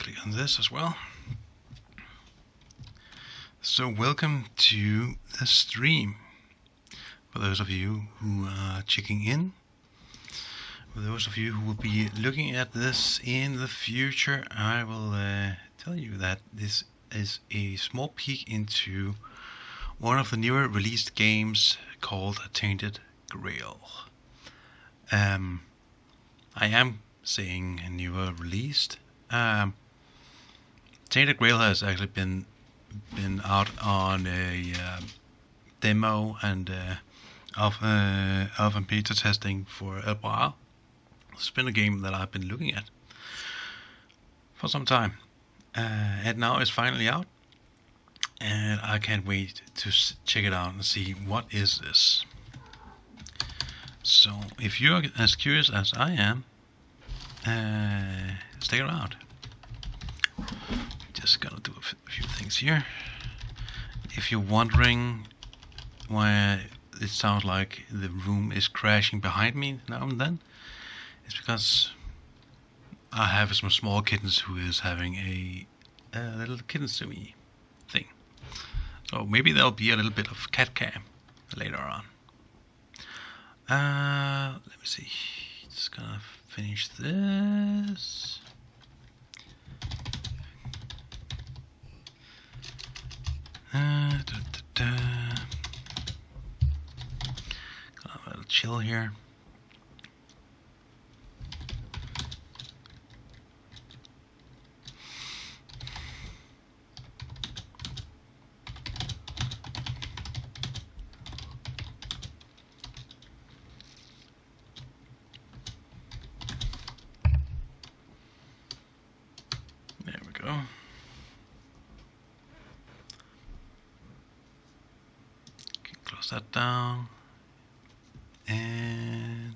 click on this as well. So welcome to the stream. For those of you who are checking in, for those of you who will be looking at this in the future, I will tell you that this is a small peek into one of the newer released games called Tainted Grail. I am saying newer released. Tainted Grail has actually been out on a demo and alpha and beta testing for a while. It's been a game that I've been looking at for some time, and now it's finally out, and I can't wait to check it out and see what is this. So if you're as curious as I am, stick around. Just gonna do a few things here. If you're wondering why it sounds like the room is crashing behind me now and then, it's because I have some small kittens who is having a little kitten-sumi thing. So maybe there'll be a little bit of cat cam later on. Let me see. Just gonna finish this. Gonna have a little chill here. There we go. Close that down. And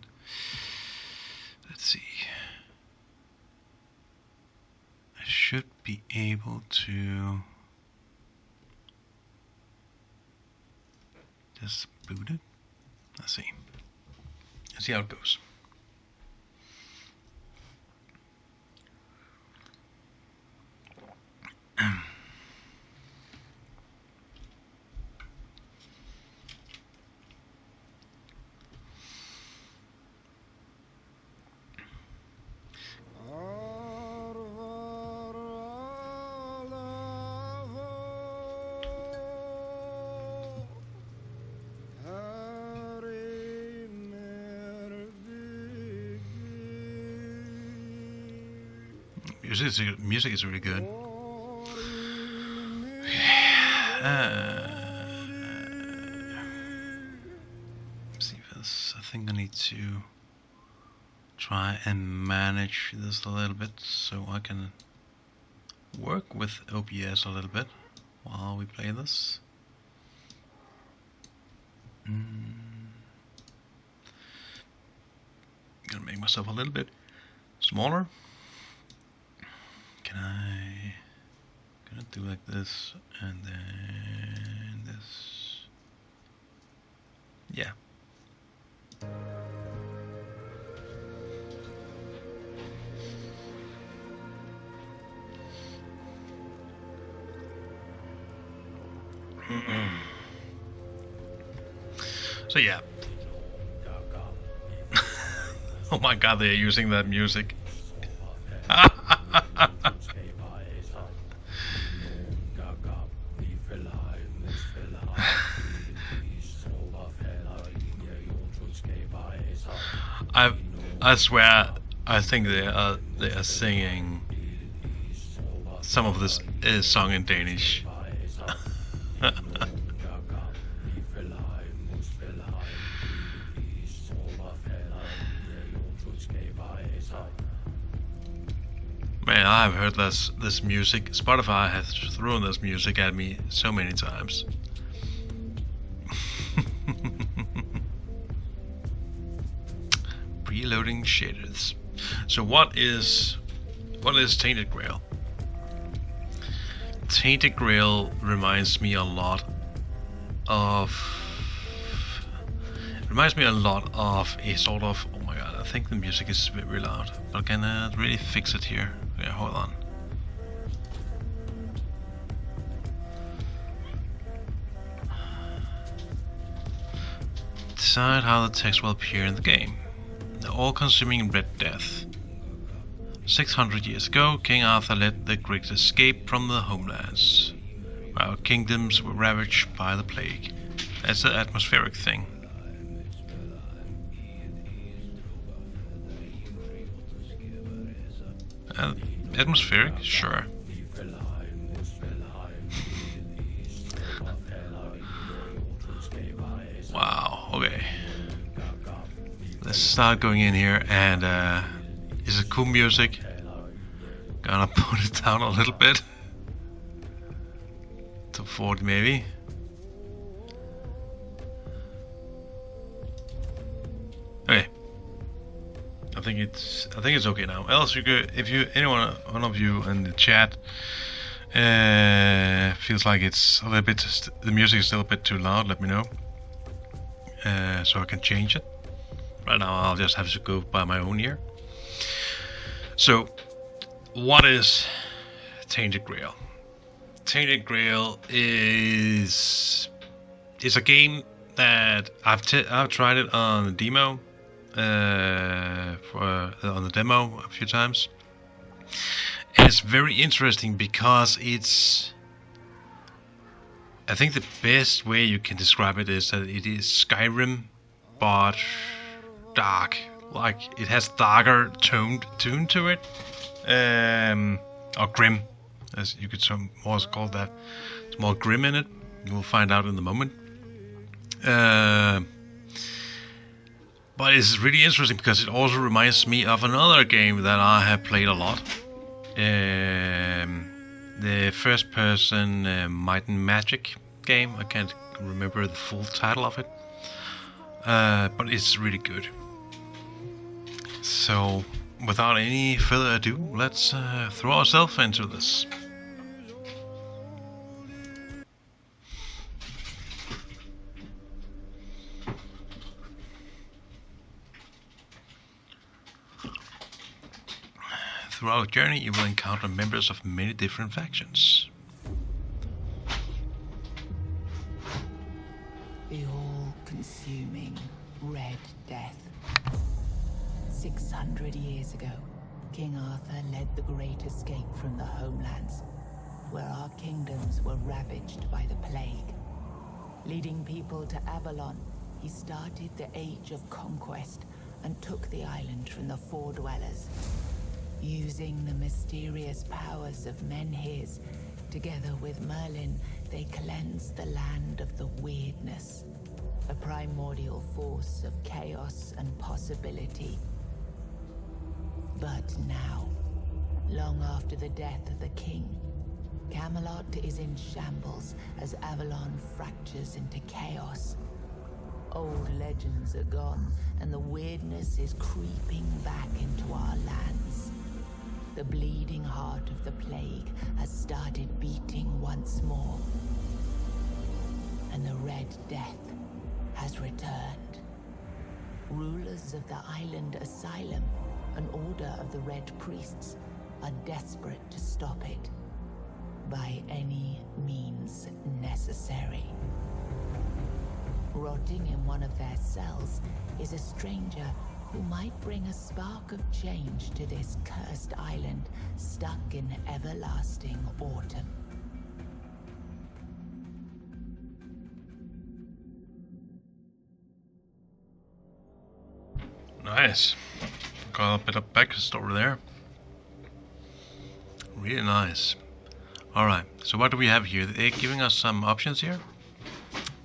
let's see. I should be able to just boot it. Let's see. Let's see how it goes. Music is really good. See this. I think I need to try and manage this a little bit so I can work with OBS a little bit while we play this. Gonna make myself a little bit smaller. Gonna do like this and then this. Yeah. So yeah. Oh my god, they're using that music. I swear, I think they are singing some of this is sung in Danish. Man, I've heard this music. Spotify has thrown this music at me so many times. Preloading shaders. So what is Tainted Grail? Tainted Grail reminds me a lot of a sort of, oh my god, I think the music is very loud, but can I really fix it here? Yeah, hold on. decide how the text will appear in the game. The all-consuming Red Death. 600 years ago, King Arthur led the Great Escape from the homelands, while kingdoms were ravaged by the plague. That's an atmospheric thing. Atmospheric? Sure. Wow, okay. Let's start going in here, and it's a cool music. Gonna put it down a little bit. To 40 maybe. Okay. I think it's okay now. Else you could, if you one of you in the chat feels like it's a little bit, the music is still a bit too loud, let me know. So I can change it. Right now I'll just have to go by my own ear. So, what is Tainted Grail? Tainted Grail is a game that I've tried it on the demo, on the demo a few times. And it's very interesting because I think the best way you can describe it is that it is Skyrim, but dark. Like, it has darker tune to it, or grim, as you could also call that. It's more grim in it. You will find out in the moment. But it's really interesting because it also reminds me of another game that I have played a lot. The first-person Might and Magic game. I can't remember the full title of it, but it's really good. So, without any further ado, let's throw ourselves into this. Throughout the journey, you will encounter members of many different factions. The all-consuming Red Death. 600 years ago, King Arthur led the Great Escape from the homelands, where our kingdoms were ravaged by the plague. Leading people to Avalon, he started the Age of Conquest and took the island from the Four Dwellers. Using the mysterious powers of Menhirs, together with Merlin, they cleansed the land of the weirdness, a primordial force of chaos and possibility. But now, long after the death of the king, Camelot is in shambles as Avalon fractures into chaos. Old legends are gone, and the weirdness is creeping back into our lands. The bleeding heart of the plague has started beating once more, and the Red Death has returned. Rulers of the island Asylum, an order of the Red Priests, are desperate to stop it by any means necessary. Rotting in one of their cells is a stranger who might bring a spark of change to this cursed island stuck in everlasting autumn. Nice. Got a bit of backstory there. Really nice. Alright, so what do we have here? They're giving us some options here.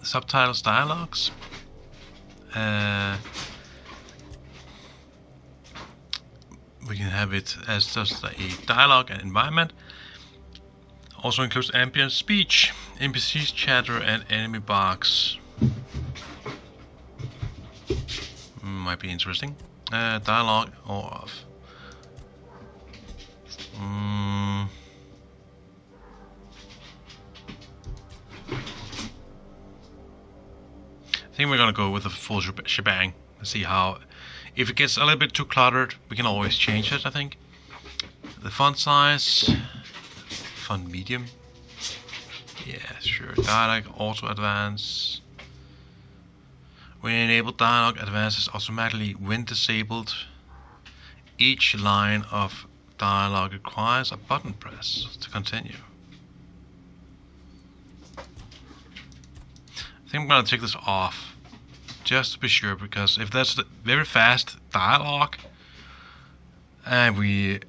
Subtitles, dialogues. We can have it as just a dialogue and environment. Also includes ambient speech, NPCs chatter, and enemy barks. Might be interesting. Dialogue or off. I think we're gonna go with the full shebang. Let's see how. If it gets a little bit too cluttered, we can always change it, I think. The font size, font medium. Yeah, sure. Dialogue, auto advance. When enabled, dialogue advances automatically when disabled. Each line of dialogue requires a button press to continue. I think I'm gonna take this off, just to be sure, because if that's the very fast dialogue, and we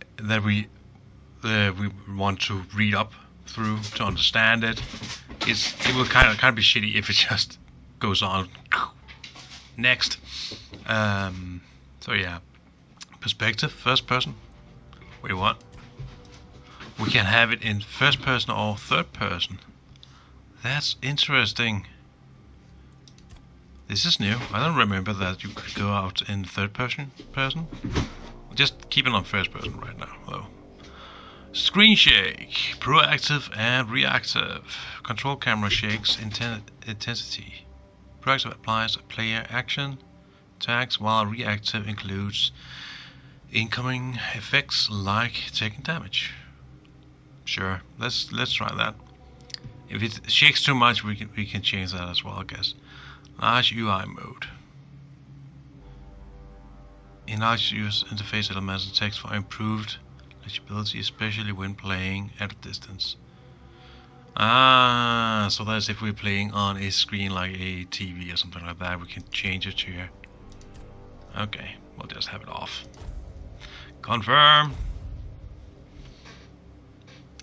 want to read up through to understand it, it will kind of be shitty if it just goes on. Next. So yeah. Perspective, first person. Wait, what? We can have it in first person or third person. That's interesting. This is new. I don't remember that you could go out in third person. Just keep it on first person right now, though. Screen shake, proactive and reactive. Control camera shakes intensity. Proactive applies player action tags, while reactive includes incoming effects like taking damage. Sure, let's try that. If it shakes too much, we can change that as well, I guess. Large UI mode. Enlarge user interface elements and text for improved legibility, especially when playing at a distance. So that's if we're playing on a screen like a TV or something like that, we can change it here. Okay, we'll just have it off. Confirm.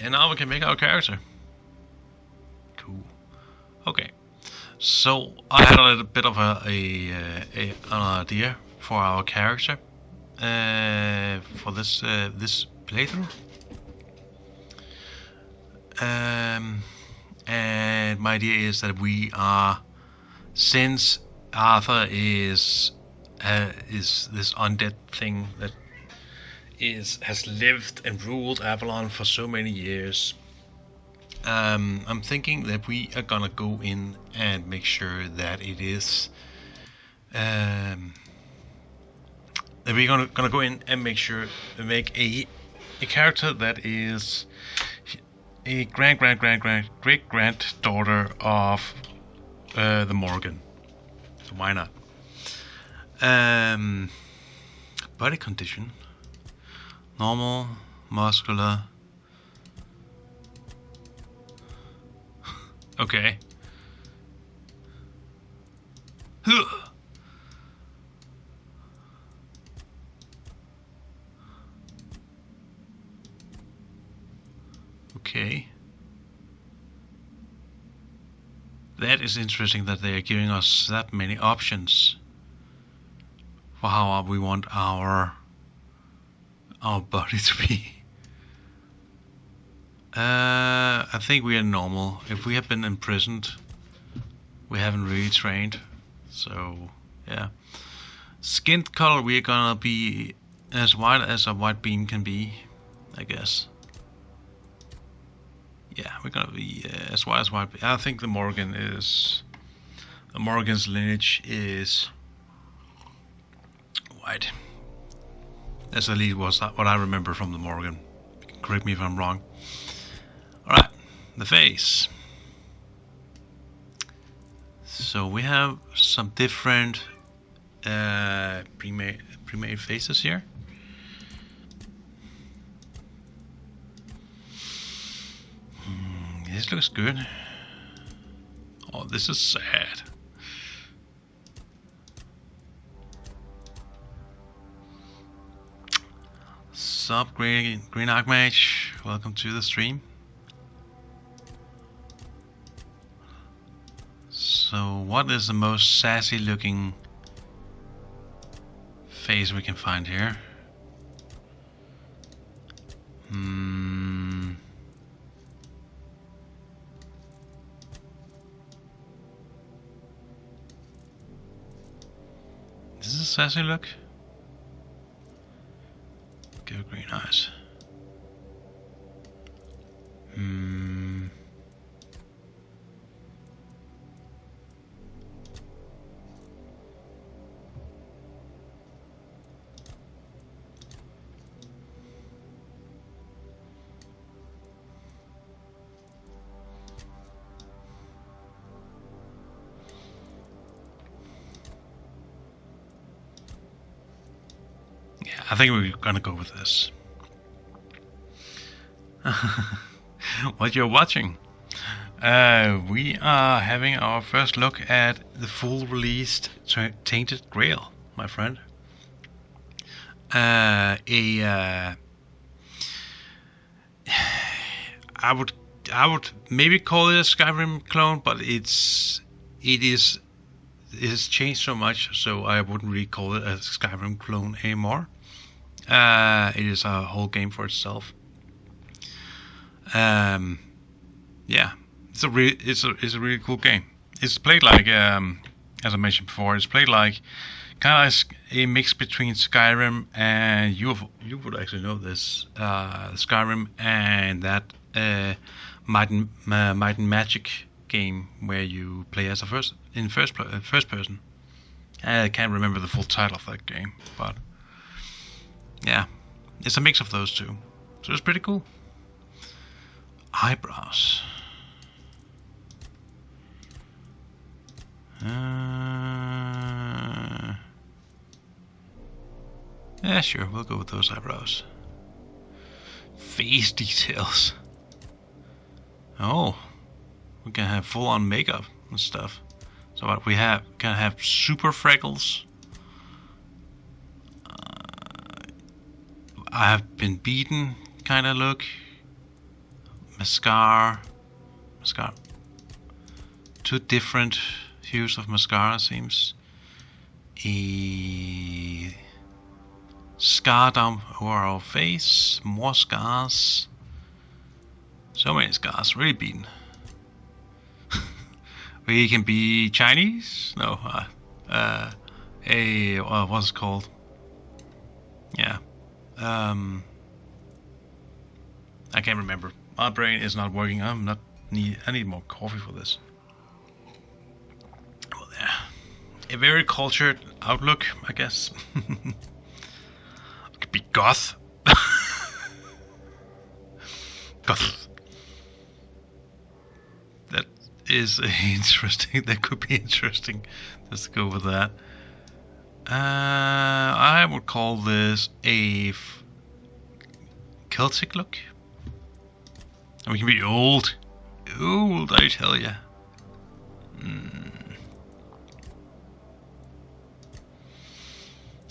And now we can make our character. Cool. Okay. So I had a little bit of an idea for our character for this playthrough. And my idea is that we are, since Arthur is this undead thing that has lived and ruled Avalon for so many years, I'm thinking that we are gonna go in and make sure that it is that we're gonna go in and make a character that is a great granddaughter of the Morgan. So why not? Body condition: normal, muscular. Okay. Okay. That is interesting that they are giving us that many options for how we want our body to be. I think we are normal. If we have been imprisoned, we haven't really trained. So, yeah. Skin color, we're gonna be as white as a white beam can be, I guess. Yeah, we're gonna be as white as white. I think the Morgan's lineage is white. That's at least what I remember from the Morgan. Correct me if I'm wrong. Alright, the face. So we have some different pre-made faces here. This looks good. Oh, this is sad. Sup, Green Archmage. Welcome to the stream. So, what is the most sassy looking face we can find here? This is a sassy look. Give green eyes. I think we're gonna go with this. What you're watching? We are having our first look at the full released Tainted Grail, my friend. I would maybe call it a Skyrim clone, but it has changed so much, so I wouldn't really call it a Skyrim clone anymore. It is a whole game for itself. Yeah, it's a really cool game. It's played like, as I mentioned before, it's played like kind of a mix between Skyrim and you would actually know this, Skyrim and that Might and Magic game where you play as first person. I can't remember the full title of that game, but yeah, it's a mix of those two, so it's pretty cool. Eyebrows. Yeah, sure, we'll go with those eyebrows. Face details. Oh, we can have full-on makeup and stuff. So what we can have super freckles. I have been beaten kind of look. Mascara. Two different hues of mascara seems. A scar down over our face. More scars. So many scars. Really beaten. We can be Chinese? No. What's it called? Yeah. I can't remember. My brain is not working. I need more coffee for this. Well, yeah. A very cultured outlook, I guess. It could be goth. Goth. That is interesting. That could be interesting. Let's go with that. I would call this a Celtic look. And we can be old. Old, I tell ya.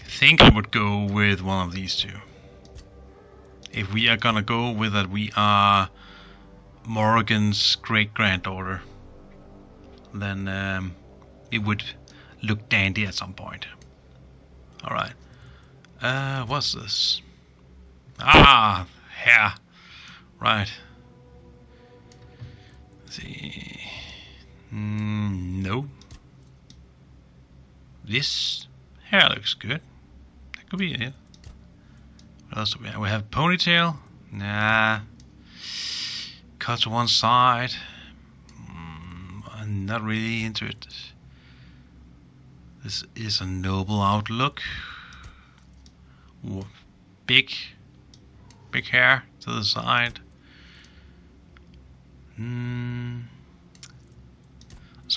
I think I would go with one of these two. If we are gonna go with that, we are Morrigan's great-granddaughter, then it would look dandy at some point. Alright. What's this? Ah, hair. Right. Let's see. No. This hair looks good. That could be it. What else do we have? We have ponytail. Nah. Cut to one side. I'm not really into it. This is a noble outlook. Big hair to the side. Some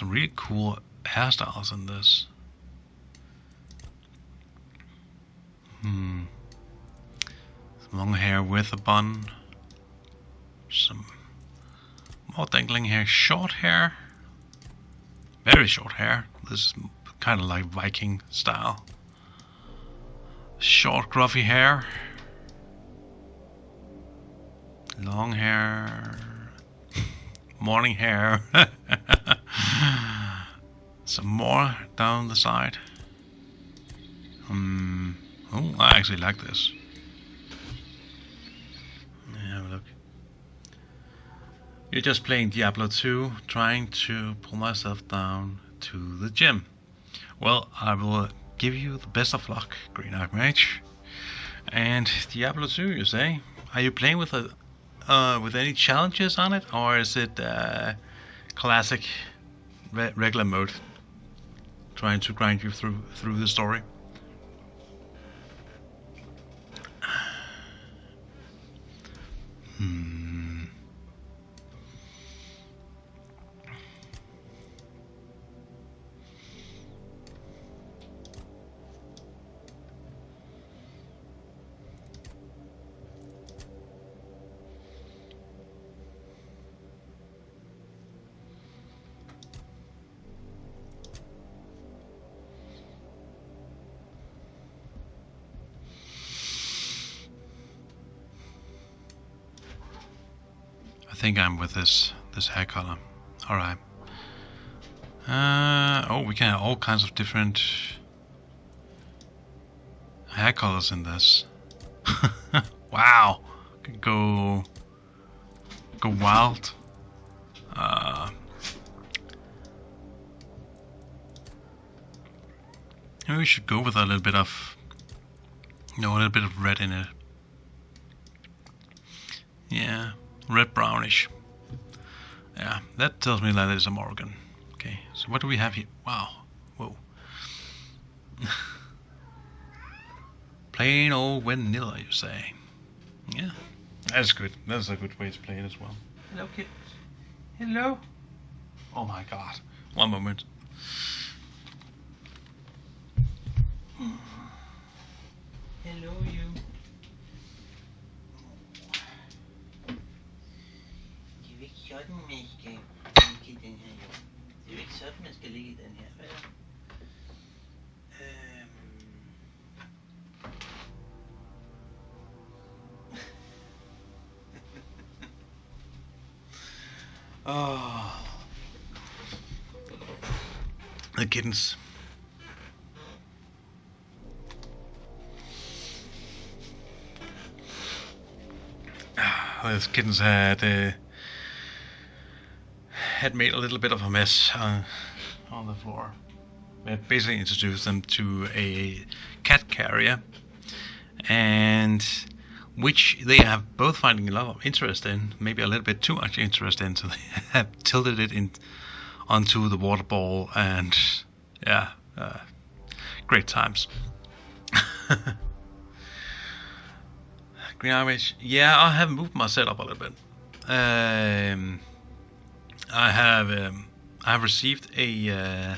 really cool hairstyles in this. Some long hair with a bun. Some more dangling hair. Short hair. Very short hair. This is kind of like Viking style. Short gruffy hair. Long hair. Morning hair. Some more down the side. Oh, I actually like this. Have a look. You're just playing Diablo 2, trying to pull myself down to the gym. Well, I will give you the best of luck, Green Archmage. And Diablo 2, you say? Are you playing with any challenges on it, or is it classic regular mode, trying to grind you through the story? think I'm with this hair color. All right. Oh, we can have all kinds of different hair colors in this. Wow. Could go wild. Maybe we should go with a little bit of, a little bit of red in it. Yeah, red brownish. Yeah, that tells me that it's a Morgan. Okay, so what do we have here? Wow, whoa. Plain old vanilla, you say? Yeah, that's good. That's a good way to play it as well. Hello, kids. Hello. Oh my God. One moment. Hello, you. Det er jo ikke sådan, man skal ligge i den her jord. Det er jo ikke sådan, man skal ligge i den her, vel? Oh. The kittens. Those kittens had made a little bit of a mess on the floor. We had basically introduced them to a cat carrier, and which they have both finding a lot of interest in, maybe a little bit too much interest in, so they have tilted it onto the water ball, and yeah, great times. Green Irish, yeah, I have moved my setup a little bit. I have received a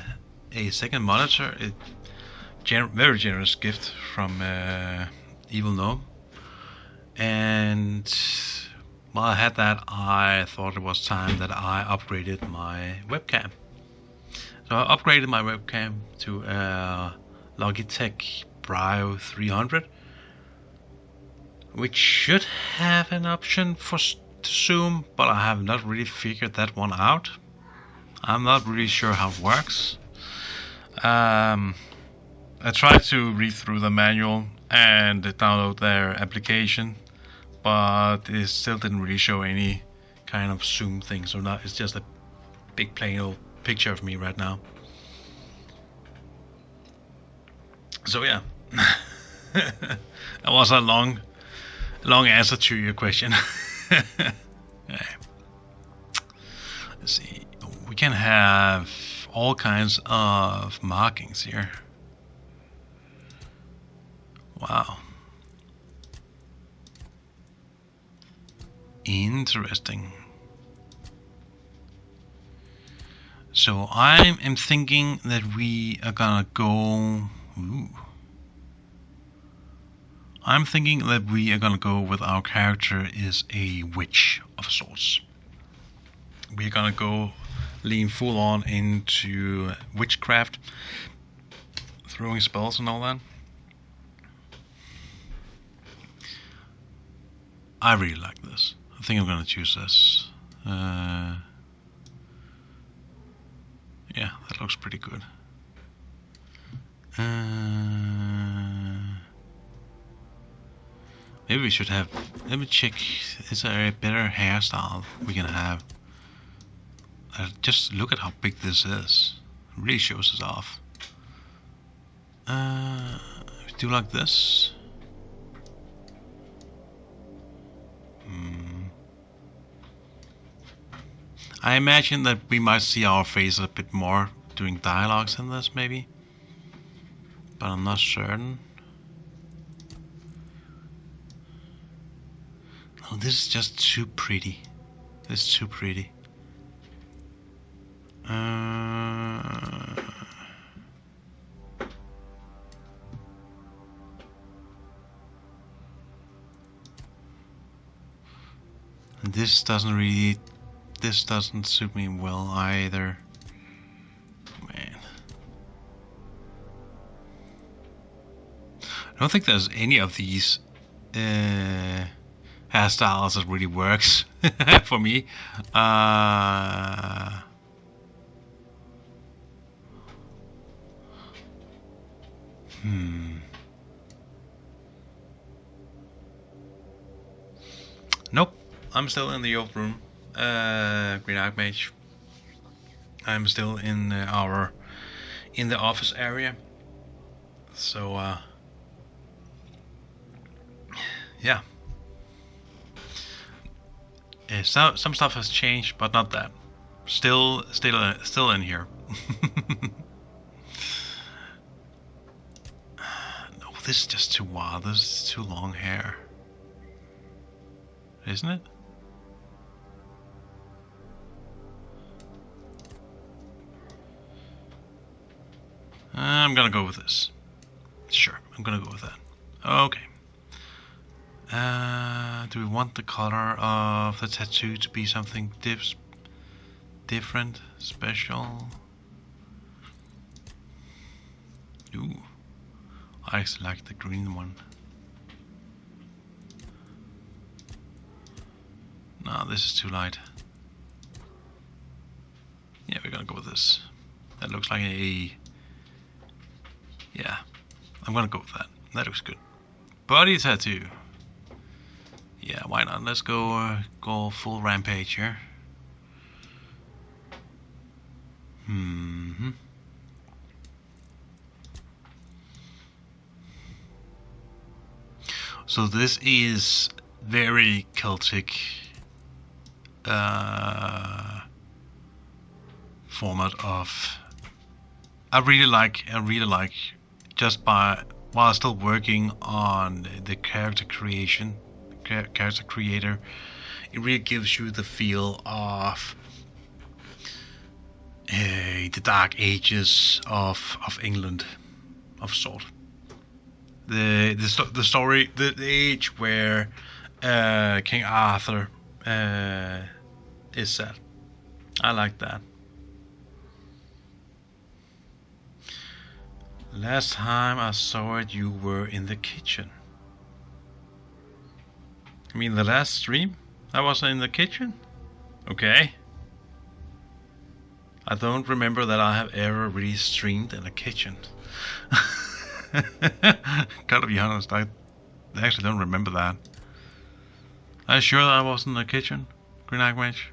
second monitor, very generous gift from Evil Gnome, and while I had that, I thought it was time that I upgraded my webcam. So I upgraded my webcam to a Logitech Brio 300, which should have an option for to zoom, but I have not really figured that one out. I'm not really sure how it works. I tried to read through the manual and download their application, but it still didn't really show any kind of zoom thing, so now it's just a big plain old picture of me right now. So yeah, that was a long answer to your question. Okay. Let's see. We can have all kinds of markings here. Wow. Interesting. So I am thinking that we are gonna go. Ooh. I'm thinking that we are gonna go with our character is a witch of sorts. We're gonna go lean full on into witchcraft, throwing spells and all that. I really like this. I think I'm gonna choose this. Yeah, that looks pretty good. Maybe we should have. Let me check. Is there a better hairstyle we can have? Just look at how big this is. It really shows us off. Do like this. I imagine that we might see our face a bit more doing dialogues in this, maybe. But I'm not certain. Oh, this is just too pretty. This is too pretty. This doesn't suit me well either. Man. I don't think there's any of these hairstyles that really works for me. Nope, I'm still in the old room. Green Archmage. I'm still in the office area. So yeah. Some stuff has changed, but not that. Still in here. No, this is just too wild. This is too long hair, isn't it? I'm gonna go with this. Sure, I'm gonna go with that. Okay. Do we want the color of the tattoo to be something different, special? Ooh, I actually like the green one. No, this is too light. Yeah, we're gonna go with this. That looks like a... Yeah, I'm gonna go with that. That looks good. Body tattoo. Yeah, why not? Let's go full rampage here. So this is very Celtic format of. I really like just while still working on the character creator, it really gives you the feel of the Dark Ages of England, of sort. The story, the age where King Arthur is set. I like that. Last time I saw it, you were in the kitchen. I mean, the last stream, I was in the kitchen? Okay. I don't remember that I have ever really streamed in a kitchen. Gotta be honest, I actually don't remember that. Are you sure that I was in the kitchen, Green Archmage?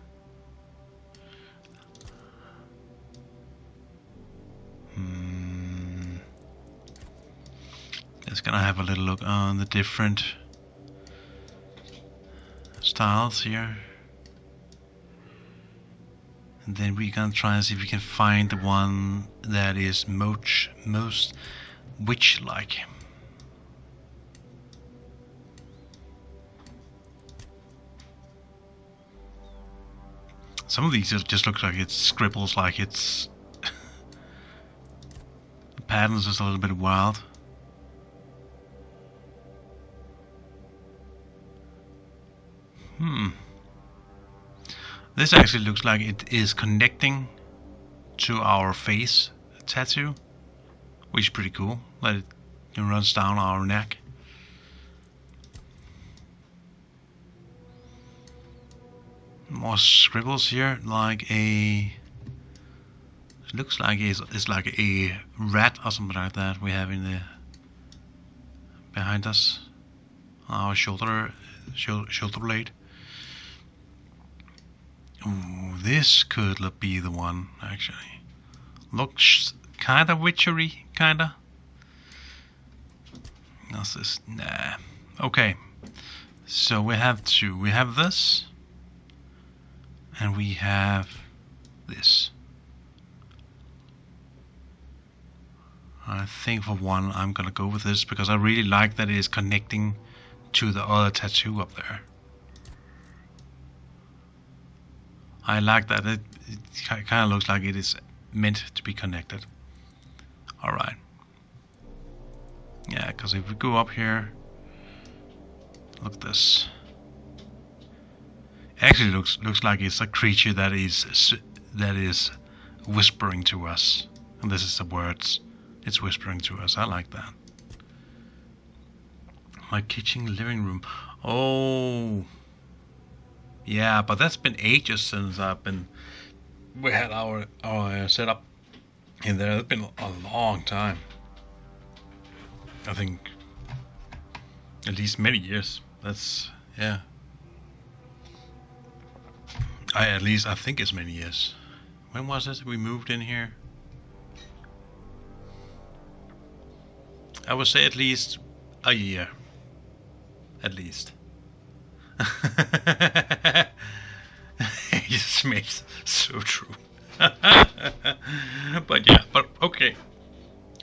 Just gonna have a little look on the different styles here. And then we're gonna try and see if we can find the one that is most witch-like. Some of these just look like it's scribbles, like it's... the pattern's just a little bit wild. This actually looks like it is connecting to our face tattoo, which is pretty cool. That it runs down our neck. More scribbles here, like a... It looks like it's like a rat or something like that we have in the behind us, our shoulder blade. Ooh, this could be the one, actually. Looks kinda witchery, kinda. What's this? Nah. Okay. So we have two. We have this. And we have this. I think for one I'm gonna go with this because I really like that it is connecting to the other tattoo up there. I like that. It kind of looks like it is meant to be connected. Alright. Yeah, because if we go up here, look at this. Actually looks like it's a creature that is whispering to us. And this is the words. It's whispering to us. I like that. My kitchen living room. Oh, yeah, but that's been ages since we had our setup in there. It's been a long time. I think at least many years. That's yeah. I think it's many years. When was it we moved in here? I would say at least a year. At least. It just makes so true. But yeah, but okay.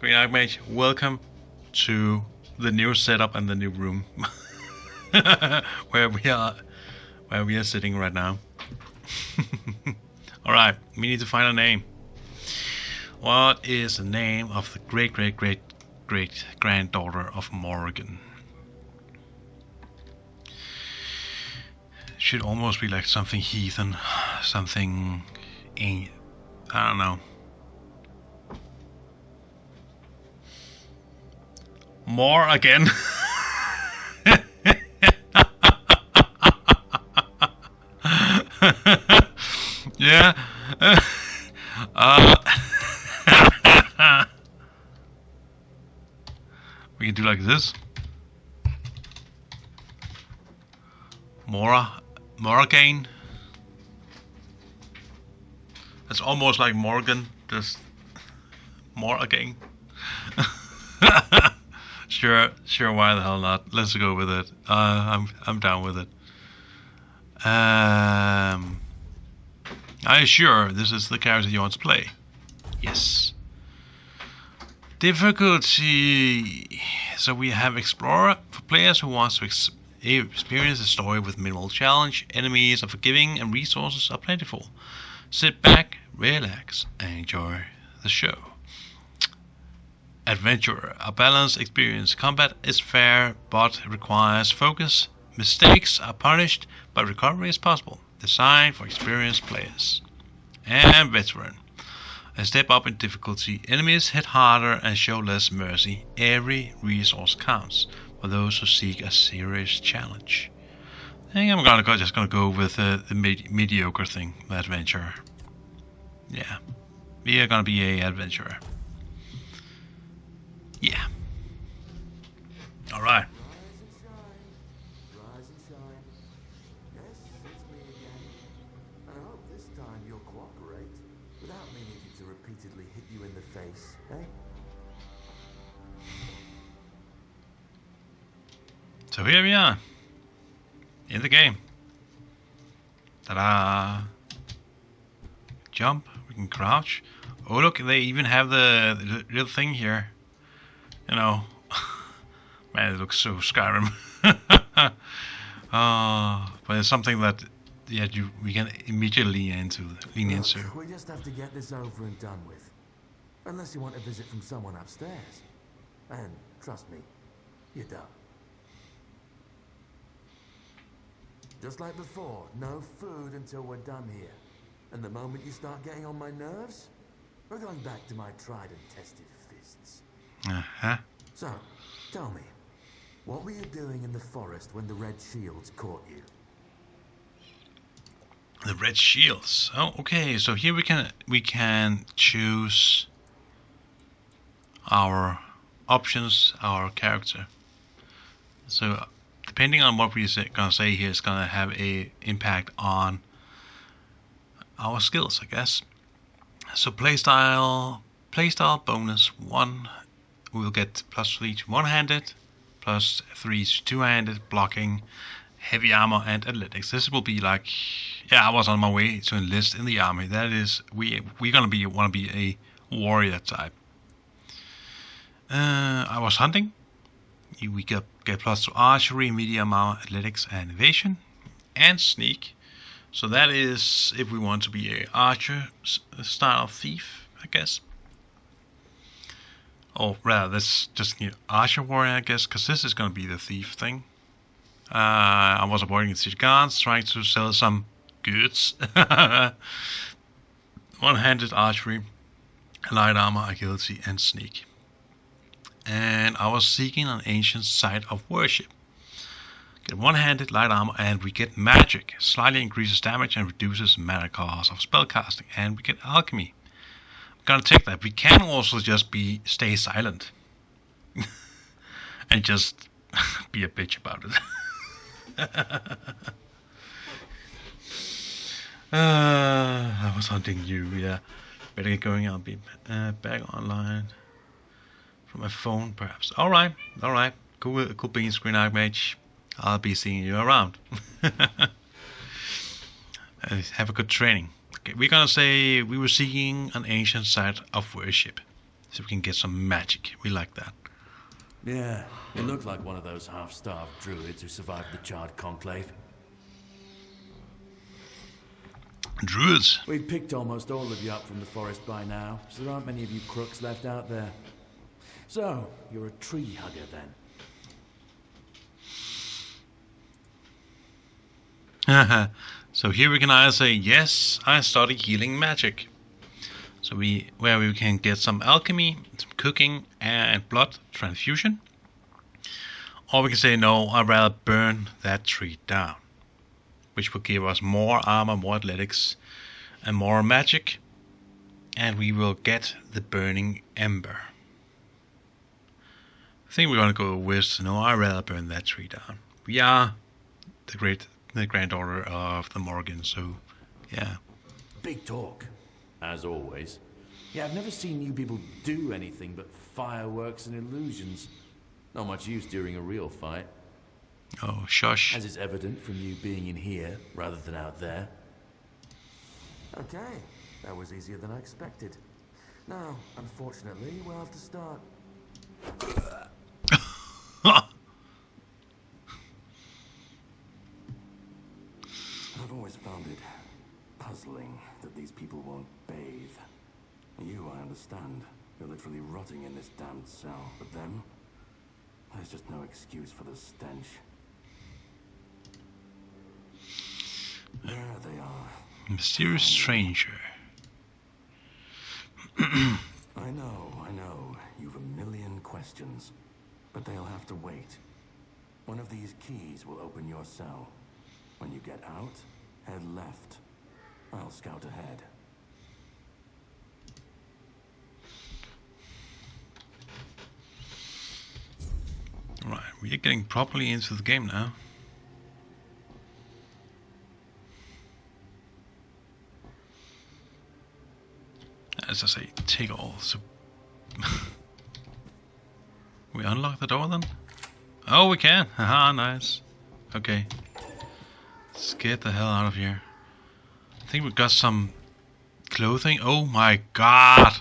Green Archmage, welcome to the new setup and the new room where we are sitting right now. Alright, we need to find a name. What is the name of the great granddaughter of Morgan? Should almost be like something heathen, something I don't know. More again. Yeah. We can do like this. Morgan. It's almost like Morgan, just more again. Sure. Why the hell not? Let's go with it. I'm down with it. Are you sure this is the character you want to play? Yes. Difficulty. So we have Explorer for players who want to experience a story with minimal challenge. Enemies are forgiving and resources are plentiful. Sit back, relax, and enjoy the show. Adventurer. A balanced experience. Combat is fair but requires focus. Mistakes are punished, but recovery is possible. Designed for experienced players. And Veteran. A step up in difficulty. Enemies hit harder and show less mercy. Every resource counts for those who seek a serious challenge. I think I'm just gonna go with the mediocre thing, the adventurer. Yeah, we are gonna be a adventurer. Yeah. All right. Rise and shine. Yes, it's me again. And I hope this time you'll cooperate without me needing to repeatedly hit you in the face, eh? So here we are in the game. Ta-da! Jump. We can crouch. Oh look, they even have the little thing here. You know, man, it looks so Skyrim. But it's something that we can immediately lean into. Look, we just have to get this over and done with. Unless you want a visit from someone upstairs. And trust me, you don't. Just like before, no food until we're done here. And the moment you start getting on my nerves, we're going back to my tried and tested fists. Uh-huh. So, tell me, what were you doing in the forest when the Red Shields caught you? The Red Shields. Oh, okay. So here we can choose our options, our character. So depending on what we're gonna say here, it's gonna have a impact on our skills, I guess. So playstyle bonus 1. We'll get +3 to one-handed, +3 to two-handed, blocking, heavy armor, and athletics. This will be like, I was on my way to enlist in the army. That is, we're gonna want to be a warrior type. I was hunting. We get plus to archery, medium armor, athletics, and evasion, and sneak. So that is if we want to be a archer style thief, I guess. Or rather, that's just archer warrior, I guess, because this is going to be the thief thing. I was avoiding the city guards, trying to sell some goods. One-handed archery, light armor, agility, and sneak. And I was seeking an ancient site of worship. Get one-handed light armor, and we get magic. Slightly increases damage and reduces mana cost of spellcasting, and we get alchemy. I'm gonna take that. We can also just stay silent and just be a bitch about it. I was hunting you. Yeah, better get going. I'll be back online from my phone, perhaps. All right. Cool beans, Green Archmage. I'll be seeing you around. Have a good training. Okay, we're gonna say we were seeking an ancient site of worship, so we can get some magic. We like that. Yeah, it looked like one of those half-starved druids who survived the Charred Conclave. Druids? We've picked almost all of you up from the forest by now, so there aren't many of you crooks left out there. So, you're a tree hugger then? So here we can either say, yes, I study healing magic. So where we can get some alchemy, some cooking, and blood transfusion. Or we can say, no, I'd rather burn that tree down, which will give us more armor, more athletics, and more magic. And we will get the burning ember. I think we're going to go with, no, I'd rather burn that tree down. We are the granddaughter of the Morgan, so yeah. Big talk, as always. Yeah, I've never seen you people do anything but fireworks and illusions. Not much use during a real fight. Oh, shush. As is evident from you being in here rather than out there. Okay, that was easier than I expected. Now, unfortunately, we'll have to start. I've always found it puzzling that these people won't bathe. You, I understand. You're literally rotting in this damned cell. But them? There's just no excuse for the stench. There they are. Mysterious stranger. I know. You've a million questions. But they'll have to wait. One of these keys will open your cell. When you get out, head left. I'll scout ahead. Right, we are getting properly into the game now. As I say, take all. So we unlock the door then? Oh, we can. Haha, nice. Okay. Let's get the hell out of here. I think we got some clothing. Oh my god!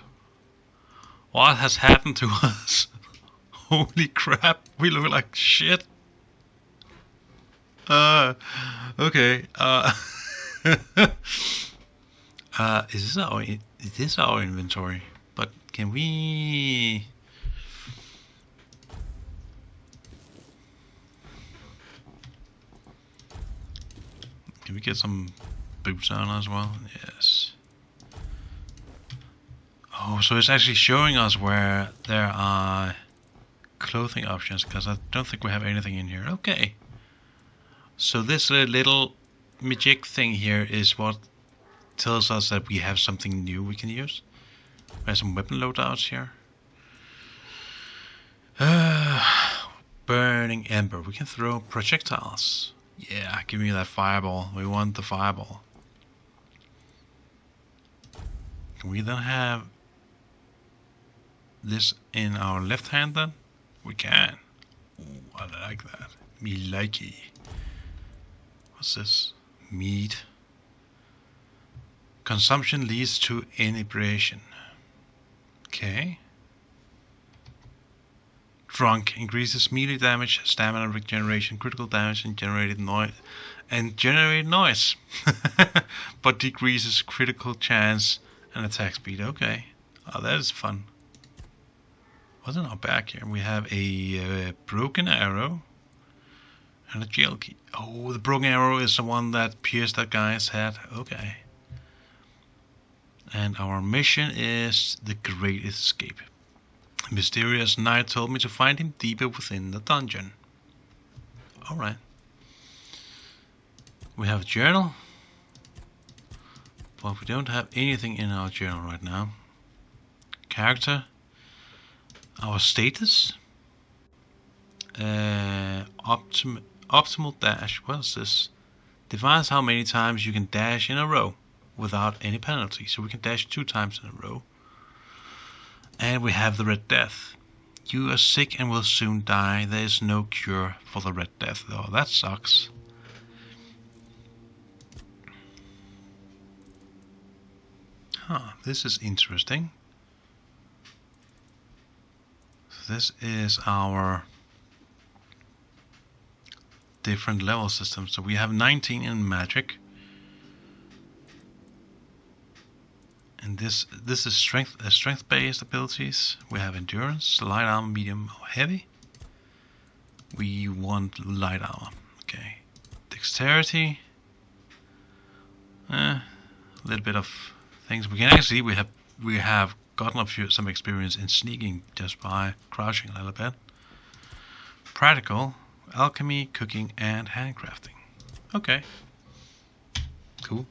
What has happened to us? Holy crap, we look like shit. Okay. Is this our inventory? But can we? Can we get some boots on as well? Yes. Oh, so it's actually showing us where there are clothing options, because I don't think we have anything in here. Okay. So this little magic thing here is what tells us that we have something new we can use. We have some weapon loadouts here. Burning ember. We can throw projectiles. Yeah, give me that fireball. We want the fireball. Can we then have this in our left hand then? We can. Ooh, I like that. Me likey. What's this? Meat. Consumption leads to inebriation. Okay. Drunk increases melee damage, stamina regeneration, critical damage, and generated noise. But decreases critical chance and attack speed. Okay. Oh, that is fun. What's in our back here? We have a broken arrow and a jail key. Oh, the broken arrow is the one that pierced that guy's head. Okay. And our mission is the Great Escape. Mysterious Knight told me to find him deeper within the dungeon. Alright. We have a journal, but we don't have anything in our journal right now. Character, our status, optimal dash. What is this? Defines how many times you can dash in a row without any penalty. So we can dash 2 times in a row. And we have the Red Death. You are sick and will soon die. There is no cure for the Red Death though. That sucks. Huh, this is interesting. So this is our different level system. So we have 19 in magic. And this is strength based abilities. We have endurance, light armor, medium or heavy. We want light armor. Okay. Dexterity. A little bit of things. We can actually we have gotten some experience in sneaking just by crouching a little bit. Practical, alchemy, cooking, and handcrafting. Okay. Cool.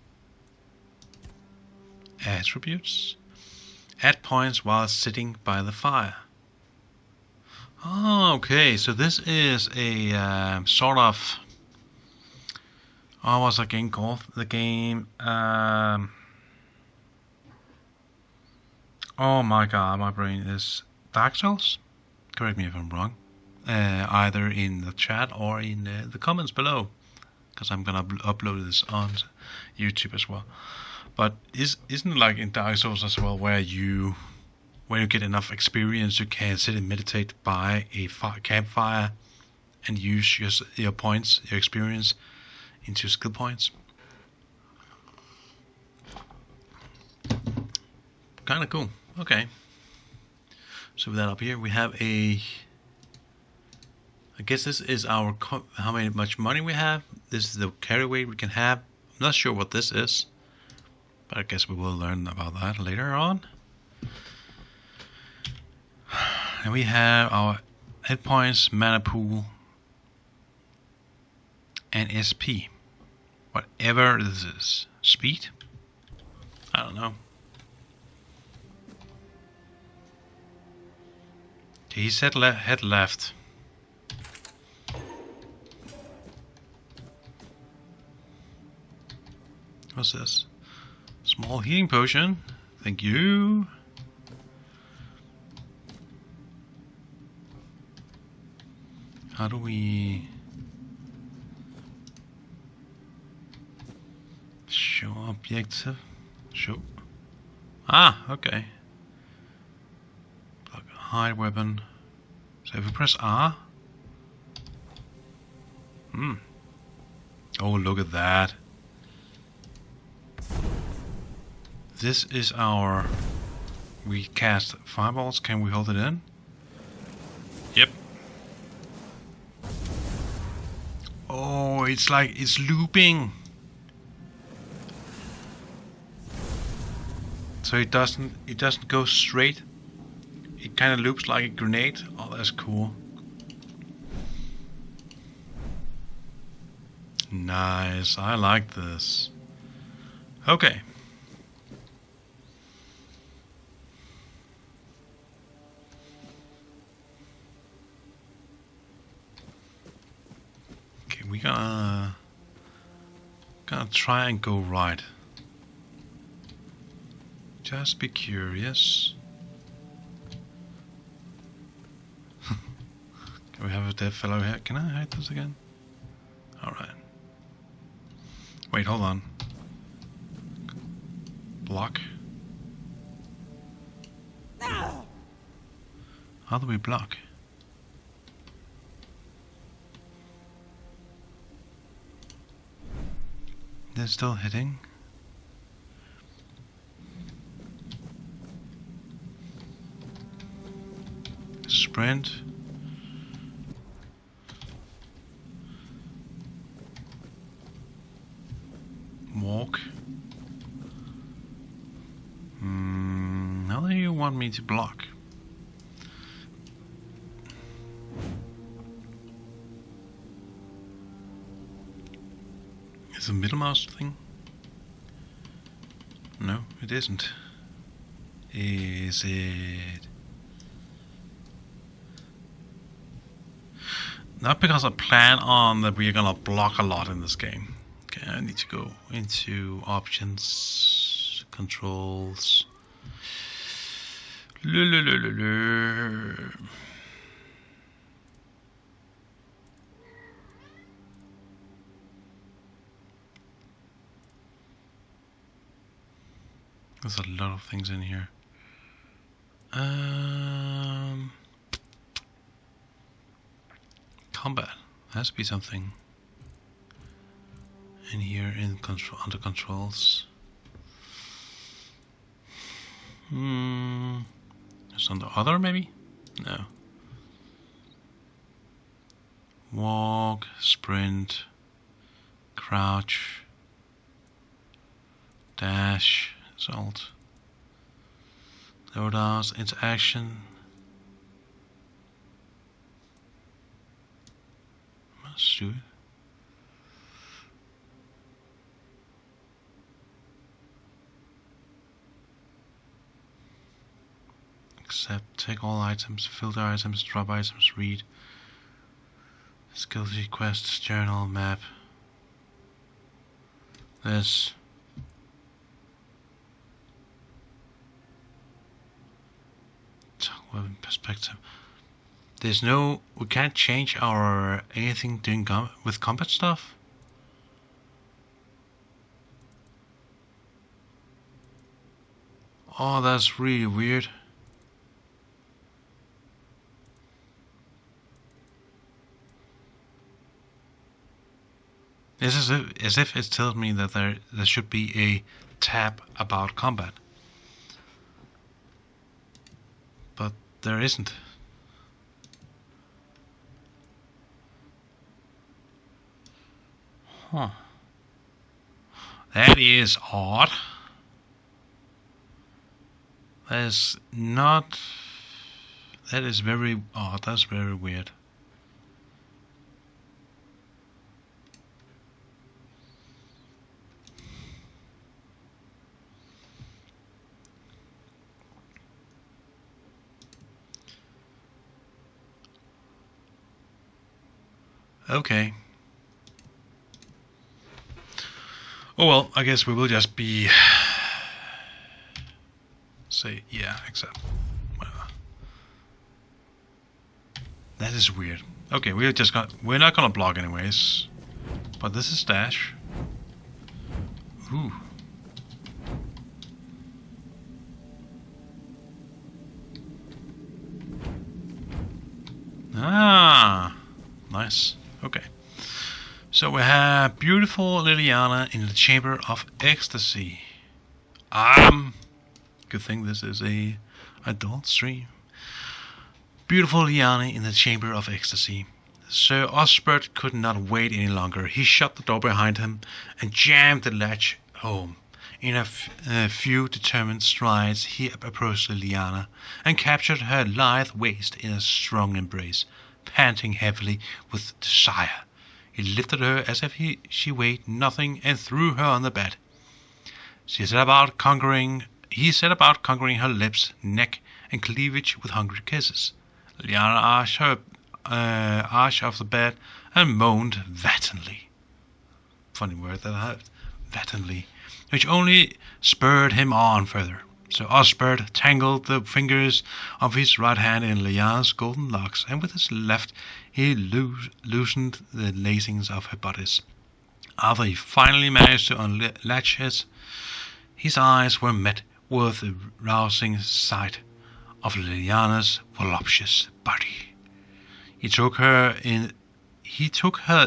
Attributes. Add points while sitting by the fire. Oh, okay. So this is a sort of. Oh, what's the game called? The game. Oh my god, my brain is Dark Souls. Correct me if I'm wrong. Either in the chat or in the comments below, because I'm gonna upload this on YouTube as well. But isn't it like in Dark Souls as well, where when you get enough experience, you can sit and meditate by a campfire and use your points, your experience, into skill points? Kind of cool. Okay. So with that up here, we have I guess this is our how much money we have. This is the carry weight we can have. I'm not sure what this is, but I guess we will learn about that later on. And we have our hit points, mana pool, and SP. Whatever this is. Speed? I don't know. Okay, he said head left. What's this? Small healing potion. Thank you. How do we show objective? Show. Ah, okay. Plug hide weapon. So if we press R. Oh, look at that. This is our. We cast fireballs. Can we hold it in? Yep. Oh, it's like it's looping. So it doesn't go straight. It kind of loops like a grenade. Oh, that's cool. Nice. I like this. Okay. Okay, we gonna try and go right. Just be curious. Can we have a dead fellow here? Can I hide this again? Alright. Wait, hold on. Block. How do we block? They're still hitting. Sprint. Walk. How do you want me to block? Is it a middle mouse thing? No, it isn't. Is it? Not because I plan on that we're gonna block a lot in this game. Okay, I need to go into options, controls. There's a lot of things in here. Combat has to be something in here in control under controls. It's on the other maybe? No. Walk, sprint, crouch, dash, alt. Loadouts, interaction. Let's do it. Accept, take all items, filter items, drop items, read. Skill tree, quests, journal, map. This. Weapon perspective. There's no, we can't change our anything doing with combat stuff. Oh, that's really weird. This is as if it tells me that there should be a tab about combat. But there isn't. Huh. That is odd. That is not... That is very odd. That's very weird. Okay. Oh well, I guess we will just be... Say, yeah, accept. That is weird. Okay, we're not gonna block anyways. But this is dash. Ooh. Ah, nice. Okay. So we have beautiful Liliana in the Chamber of Ecstasy. Good thing this is a adult stream. Beautiful Liliana in the Chamber of Ecstasy. Sir Osbert could not wait any longer. He shut the door behind him and jammed the latch home. In a few determined strides, he approached Liliana and captured her lithe waist in a strong embrace, panting heavily with desire. He lifted her as if she weighed nothing and threw her on the bed. He set about conquering her lips, neck, and cleavage with hungry kisses. Liliana arched her arch of the bed and moaned vatinely. Funny word that I have, vatinely, which only spurred him on further. So Osbert tangled the fingers of his right hand in Liliana's golden locks, and with his left he loosened the lacings of her bodice. After he finally managed to unlatch his eyes were met with the rousing sight of Liliana's voluptuous body. He took her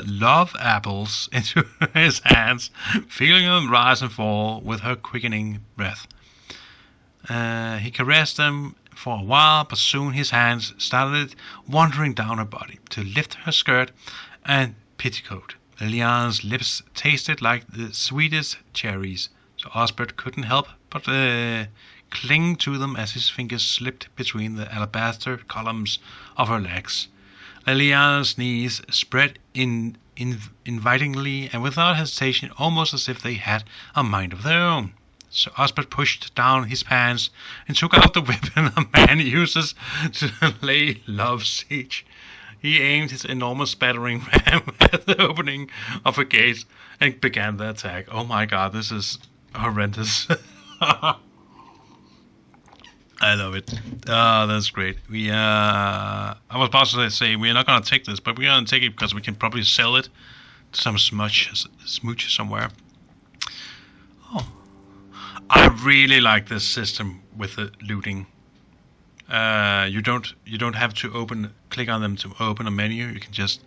love apples into his hands, feeling them rise and fall with her quickening breath. He caressed them for a while, but soon his hands started wandering down her body to lift her skirt and petticoat. Liliana's lips tasted like the sweetest cherries, so Osbert couldn't help but cling to them as his fingers slipped between the alabaster columns of her legs. Liliana's knees spread invitingly and without hesitation, almost as if they had a mind of their own. So Osbert pushed down his pants and took out the weapon a man uses to lay love siege. He aimed his enormous battering ram at the opening of a gate and began the attack. Oh my god, this is horrendous. I love it. That's great. I was about to say we're not gonna take this, but we're gonna take it because we can probably sell it to some smooch somewhere. Oh, I really like this system with the looting. You don't have to click on them to open a menu. You can just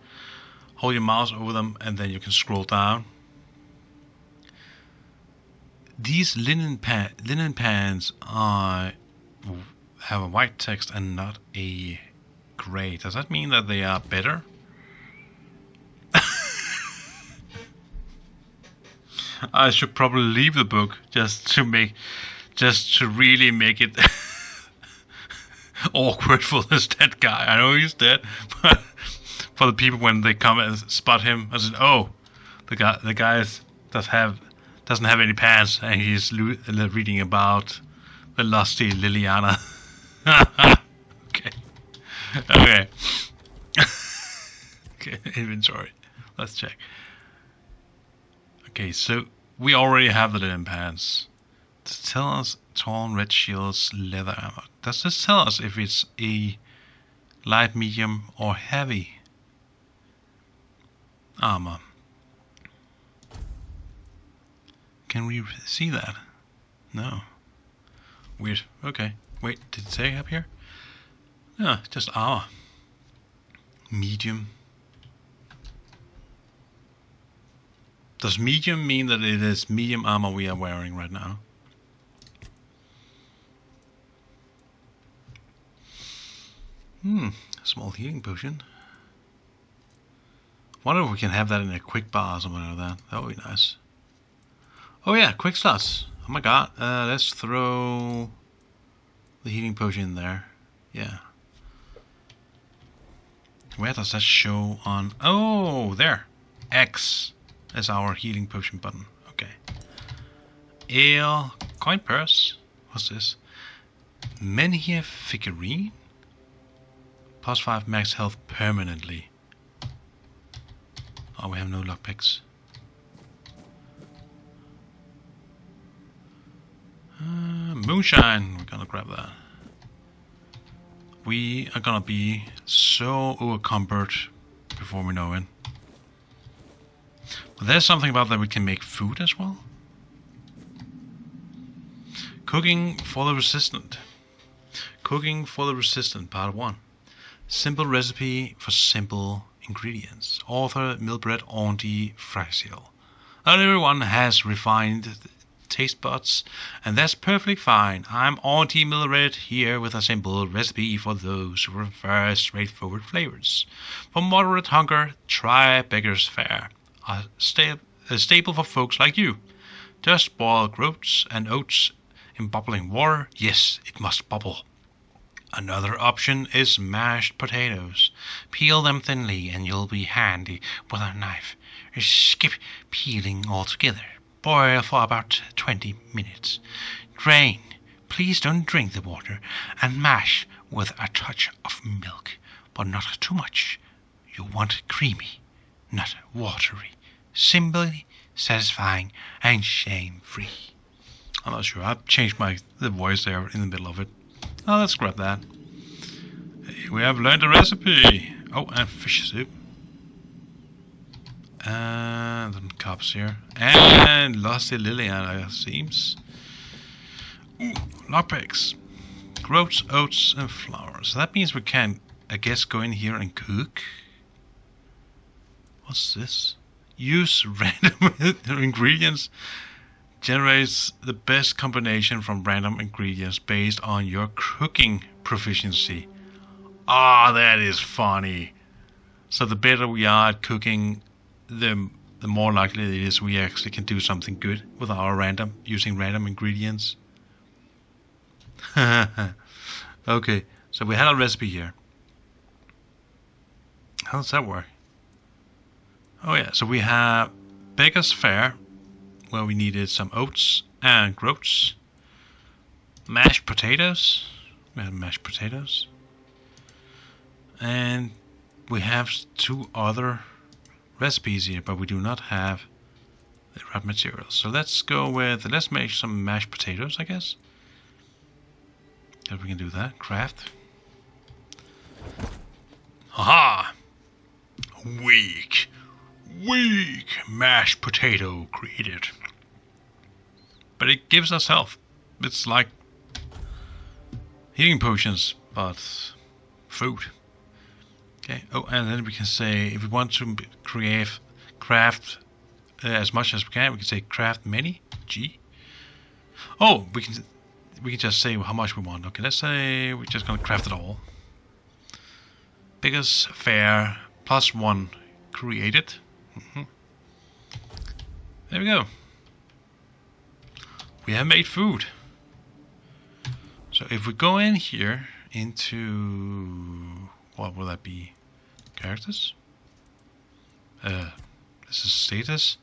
hold your mouse over them and then you can scroll down. These linen pants have a white text and not a gray. Does that mean that they are better? I should probably leave the book just to really make it awkward for this dead guy. I know he's dead, but for the people when they come and spot him, I said, "Oh, the guy doesn't have any pants, and he's reading about the lusty Liliana." Okay. Okay, inventory. Let's check. Okay, so we already have the linen pants. Does it tell us torn red shields, leather armor? Does this tell us if it's a light, medium, or heavy armor? Can we see that? No. Weird. Okay. Wait, did it say up here? No, just armor. Medium. Does medium mean that it is medium armor we are wearing right now? Small healing potion. Wonder if we can have that in a quick bar or something like that. That would be nice. Oh yeah, quick slots. Oh my god. Let's throw the healing potion in there. Yeah. Where does that show on? Oh, there. X is our healing potion button. Okay. Ale, coin purse. What's this? Menhir figurine. Plus 5 max health permanently. Oh, we have no lockpicks. Moonshine. We're gonna grab that. We are gonna be so overcumbered before we know it. But there's something about that we can make food as well. Cooking for the Resistant. Cooking for the Resistant, Part 1. Simple recipe for simple ingredients. Author Milbred Auntie Fraxiel. Not everyone has refined taste buds, and that's perfectly fine. I'm Auntie Milred here with a simple recipe for those who prefer straightforward flavors. For moderate hunger, try Beggar's Fare, a staple for folks like you. Just boil groats and oats in bubbling water. Yes, it must bubble. Another option is mashed potatoes. Peel them thinly and you'll be handy with a knife. Skip peeling altogether. Boil for about 20 minutes. Drain. Please don't drink the water. And mash with a touch of milk, but not too much. You want creamy, not watery. Simply satisfying and shame-free. I'm not sure. I've changed the voice there in the middle of it. Oh, let's grab that. We have learned a recipe. Oh, and fish soup. And some cups here. And Lusty Liliana, it seems. Ooh, lockpicks. Groats, oats, and flour. So that means we can, I guess, go in here and cook. What's this? Use random ingredients. Generates the best combination from random ingredients based on your cooking proficiency. Ah, that is funny. So the better we are at cooking, the more likely it is we actually can do something good with our using random ingredients. Okay, so we had a recipe here. How does that work? Oh yeah, so we have Beggar's Fare, where we needed some oats and groats. Mashed potatoes. We have mashed potatoes. And we have 2 other recipes here, but we do not have the right materials. So let's go with, let's make some mashed potatoes, I guess. If we can do that. Craft. Haha! Weak mashed potato created. But it gives us health. It's like healing potions, but food. Okay. Oh, and then we can say if we want to craft as much as we can say craft many. G. Oh, we can just say how much we want. Okay, let's say we're just gonna craft it all. Biggest Fare +1 created. There we go. We have made food. So if we go in here into, what will that be? Characters? This is status.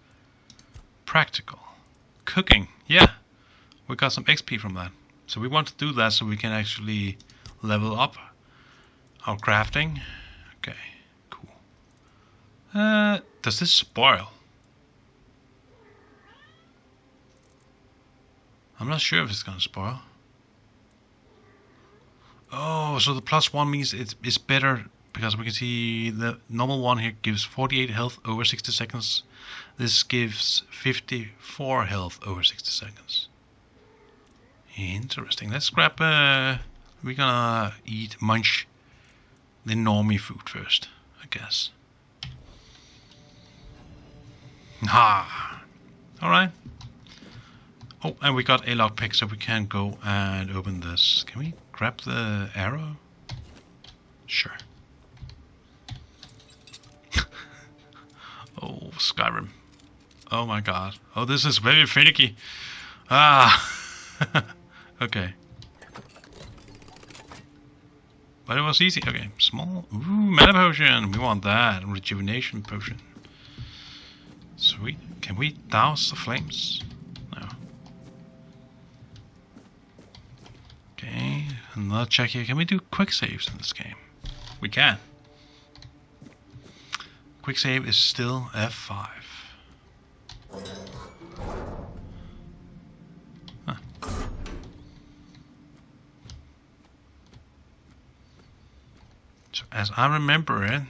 Practical. Cooking. Yeah. We got some XP from that. So we want to do that so we can actually level up our crafting. Okay. Cool. Does this spoil? I'm not sure if it's gonna spoil. Oh, so the +1 means it's better because we can see the normal one here gives 48 health over 60 seconds. This gives 54 health over 60 seconds. Interesting. Let's grab. We're gonna munch the normie food first, I guess. Ha! Alright. Oh, and we got a lockpick, so we can go and open this. Can we grab the arrow? Sure. Oh, Skyrim. Oh my god. Oh, this is very finicky. Ah! Okay. But it was easy. Okay, small. Ooh, mana potion. We want that. Rejuvenation potion. Sweet. Can we douse the flames? No. Okay, another check here. Can we do quick saves in this game? We can. Quick save is still F5. Huh. So as I remember it,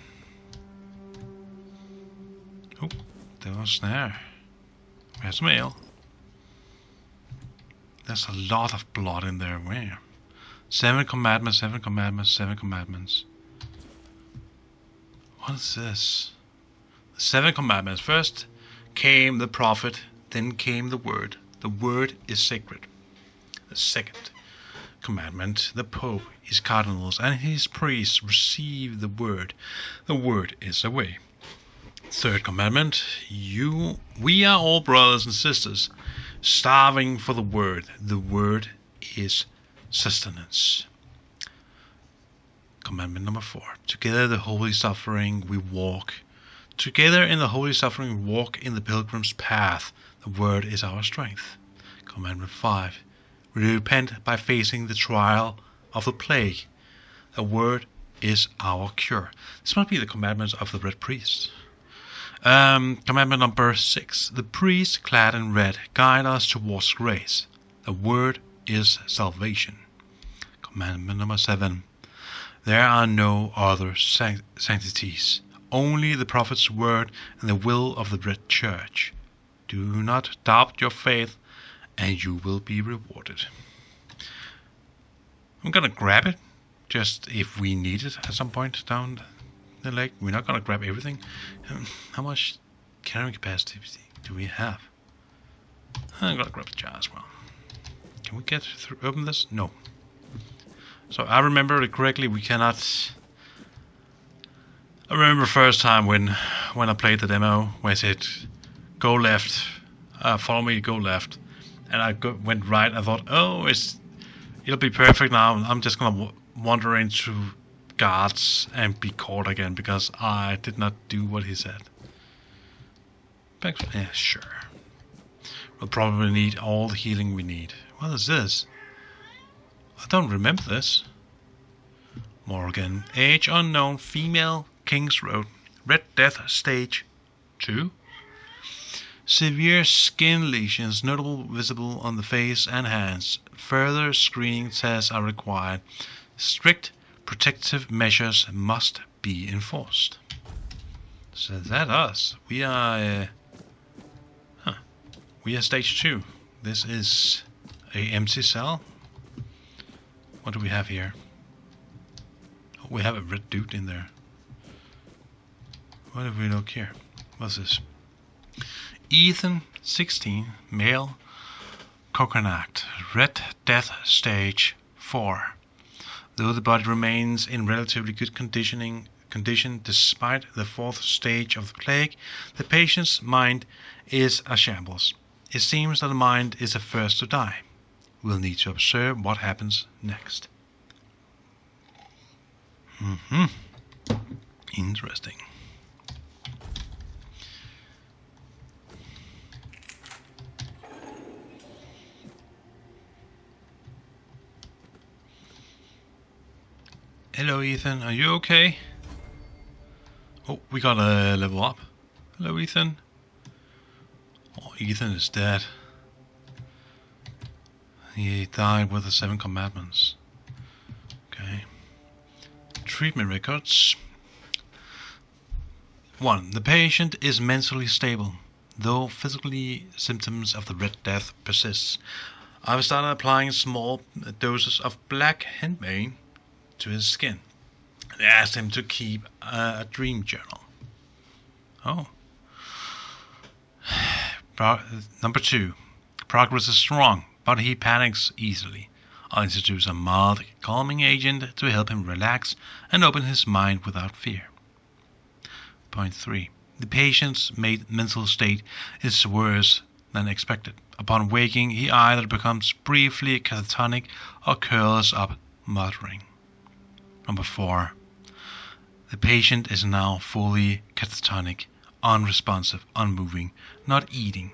oh, there was there. We have some ale. There's a lot of blood in there. Where? 7 commandments, 7 commandments, 7 commandments. What is this? The 7 commandments. First came the prophet, then came the word. The word is sacred. The second commandment, the Pope, his cardinals, and his priests receive the word. The word is a way. Third commandment, we are all brothers and sisters, starving for the word. The word is sustenance. Commandment number 4, together the holy suffering we walk. Together in the holy suffering we walk in the pilgrim's path. The word is our strength. Commandment 5, we repent by facing the trial of the plague. The word is our cure. This might be the commandments of the Red Priest. Commandment number 6. The priest clad in red guide us towards grace. The word is salvation. Commandment number 7. There are no other sanctities. Only the prophet's word and the will of the Red Church. Do not doubt your faith and you will be rewarded. I'm gonna grab it just if we need it at some point down the lake. We're not gonna grab everything. How much carrying capacity do we have? I'm gonna grab the jar as well. Can we get through? Open this? No. So I remember it correctly. We cannot. I remember first time when I played the demo where it said go left, follow me, go left, and I went right. I thought, oh, it'll be perfect now. I'm just gonna wander into guards and be caught again because I did not do what he said. Yeah, sure. We'll probably need all the healing we need. What is this? I don't remember this. Morgan, age unknown, female, Kings Road, Red Death Stage 2. Severe skin lesions notable visible on the face and hands. Further screening tests are required. Strict protective measures must be enforced. So that's us. We are stage 2. This is a empty cell. What do we have here? Oh, we have a red dude in there. What if we look here? What's this? Ethan, 16, male, coconut, Red Death Stage 4. Though the body remains in relatively good condition despite the 4th stage of the plague, the patient's mind is a shambles. It seems that the mind is the first to die. We'll need to observe what happens next. Interesting. Hello, Ethan. Are you okay? Oh, we gotta level up. Hello, Ethan. Oh, Ethan is dead. He died with the 7 commandments. Okay. Treatment records. 1. The patient is mentally stable, though physically symptoms of the Red Death persists. I've started applying small doses of black henbane to his skin and asked him to keep a dream journal. Oh. Number 2. Progress is strong, but he panics easily. I'll introduce a mild calming agent to help him relax and open his mind without fear. Point 3. The patient's mental state is worse than expected. Upon waking, he either becomes briefly catatonic or curls up muttering. Number 4. The patient is now fully catatonic, unresponsive, unmoving, not eating.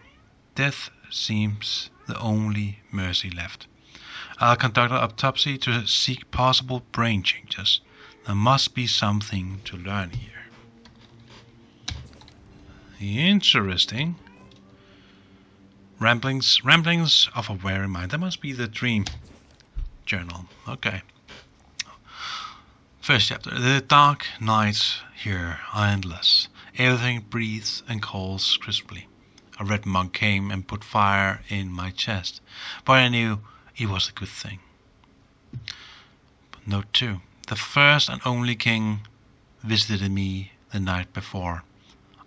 Death seems the only mercy left. I'll conduct an autopsy to seek possible brain changes. There must be something to learn here. Interesting. Ramblings of a weary mind. That must be the dream journal. Okay. First chapter. The dark nights here are endless. Everything breathes and calls crisply. A red monk came and put fire in my chest, but I knew it was a good thing. Note 2. The first and only king visited me the night before.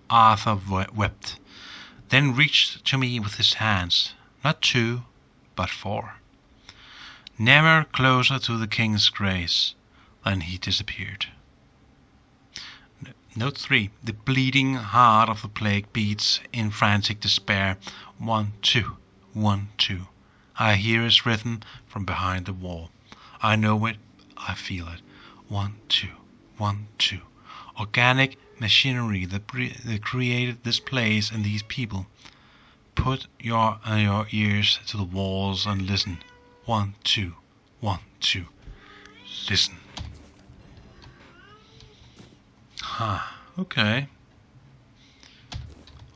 Arthur wept, then reached to me with his hands, not 2, but 4. Never closer to the king's grace than he disappeared. Note 3. The bleeding heart of the plague beats in frantic despair. 1, 2, 1, 2. I hear his rhythm from behind the wall. I know it, I feel it. 1, 2, 1, 2. Organic machinery that created this place and these people. Put your ears to the walls and listen. 1, 2, 1, 2. Listen. Okay.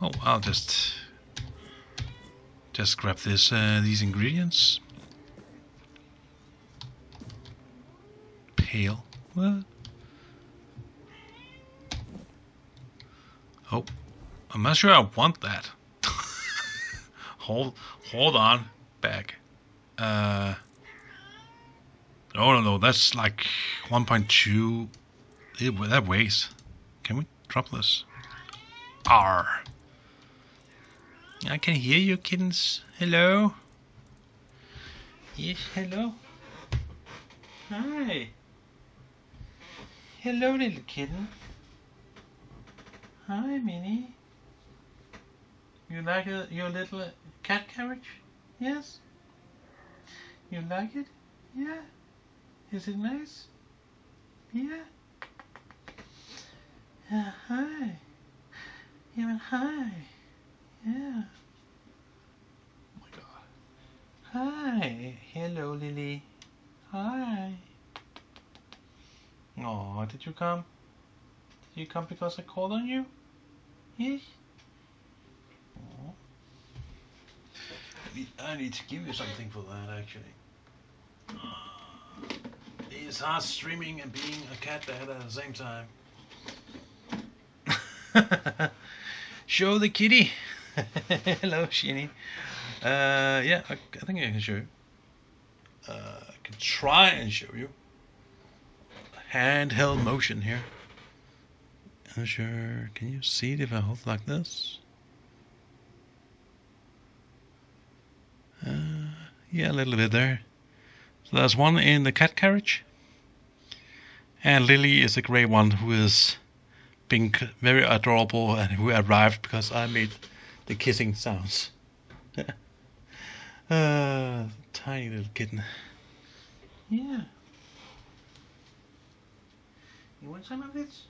Oh, I'll just grab these ingredients. Pale. What? Oh, I'm not sure I want that. hold on, back. No, that's like 1.2. That weighs. Can we drop this? R. I can hear you, kittens. Hello. Yes, hello. Hi. Hello, little kitten. Hi, Minnie. You like your little cat carriage? Yes? You like it? Yeah? Is it nice? Yeah. Yeah, hi. Yeah, hi. Yeah. Oh my god. Hi. Hello, Lily. Hi. Oh, did you come? Did you come because I called on you? Yes. Oh. I need to give you something for that, actually. It's hard streaming and being a cat dad at the same time. Show the kitty. Hello, Sheeny. Yeah, I think I can show you. I can try and show you. Handheld motion here. I'm sure. Can you see it if I hold it like this? Yeah, a little bit there. So there's one in the cat carriage. And Lily is a grey one who is being very adorable and who arrived because I made the kissing sounds. Tiny little kitten. Yeah. You want some of this?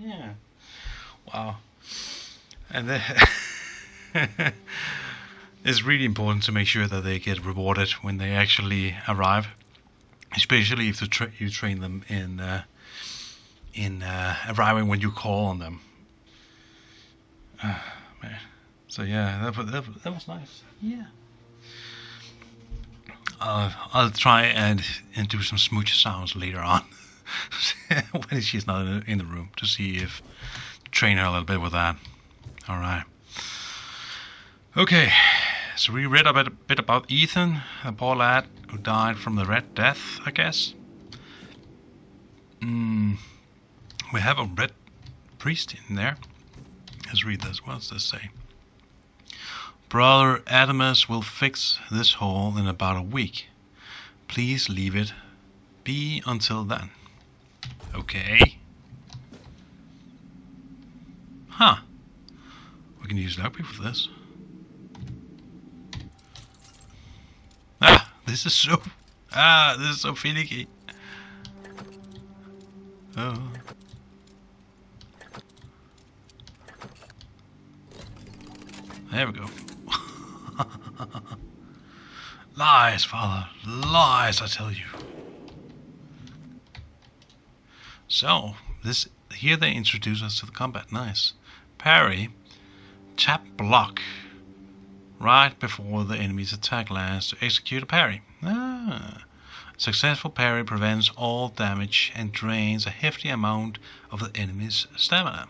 Yeah. Wow. And then it's really important to make sure that they get rewarded when they actually arrive, especially if you train them in arriving when you call on them. Man. So yeah, that was nice. Yeah. I'll try and do some smooch sounds later on when she's not in the room to see if train her a little bit with that. All right. Okay. So we read a bit about Ethan, a poor lad who died from the Red Death, I guess. We have a red priest in there. Let's read this. What does this say? Brother Adamus will fix this hole in about a week. Please leave it be until then. Okay. Huh. We can use Loki for this. This is so finicky. Oh. There we go. Lies, father. Lies, I tell you. So, here they introduce us to the combat. Nice. Parry. Tap block. Right before the enemy's attack lands to execute a parry. Successful parry prevents all damage and drains a hefty amount of the enemy's stamina.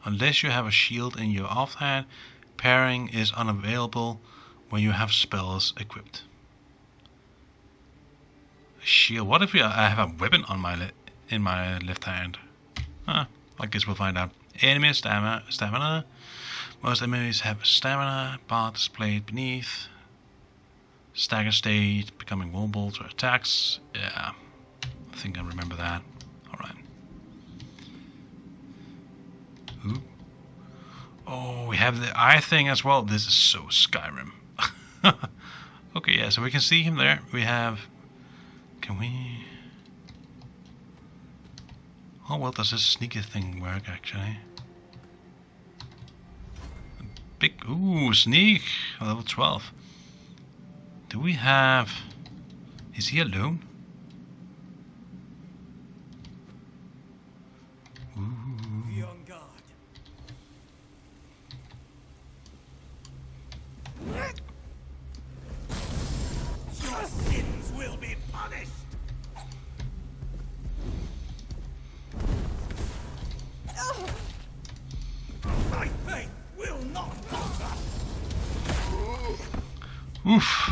Unless you have a shield in your offhand, parrying is unavailable when you have spells equipped. A shield. What if I have a weapon on in my left hand? I guess we'll find out. Enemy stamina. Most enemies have stamina bar displayed beneath. Stagger state, becoming vulnerable to attacks. Yeah, I think I remember that. Alright. Ooh. Oh, we have the eye thing as well. This is so Skyrim. Okay, yeah, so we can see him there. We have... Can we... How well does this sneaky thing work, actually? Ooh, sneak! Level 12. Do we have... Is he alone? Ooh. Be on guard. Your sins will be punished! My faith will not waver! Oof.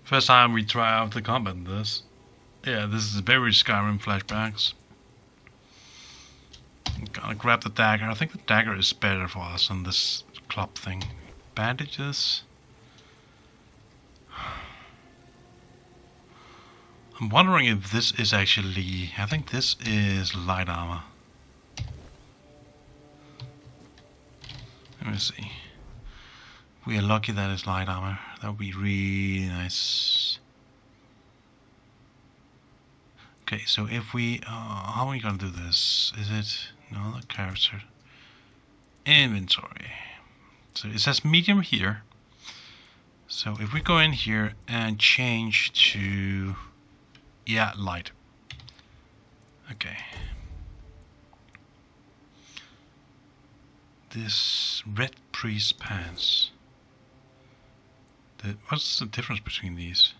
First time we try out the combat in this. Yeah, this is very Skyrim flashbacks. I'm gonna grab the dagger. I think the dagger is better for us than this club thing. Bandages. I'm wondering if this is actually... I think this is light armor. Let me see. We are lucky that it's light armor. That would be really nice. Okay, so if we... how are we gonna do this? Is it... No, the character. Inventory. So it says medium here. So if we go in here and change to... Yeah, light. Okay. This red priest pants. What's the difference between these?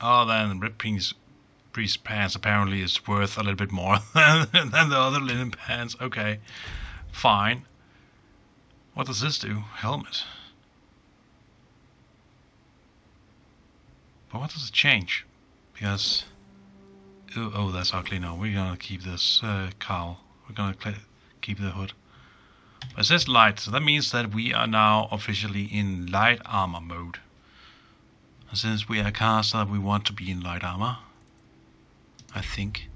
Oh, then the red priest pants apparently is worth a little bit more than the other linen pants. Okay, fine. What does this do? Helmet. But what does it change? Because... Oh, that's ugly. No, we're gonna keep this cowl. We're gonna keep the hood. But it says light, so that means that we are now officially in light armor mode. And since we are a caster, we want to be in light armor. I think.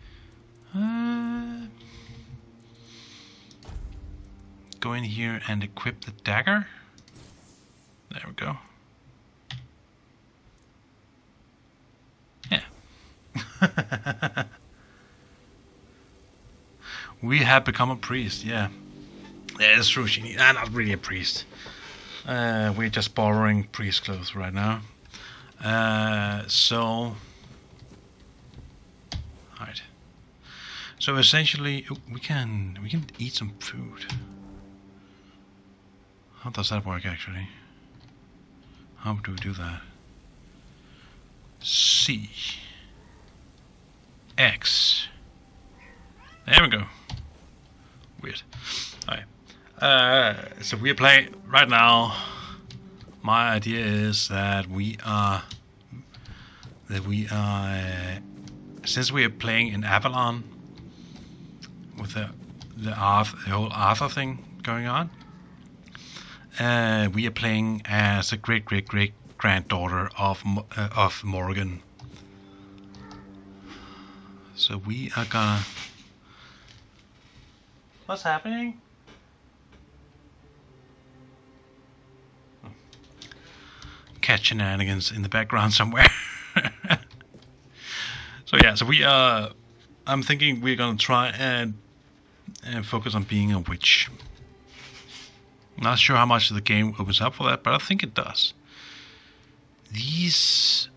Go in here and equip the dagger. There we go. Yeah. We have become a priest, yeah. Yeah, it's true, she needs... not really a priest. We're just borrowing priest clothes right now. So... Alright. So essentially, we can eat some food. How does that work, actually? How do we do that? C. X. There we go. Weird. Alright. So we are playing right now. My idea is that we are since we are playing in Avalon with the whole Arthur thing going on. We are playing as a great granddaughter of Morgan. So we are gonna... What's happening? Cat shenanigans in the background somewhere. So yeah, so we are... I'm thinking we're gonna try and focus on being a witch. Not sure how much the game opens up for that, but I think it does. These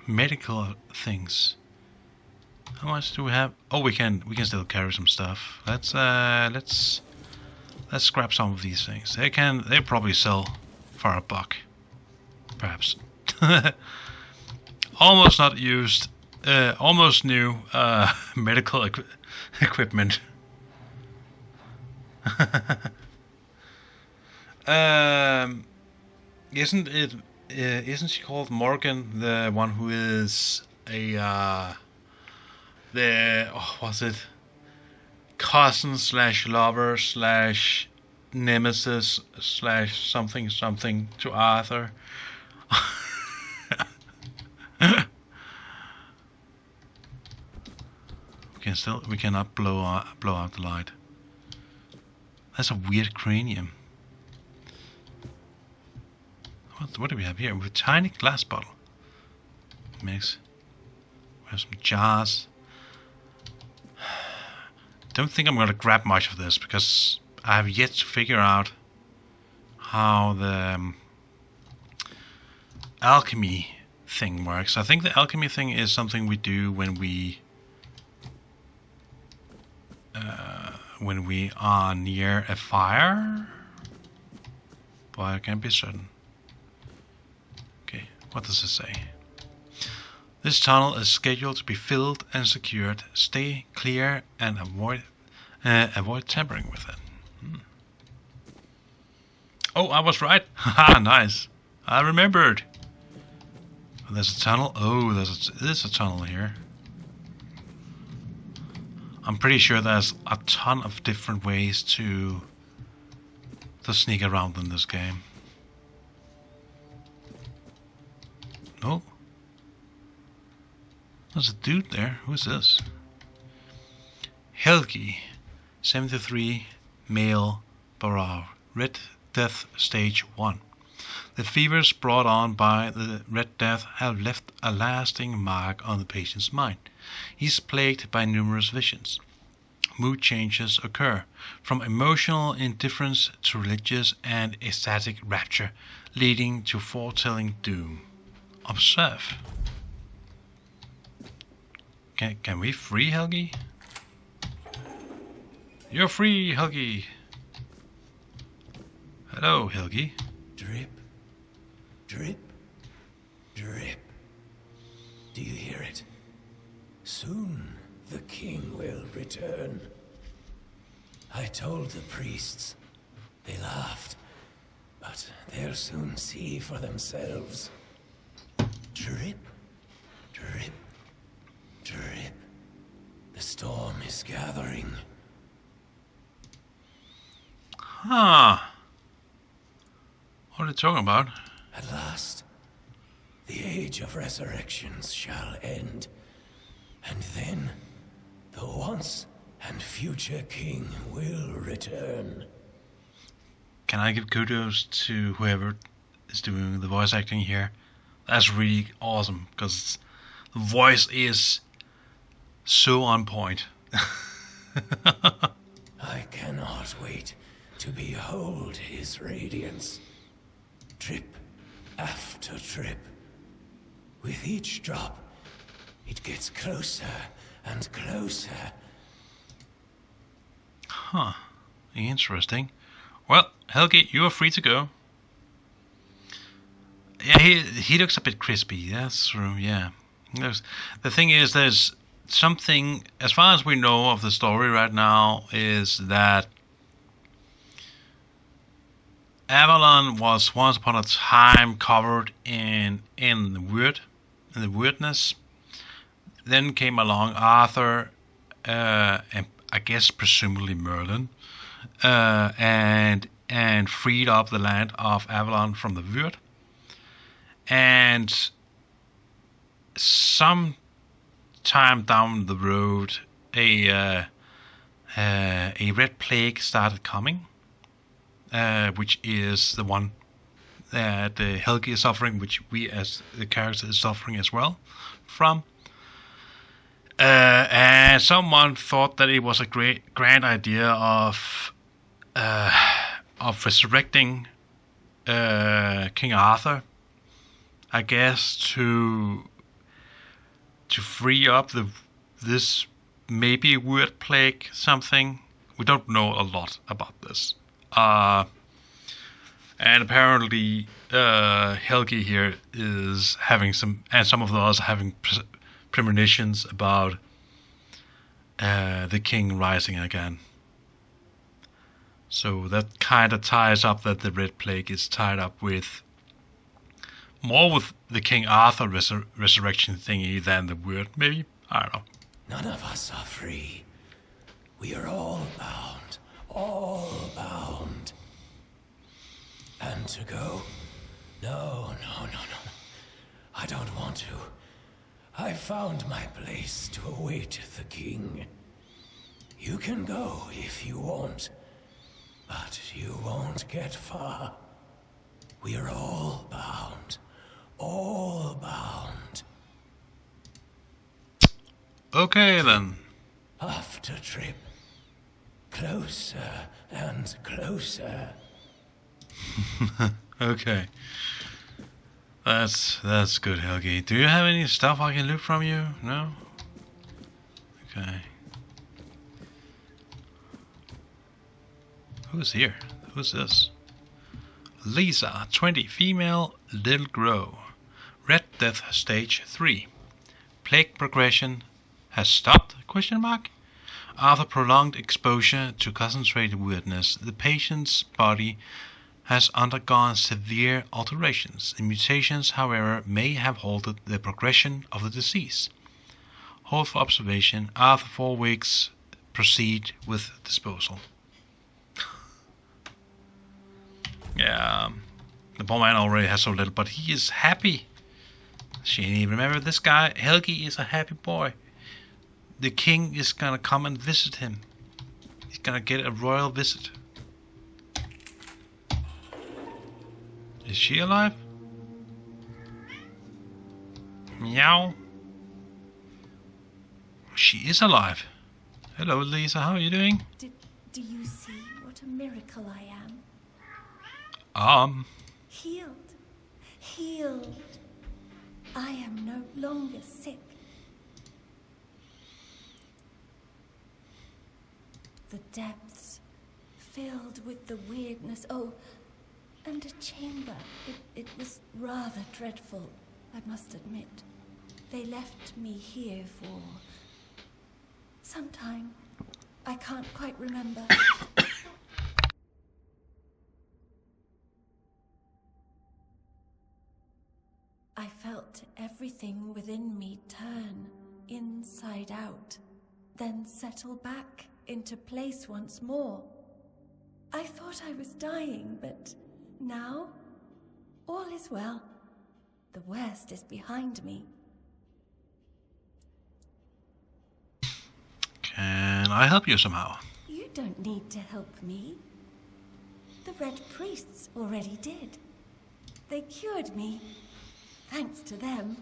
medical things. How much do we have? Oh, we can still carry some stuff. Let's scrap some of these things. They probably sell for $1, perhaps. Almost not used, almost new medical equipment. Isn't she called Morgan, the one who is a was it cousin / lover / nemesis / something to Arthur? We cannot blow out the light. That's a weird cranium. What do we have here? We have a tiny glass bottle. Mix. We have some jars. Don't think I'm going to grab much of this because I have yet to figure out how the alchemy thing works. I think the alchemy thing is something we do when we are near a fire, but I can't be certain. Okay, what does it say? This tunnel is scheduled to be filled and secured. Stay clear and avoid tampering with it. Oh, I was right. Haha, nice. I remembered. There's a tunnel. Oh, there's a tunnel here. I'm pretty sure there's a ton of different ways to sneak around in this game. Oh. There's a dude there. Who's this? Helgi, 73, male, Barrow. Red Death Stage 1. The fevers brought on by the Red Death have left a lasting mark on the patient's mind. He is plagued by numerous visions. Mood changes occur, from emotional indifference to religious and ecstatic rapture, leading to foretelling doom. Observe. Can we free Helgi? You're free, Helgi. Hello, Helgi. Drip, drip, drip. Do you hear it? Soon the king will return. I told the priests. They laughed, but they'll soon see for themselves. Drip, drip, drip. The storm is gathering. Huh. What are you talking about? At last, the age of resurrections shall end. And then, the once and future king will return. Can I give kudos to whoever is doing the voice acting here? That's really awesome, because the voice is so on point. I cannot wait to behold his radiance. Drip after drip. With each drop, it gets closer and closer. Huh. Interesting. Well, Helgi, you are free to go. Yeah, he looks a bit crispy. That's true. Yeah. The thing is, there's something, as far as we know of the story right now, is that Avalon was once upon a time covered in the weirdness. Then came along Arthur, and I guess presumably Merlin, and freed up the land of Avalon from the weird. And some time down the road, a red plague started coming, which is the one that Helgi is suffering, which we as the character is suffering as well from. And someone thought that it was a grand idea of resurrecting King Arthur, I guess, to free up this maybe weird plague something. We don't know a lot about this. And apparently Helgi here is having some of us having premonitions about the king rising again. So that kind of ties up that the Red Plague is tied up with more with the King Arthur resurrection thingy than the weird, maybe? I don't know. None of us are free. We are all bound. All bound. And to go? No. I don't want to. I found my place to await the king. You can go if you want, but you won't get far. We are all bound. All bound. Okay then. After trip. Closer and closer. Okay. That's good, Helgi. Do you have any stuff I can loot from you? No? Okay. Who's here? Who's this? Lisa, 20, female, little grow. Red Death Stage 3. Plague progression has stopped? Question mark. After prolonged exposure to concentrated weirdness, the patient's body has undergone severe alterations. The mutations, however, may have halted the progression of the disease. Hold for observation. After 4 weeks, proceed with disposal. Yeah, the poor man already has so little, but he is happy. She remember this guy, Helgi, is a happy boy. The king is gonna come and visit him. He's gonna get a royal visit. Is she alive? Meow. She is alive. Hello, Lisa. How are you doing? Do you see what a miracle I am? Healed. Healed. I am no longer sick. The depths filled with the weirdness. Oh, and a chamber. It was rather dreadful, I must admit. They left me here for some time. I can't quite remember. I felt everything within me turn inside out, then settle back into place once more. I thought I was dying, but now all is well. The worst is behind me. Can I help you somehow? You don't need to help me. The Red Priests already did. They cured me. Thanks to them,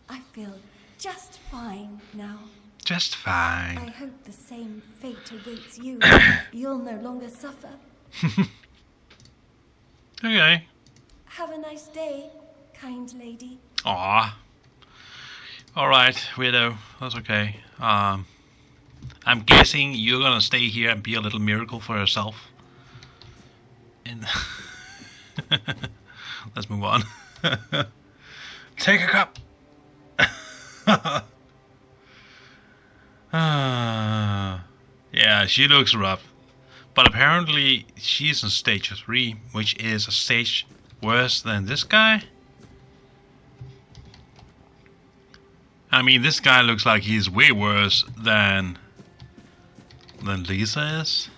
I feel just fine now. Just fine. I hope the same fate awaits you. You'll no longer suffer. Okay. Have a nice day, kind lady. Aw. Alright, weirdo. That's okay. I'm guessing you're gonna stay here and be a little miracle for yourself. And let's move on. Take a cup. Yeah, she looks rough. But apparently she's on stage 3, which is a stage worse than this guy. I mean, this guy looks like he's way worse than Lisa is.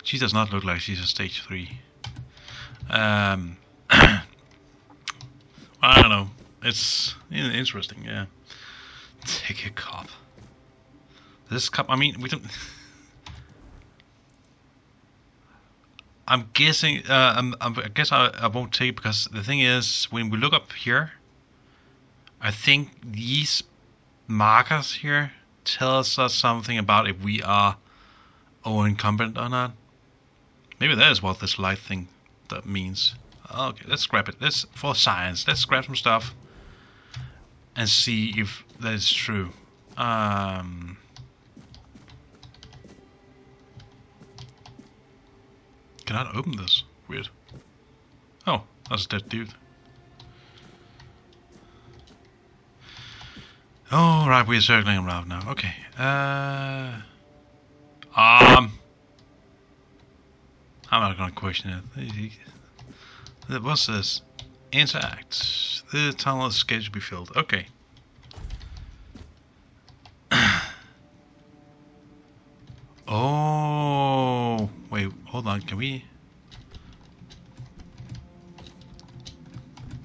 She does not look like she's a stage 3. I don't know. It's interesting, yeah. Take a cup. This cup, I mean, we don't... I'm guessing, I guess I won't take it because the thing is, when we look up here, I think these markers here tells us something about if we are over-incompetent or not. Maybe that is what this light thing that means. Okay, let's grab it. Let's, for science, let's grab some stuff and see if that is true. Cannot open this. Weird. Oh, that's a dead dude. Oh, right, we're circling around now. Okay. I'm not gonna question it. What's this? Interact. The tunnel is scheduled to be filled. Okay. Oh, wait, hold on. Can we?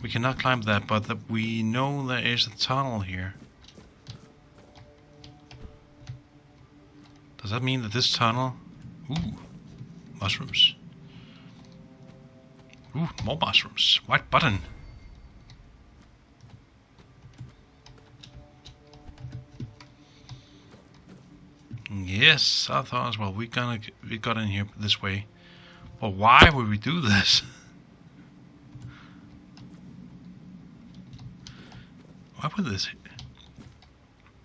We cannot climb that, but we know there is a tunnel here. Does that mean that this tunnel... Ooh, mushrooms. Ooh, more mushrooms. White button. Yes, I thought as well. We got in here this way. But why would we do this? Why would this?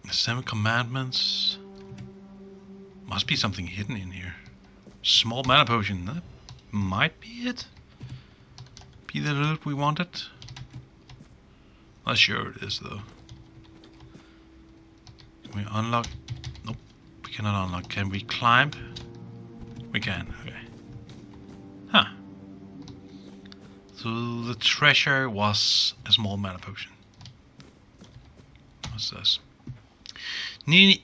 The 7 commandments. Must be something hidden in here. Small mana potion. That might be it. Be the loot we wanted. Not sure it is though. Can we unlock? Nope. We cannot unlock. Can we climb? We can. Okay. So the treasure was a small mana potion. What's this? Ninian.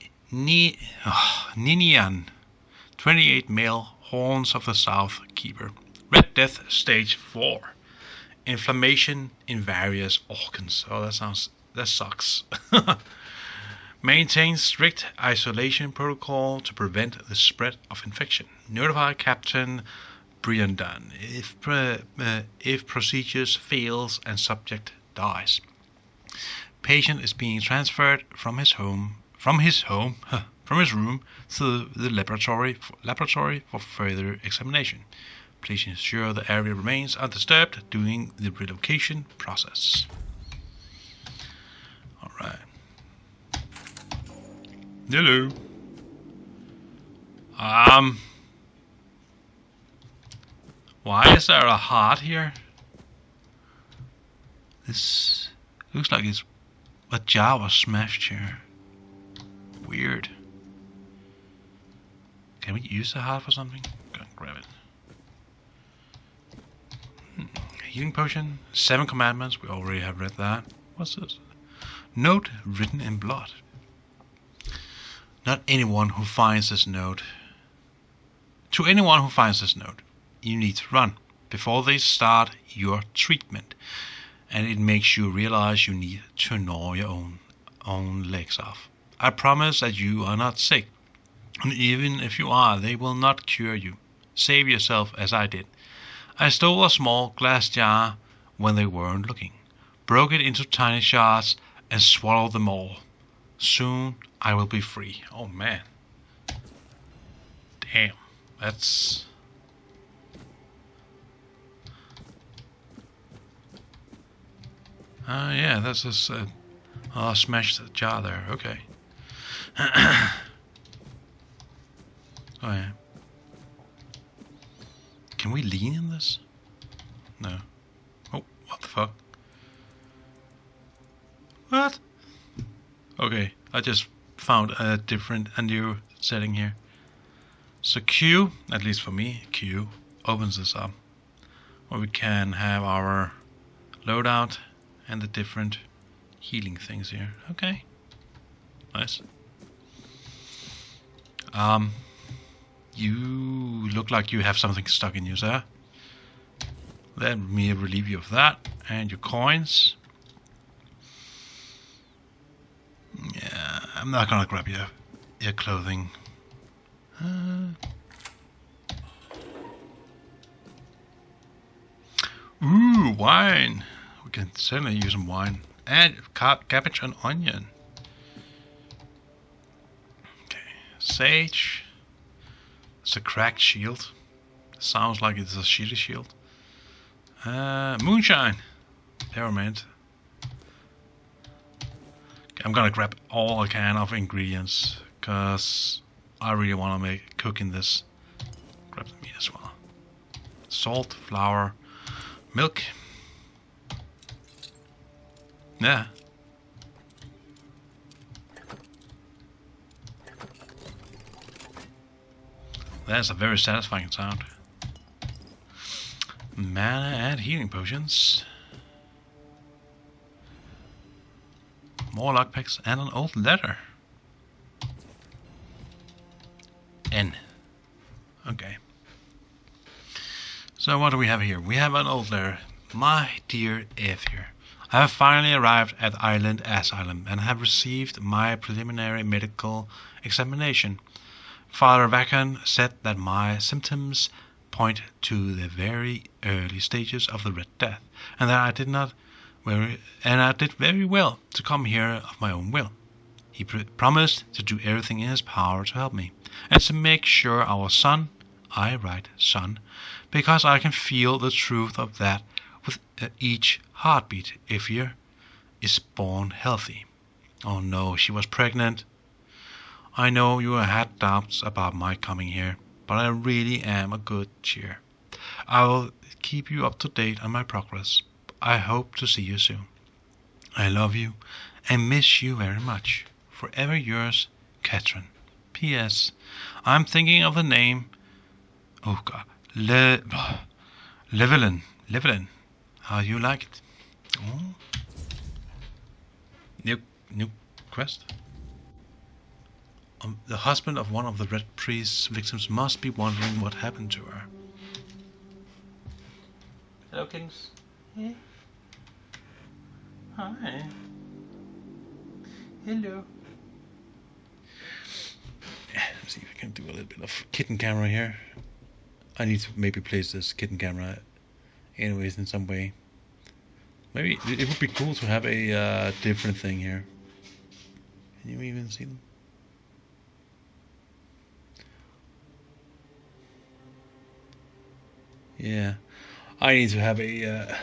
28 male horns of the South Keeper. Red Death Stage 4. Inflammation in various organs. Oh, that sucks. Maintain strict isolation protocol to prevent the spread of infection. Notify Captain Briandan if procedures fails and subject dies. Patient is being transferred from his room to the laboratory for further examination. Please ensure the area remains undisturbed during the relocation process. Alright. Hello. Why is there a heart here? This looks like it's a jar was smashed here. Weird. Can we use the heart for something? Go and grab it. Healing potion. 7 commandments. We already have read that. What's this? Note written in blood. Not anyone who finds this note. To anyone who finds this note, you need to run before they start your treatment, and it makes you realize you need to gnaw your own legs off. I promise that you are not sick, and even if you are, they will not cure you. Save yourself as I did. I stole a small glass jar when they weren't looking, broke it into tiny shards, and swallowed them all. Soon I will be free. Oh man. Damn. That's... yeah, that's just smashed the jar there. Okay. Oh yeah. Can we lean in this? No. Oh, what the fuck? What? Okay, I just found a new setting here. So Q, at least for me, Q opens this up, where we can have our loadout and the different healing things here. Okay, nice. You look like you have something stuck in you, sir. Let me relieve you of that. And your coins. Yeah, I'm not gonna grab your clothing. Ooh, wine. We can certainly use some wine. And cabbage and onion. Okay, sage. It's a cracked shield. Sounds like it's a shitty shield. Moonshine. Peppermint. I'm gonna grab all I can of ingredients, cause I really want to make cooking this. Grab the meat as well. Salt, flour, milk. Yeah. That's a very satisfying sound. Mana and healing potions. More lockpicks and an old letter. N. Okay. So what do we have here? We have an old letter. My dear Ether, I have finally arrived at Island Asylum and have received my preliminary medical examination. Father Vacan said that my symptoms point to the very early stages of the Red Death, and that I did very well to come here of my own will. He promised to do everything in his power to help me, and to make sure our son, I write son, because I can feel the truth of that with each heartbeat, Ifir is born healthy. Oh no, she was pregnant. I know you had doubts about my coming here, but I really am a good cheer. I will keep you up to date on my progress. I hope to see you soon. I love you and miss you very much. Forever yours, Catherine. P.S. I'm thinking of the name... Oh God. Levelin. How you like it? Oh. New quest. The husband of one of the Red Priest's victims must be wondering what happened to her. Hello, kittens. Yeah. Hi. Hello. Let's see if I can do a little bit of kitten camera here. I need to maybe place this kitten camera anyways in some way. Maybe it would be cool to have a different thing here. Can you even see them? Yeah, I need to have a.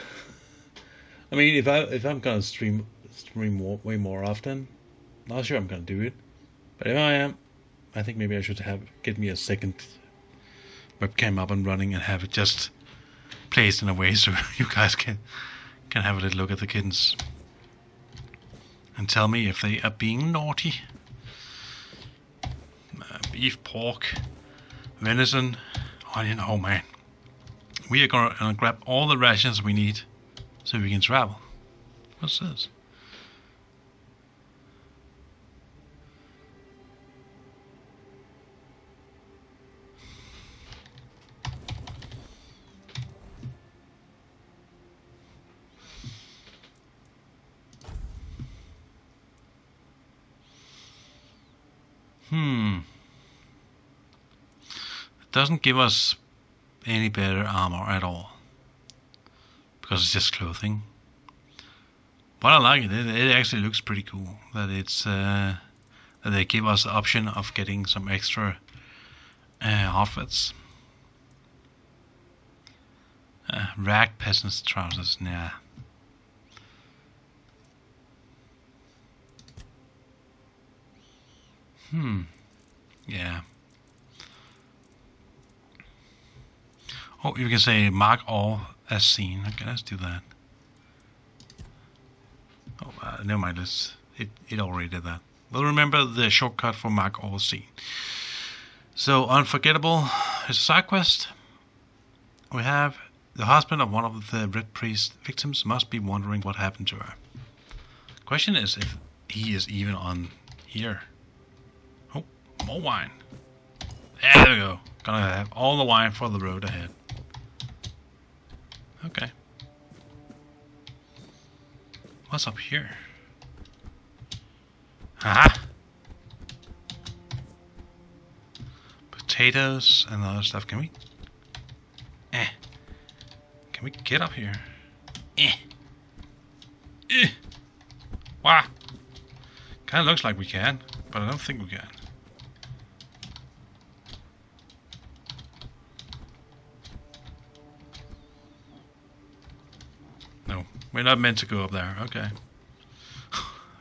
I mean, if I'm gonna stream way more often, not sure I'm gonna do it. But if I am, I think maybe I should get me a second webcam up and running and have it just placed in a way so you guys can have a little look at the kittens and tell me if they are being naughty. Beef, pork, venison, onion. Oh man, we are gonna grab all the rations we need so we can travel. What's this? It doesn't give us any better armor at all because it's just clothing. But I like it. It actually looks pretty cool that it's that they give us the option of getting some extra outfits. Rag peasant's trousers. Nah. Yeah. Oh, you can say mark all as seen. Okay, let's do that. Oh, never mind. It already did that. Well, remember the shortcut for mark all seen. So, Unforgettable is a side quest. We have the husband of one of the Red Priest victims must be wondering what happened to her. Question is if he is even on here. Oh, more wine. There we go. Gonna have all the wine for the road ahead. Okay. What's up here? Aha! Potatoes and other stuff. Can we? Can we get up here? Wow. Kinda looks like we can, but I don't think we can. No, we're not meant to go up there. Okay.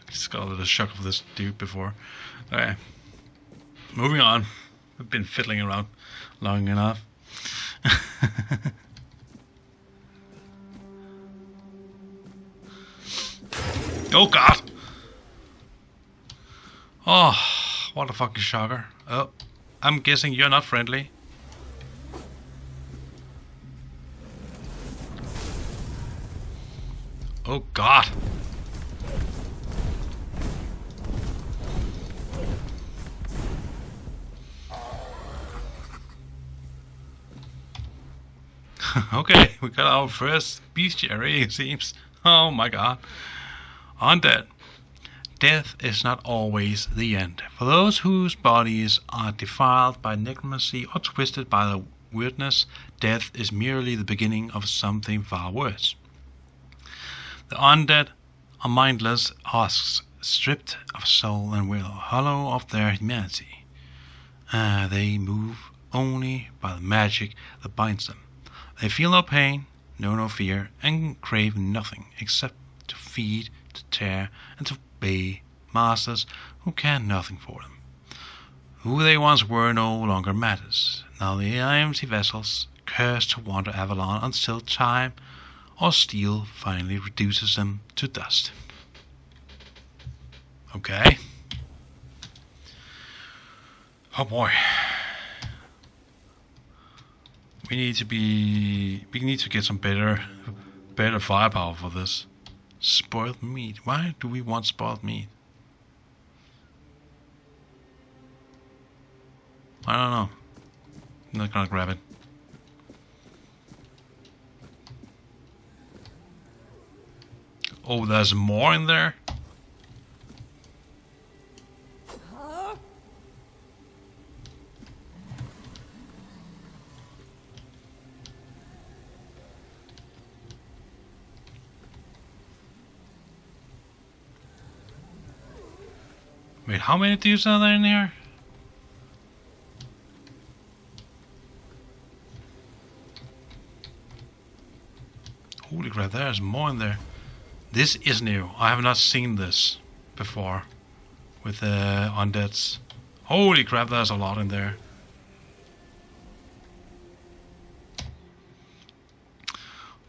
Just got a little shock of this dude before. Okay. Moving on. We've been fiddling around long enough. Oh god! Oh, what a fucking shocker. Oh, I'm guessing you're not friendly. Oh god! Okay, we got our first bestiary, it seems. Oh my god. Undead. Death is not always the end. For those whose bodies are defiled by necromancy or twisted by the weirdness, death is merely the beginning of something far worse. The undead are mindless husks, stripped of soul and will, hollow of their humanity. They move only by the magic that binds them. They feel no pain, know no fear, and crave nothing except to feed, to tear, and to obey masters who care nothing for them. Who they once were no longer matters. Now they are empty vessels, cursed to wander Avalon until time or steel finally reduces them to dust. Okay. Oh boy. We need to get some better better firepower for this. Spoiled meat. Why do we want spoiled meat? I don't know. I'm not gonna grab it. Oh, there's more in there? Wait, how many dudes are there in here? Holy crap, there's more in there. This is new. I have not seen this before with undeads. Holy crap, there's a lot in there.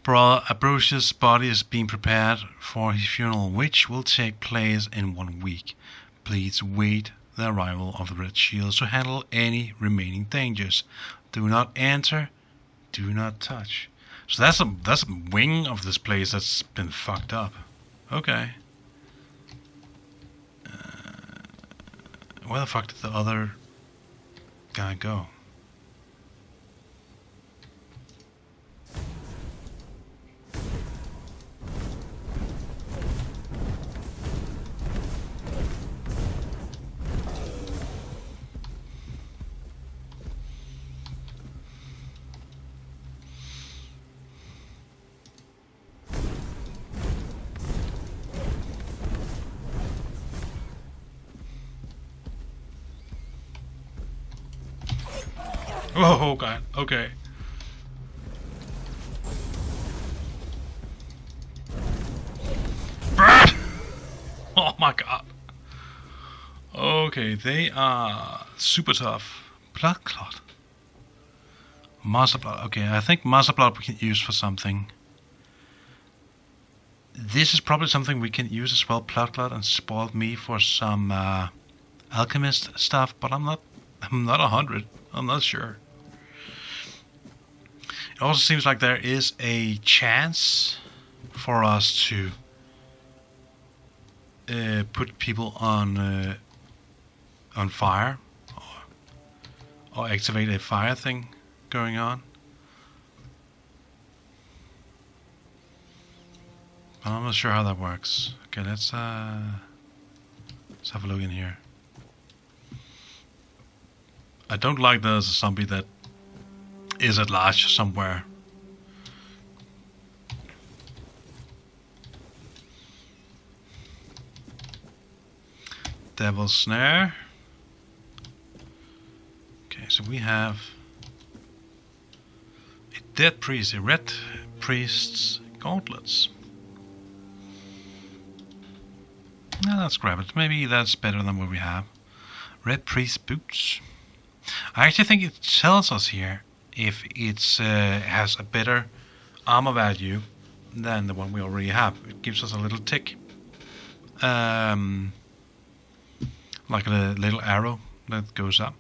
Ambrosius' body is being prepared for his funeral, which will take place in 1 week. Please wait the arrival of the Red Shields to handle any remaining dangers. Do not enter, do not touch. So that's a wing of this place that's been fucked up. Okay. Where the fuck did the other guy go? Oh god, okay. Oh my god. Okay, they are super tough. Blood clot. Master blood. Okay, I think master blood we can use for something. This is probably something we can use as well. Blood clot and spoiled meat for some alchemist stuff, but I'm not 100. I'm not sure. It also seems like there is a chance for us to put people on fire, or activate a fire thing going on. But I'm not sure how that works. Okay, let's have a look in here. I don't like there's a zombie that is at large somewhere. Devil's Snare. Okay, so we have a dead priest, a red priest's gauntlets. Now let's grab it. Maybe that's better than what we have. Red priest boots. I actually think it tells us here if it has a better armor value than the one we already have. It gives us a little tick. Like a little arrow that goes up.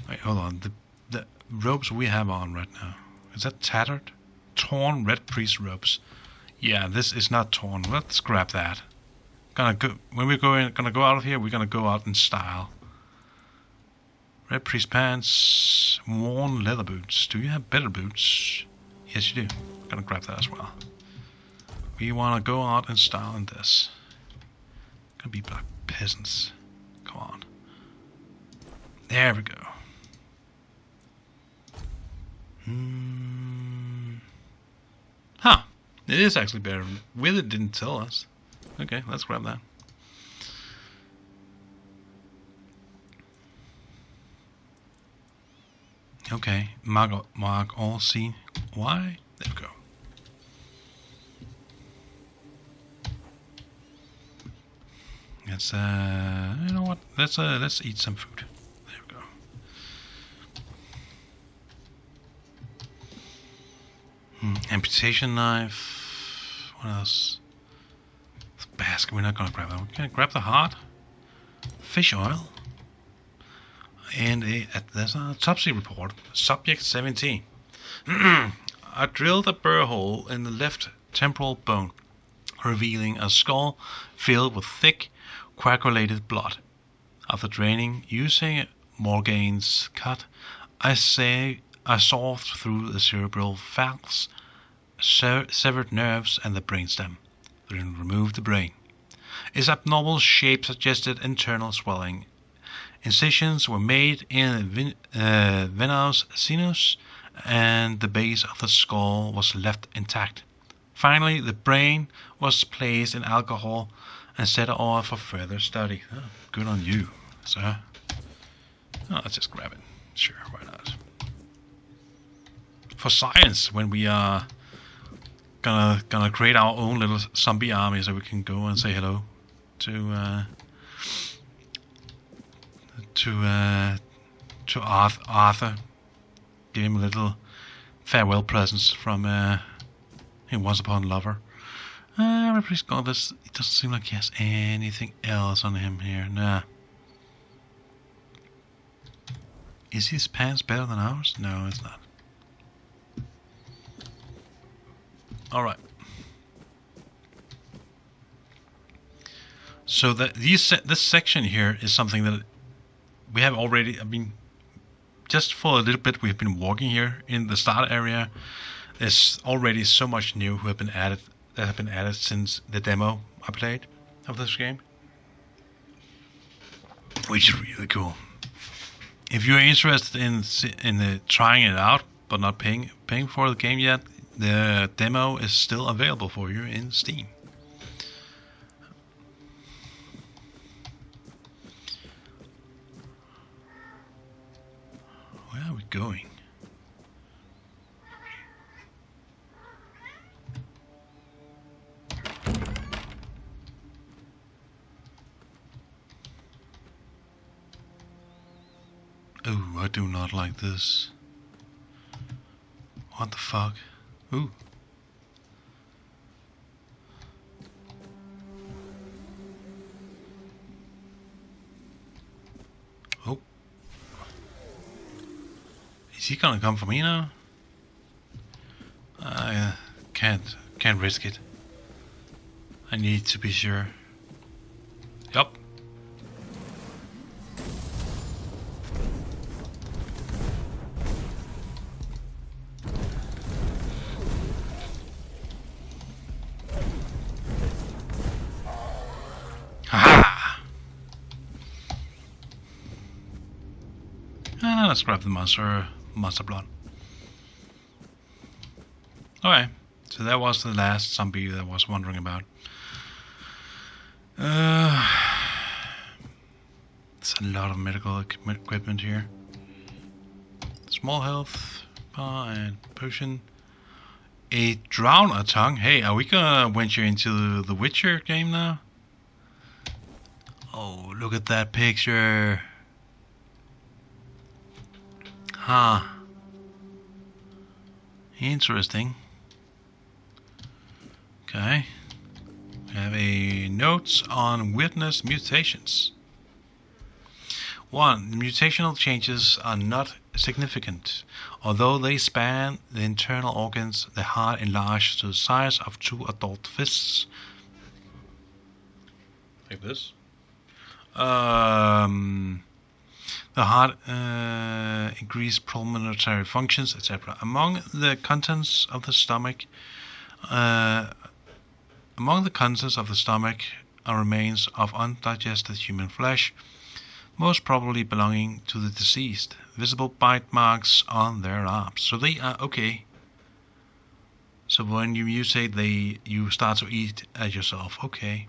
Wait, hold on. The robes we have on right now. Is that tattered? Torn red priest robes. Yeah, this is not torn. Let's grab that. When we're gonna go out of here, we're gonna go out in style. Red priest pants, worn leather boots. Do you have better boots? Yes, you do. Gonna grab that as well. We wanna go out in style in this. Gonna be like peasants. Come on. There we go. Huh. It is actually better. With it didn't tell us. Okay, let's grab that. Okay, mark all scene. Why? There we go. Let's you know what? Let's eat some food. There we go. Amputation knife. What else? Basket. We're not gonna grab that. We're gonna grab the heart. Fish oil. And there's an autopsy report. Subject 17. I drilled a burr hole in the left temporal bone, revealing a skull filled with thick, coagulated blood. After draining using Morgane's cut, I saw through the cerebral falx, severed nerves, and the brainstem. Then removed the brain. Its abnormal shape suggested internal swelling. Incisions were made in venous sinus, and the base of the skull was left intact. Finally, the brain was placed in alcohol and set off for further study. Oh, good on you, sir. Oh, let's just grab it. Sure, why not? For science, when we are gonna create our own little zombie army, so we can go and say hello to Arthur. Give him a little farewell presents from Once Upon a Lover. Everybody's got this. It doesn't seem like he has anything else on him here. Nah. Is his pants better than ours? No, it's not. Alright. So this section here is something that we have already, I mean, just for a little bit we've been walking here in the start area. There's already so much new that have been added since the demo I played of this game, which is really cool. If you're interested in trying it out but not paying for the game yet, the demo is still available for you in Steam. Where are we going? Oh, I do not like this. What the fuck? Ooh. Oh. Is he gonna come for me now? I can't risk it. I need to be sure. Yup. Let's grab the monster blood. Okay, so that was the last zombie that I was wondering about. There's a lot of medical equipment here. Small health bar and potion. A drown a tongue. Hey, are we gonna venture into the Witcher game now? Oh, look at that picture. Huh. Interesting. Okay. We have a notes on witness mutations. 1. The mutational changes are not significant. Although they span the internal organs, the heart enlarged to the size of 2 adult fists. Like this. The heart increased pulmonary functions, etc. Among the contents of the stomach, are remains of undigested human flesh, most probably belonging to the deceased. Visible bite marks on their arms. So they are okay. So when you mutate, you start to eat at yourself. Okay.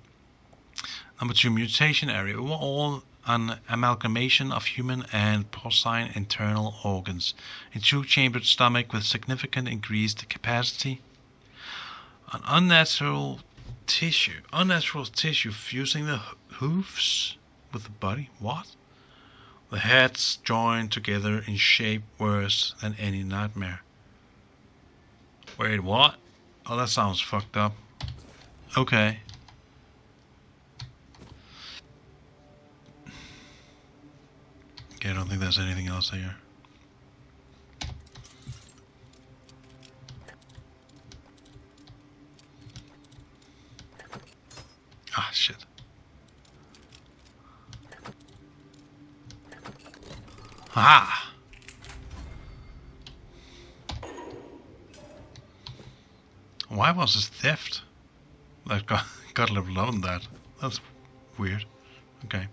Number 2, mutation area. Overall, an amalgamation of human and porcine internal organs. A 2-chambered stomach with significant increased capacity. An unnatural tissue fusing the hooves with the body. What? The heads joined together in shape worse than any nightmare. Wait, what? Oh, that sounds fucked up. Okay. Okay, I don't think there's anything else here. Ah, shit. Aha! Why was this theft? I got level on that. That's weird. Okay.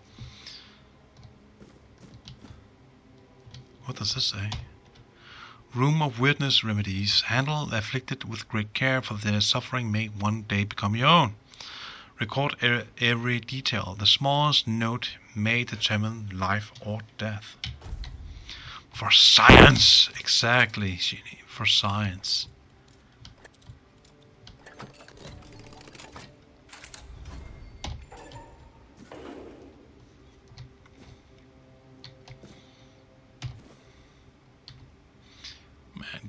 What does this say? Room of Weirdness Remedies. Handle the afflicted with great care, for their suffering may one day become your own. Record every detail. The smallest note may determine life or death. For science! Exactly, Shinny. For science.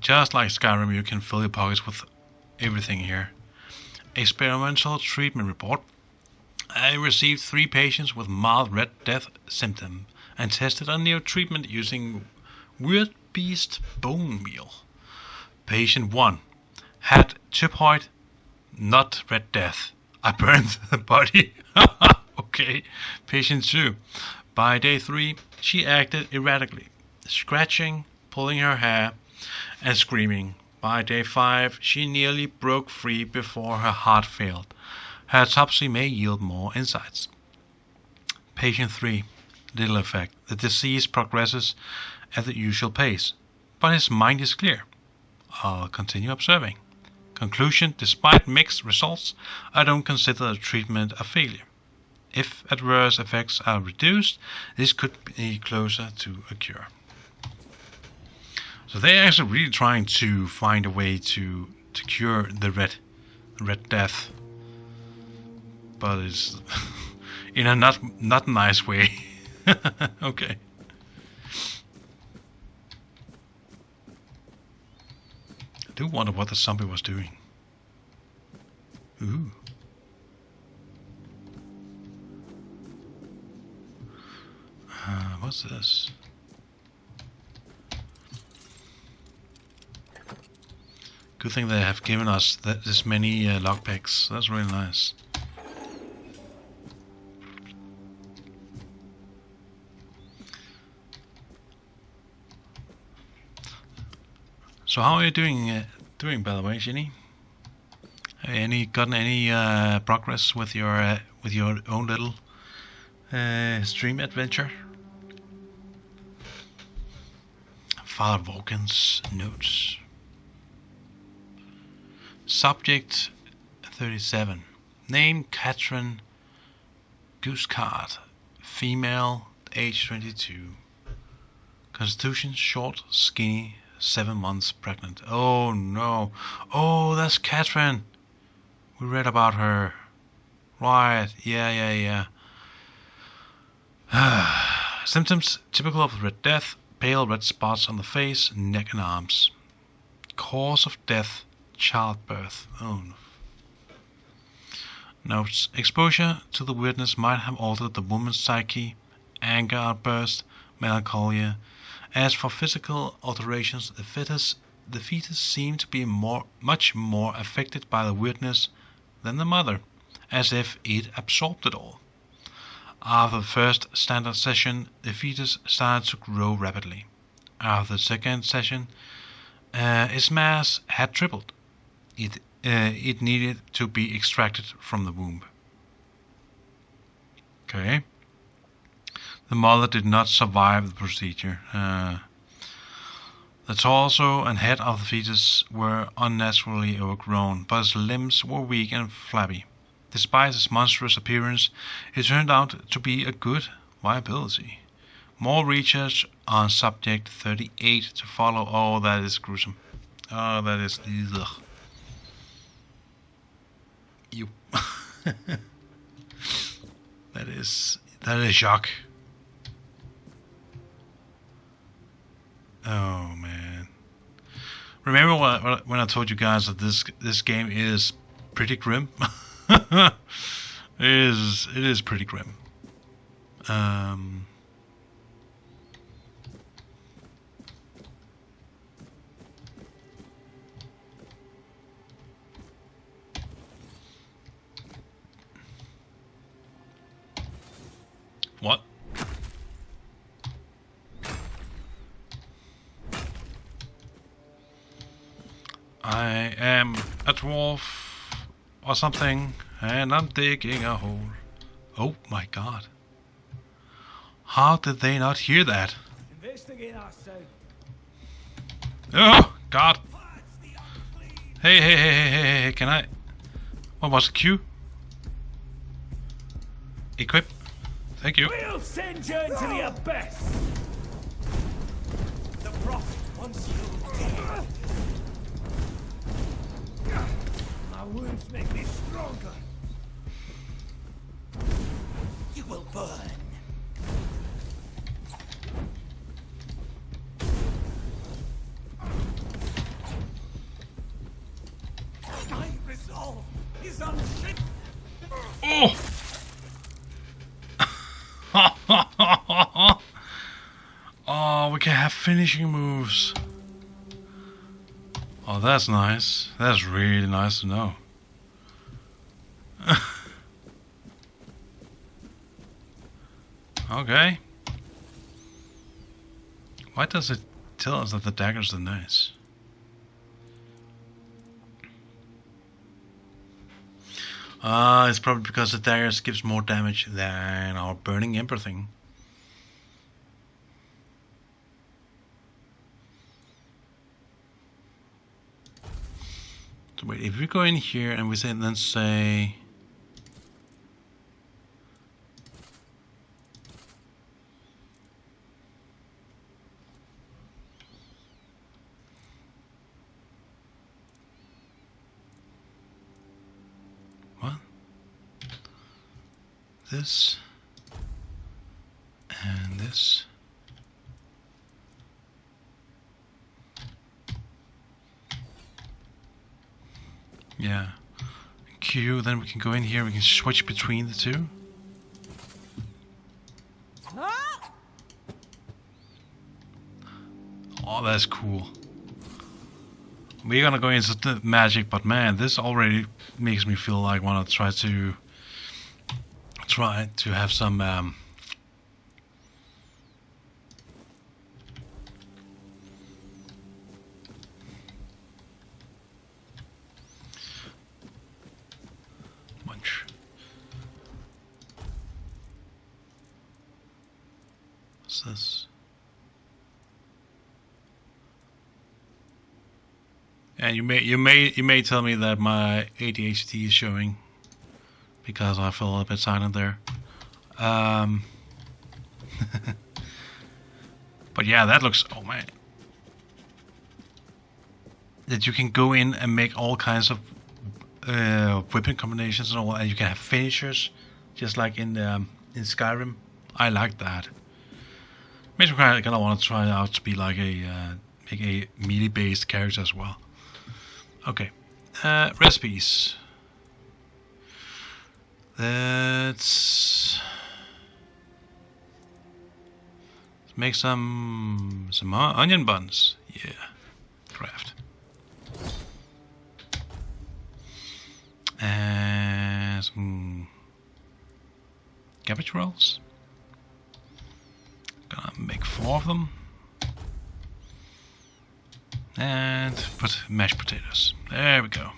Just like Skyrim, you can fill your pockets with everything here. Experimental treatment report. I received 3 patients with mild Red Death symptom and tested a new treatment using Weird Beast bone meal. Patient 1 had typhoid, not Red Death. I burned the body. Okay. Patient 2. By day 3, she acted erratically, scratching, pulling her hair, and screaming. By day 5, she nearly broke free before her heart failed. Her autopsy may yield more insights. Patient 3. Little effect. The disease progresses at the usual pace, but his mind is clear. I'll continue observing. Conclusion: despite mixed results, I don't consider the treatment a failure. If adverse effects are reduced, this could be closer to a cure. So they're actually really trying to find a way to cure the Red Death, but it's in a not nice way. Okay. I do wonder what the zombie was doing. Ooh. What's this? Good thing they have given us this many lockpicks. That's really nice. So how are you doing? Doing, by the way, Ginny? Have you gotten any progress with your own little stream adventure? Father Vulcan's notes. Subject 37. Name Catherine Goosecardt. Female, age 22. Constitution short, skinny, 7 months pregnant. Oh no. Oh, that's Catherine. We read about her. Right. Yeah. Symptoms typical of Red Death. Pale red spots on the face, neck and arms. Cause of death: childbirth. Oh no. Notes: exposure to the weirdness might have altered the woman's psyche, anger outburst, melancholia. As for physical alterations, the fetus seemed to be much more affected by the weirdness than the mother, as if it absorbed it all. After the first standard session, the fetus started to grow rapidly. After the second session, its mass had tripled. It needed to be extracted from the womb. Okay. The mother did not survive the procedure. The torso and head of the fetus were unnaturally overgrown, but his limbs were weak and flabby. Despite his monstrous appearance, he turned out to be a good viability. More research on subject 38 to follow. Oh, that is gruesome. Oh, that is... Ugh. You. That is shock. Oh man. Remember when I told you guys that this game is pretty grim? It is pretty grim. What? I am a dwarf or something, and I'm digging a hole. Oh my god. How did they not hear that? Investigate ourselves. Oh god. Hey, can I... What was it? Q? Equip. Thank you. We'll send you into the abyss. The prophet wants you dead. My wounds make me stronger. You will burn. My resolve is unshaken. Oh! Oh, we can have finishing moves. Oh, that's nice. That's really nice to know. Okay. Why does it tell us that the daggers are nice? It's probably because the daggers gives more damage than our burning ember thing. So wait, if we go in here and we say, then say... What? This. And this. Yeah. Q, then we can go in here, we can switch between the two. Oh, that's cool. We're gonna go into the magic, but man, this already makes me feel like I wanna try to have some bunch. What's this? And you may tell me that my ADHD is showing because I feel a bit silent there. But yeah, that looks, oh man, that you can go in and make all kinds of weapon combinations and all, and you can have finishers just like in Skyrim. I like that. Makes me kind of want to try out to be like make a melee based character as well. Okay, recipes. Let's make some onion buns. Yeah, craft. And some cabbage rolls. Gonna make 4 of them. And put mashed potatoes. There we go.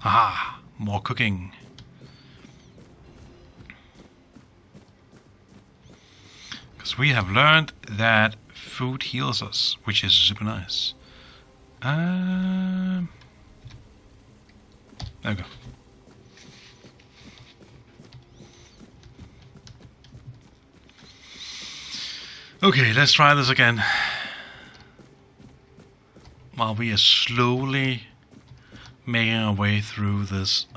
Aha! More cooking. Because we have learned that food heals us, which is super nice. There we go. Okay, let's try this again. While we are slowly making our way through this.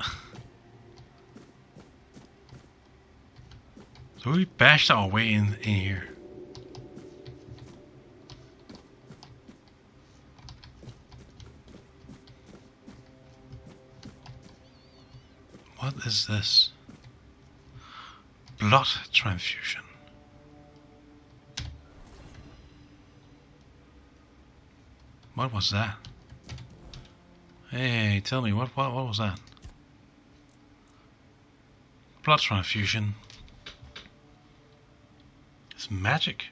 So we bashed our way in here. What is this? Blood transfusion. What was that? Hey, tell me, what was that? Blood transfusion. It's magic.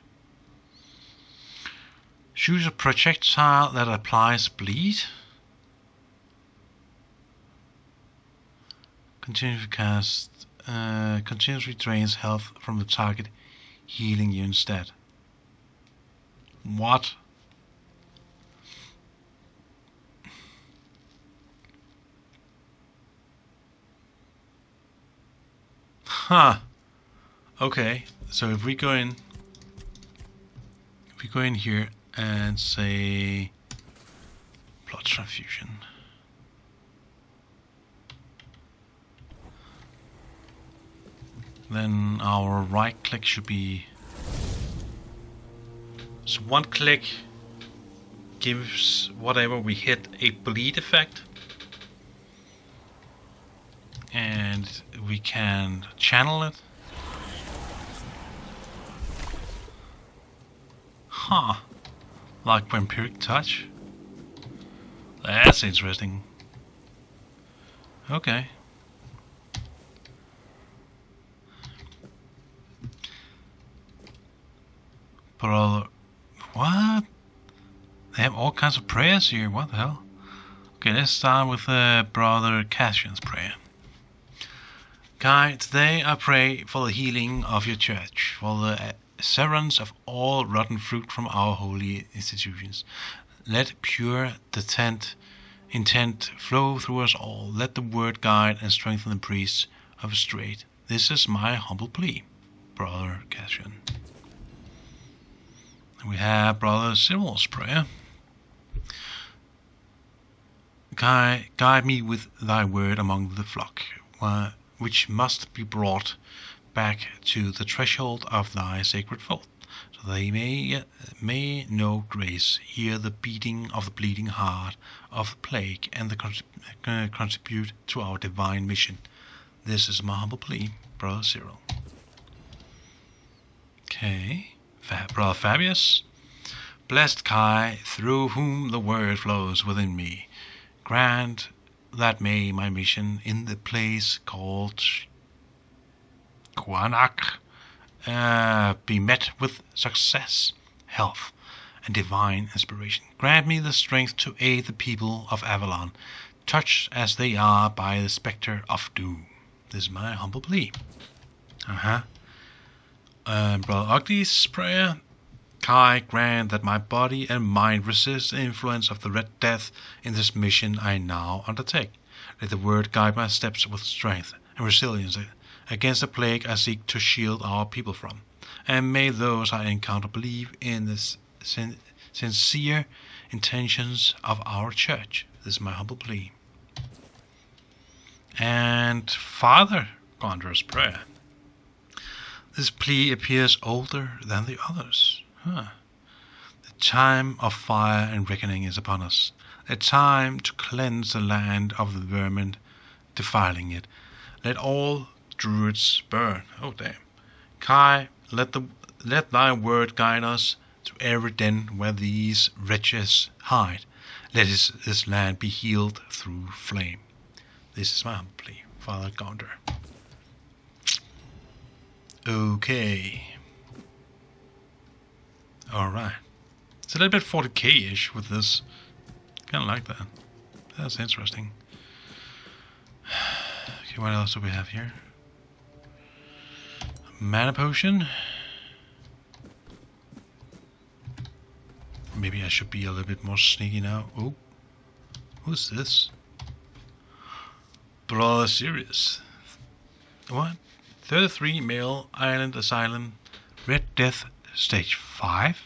Choose a projectile that applies bleed. Continuously cast. Continuously drains health from the target, healing you instead. What? Huh. Okay. So if we go in here and say blood transfusion. Then our right click should be, so one click gives whatever we hit a bleed effect, and we can channel it. Huh, like vampiric touch. That's interesting. Okay. Brother, what? They have all kinds of prayers here. What the hell? Okay, let's start with Brother Cassian's prayer. God, today I pray for the healing of your church, for the severance of all rotten fruit from our holy institutions. Let pure intent flow through us all. Let the word guide and strengthen the priests of straight. This is my humble plea, Brother Cassian. We have Brother Cyril's prayer. Guide me with thy word among the flock, which must be brought back to the threshold of thy sacred fold, so they may know grace, hear the beating of the bleeding heart of the plague, and contribute to our divine mission. This is my humble plea, Brother Cyril. Okay. Brother Fabius, blessed Kai, through whom the word flows within me, grant that may my mission in the place called Quanak be met with success, health, and divine inspiration. Grant me the strength to aid the people of Avalon, touched as they are by the spectre of doom. This is my humble plea. Brother Ugly's prayer. Kai, grant that my body and mind resist the influence of the Red Death in this mission I now undertake. Let the word guide my steps with strength and resilience against the plague I seek to shield our people from. And may those I encounter believe in the sincere intentions of our church. This is my humble plea. And Father Gondor's prayer. This plea appears older than the others. The time of fire and reckoning is upon us. A time to cleanse the land of the vermin defiling it. Let all druids burn. Oh damn. Kai, let thy word guide us to every den where these wretches hide. Let this land be healed through flame. This is my humble plea, Father Gondor. Okay. Alright. It's a little bit 40k-ish with this. Kinda like that. That's interesting. Okay, what else do we have here? Mana potion. Maybe I should be a little bit more sneaky now. Oh. Who's this? Brother Sirius. What? 33 male island asylum. Red Death stage 5.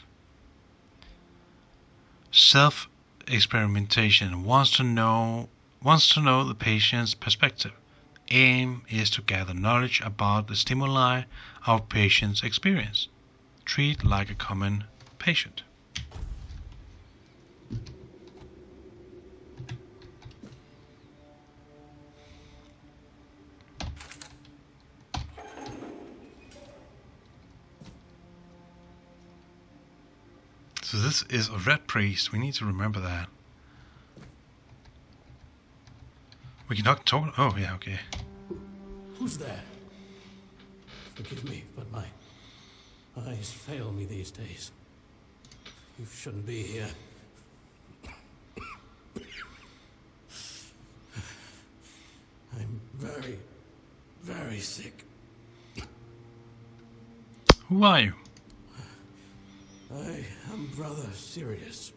Self-experimentation wants to know the patient's perspective. Aim is to gather knowledge about the stimuli our patients experience. Treat like a common patient. So this is a red priest. We need to remember that. We can not talk. Oh yeah, okay. Who's there? Forgive me, but my Eyes fail me these days. You shouldn't be here. I'm very, very sick. Who are you? I am Brother Sirius.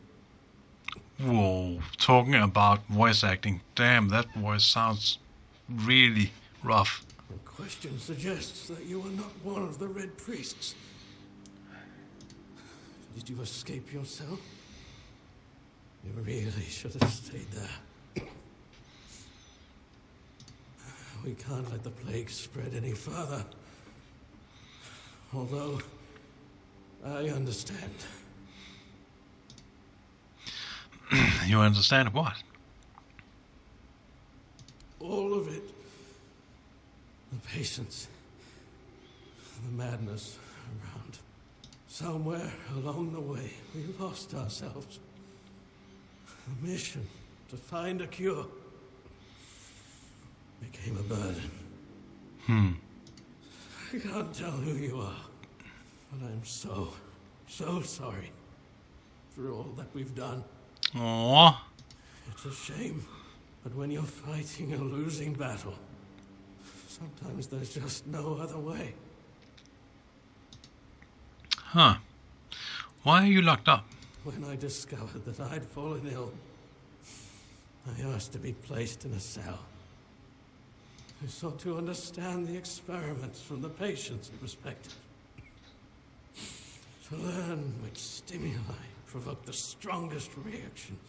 Whoa, talking about voice acting. Damn, that voice sounds really rough. The question suggests that you are not one of the Red Priests. Did you escape yourself? You really should have stayed there. We can't let the plague spread any further. Although, I understand. You understand what? All of it. The patience. The madness around. Somewhere along the way, we lost ourselves. The mission to find a cure became a burden. I can't tell who you are, but I'm so sorry for all that we've done. Aww. It's a shame, but when you're fighting a losing battle, sometimes there's just no other way. Huh. Why are you locked up? When I discovered that I'd fallen ill, I asked to be placed in a cell. I sought to understand the experiments from the patient's perspective. To learn which stimuli provoke the strongest reactions.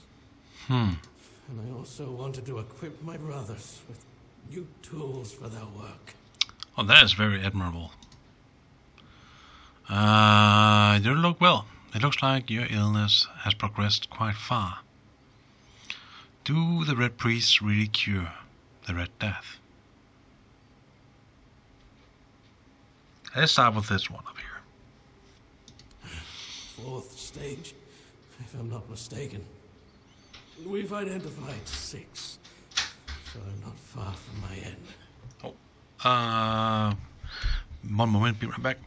And I also wanted to equip my brothers with new tools for their work. Oh, that is very admirable. You don't look well. It looks like your illness has progressed quite far. Do the Red Priests really cure the Red Death? Let's start with this one up here. 4th stage, if I'm not mistaken. We've identified 6, so I'm not far from my end. Oh, one moment, be right back.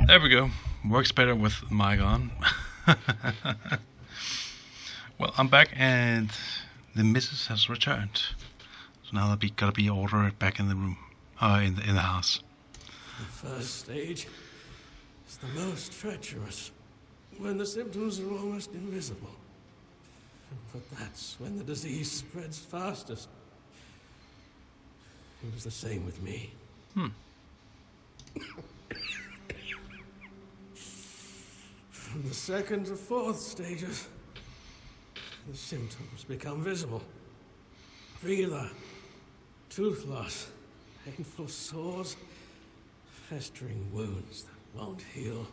There we go. Works better with mic on. Well, I'm back and the missus has returned. So now that gotta be ordered back in the room, in the house. The 1st stage is the most treacherous, when the symptoms are almost invisible. But that's when the disease spreads fastest. It was the same with me. From the 2nd to 4th stages, the symptoms become visible. Fever, tooth loss, painful sores, festering wounds that won't heal.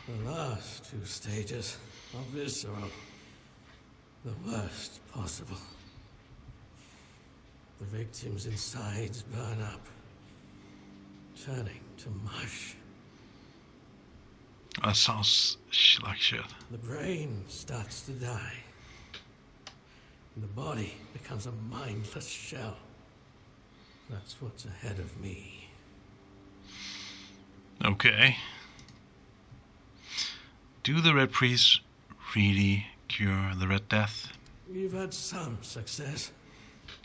The last 2 stages are visceral, the worst possible. The victim's insides burn up, turning to mush. That sounds like shit. The brain starts to die. And the body becomes a mindless shell. That's what's ahead of me. Okay. Do the Red Priests really cure the Red Death? We've had some success,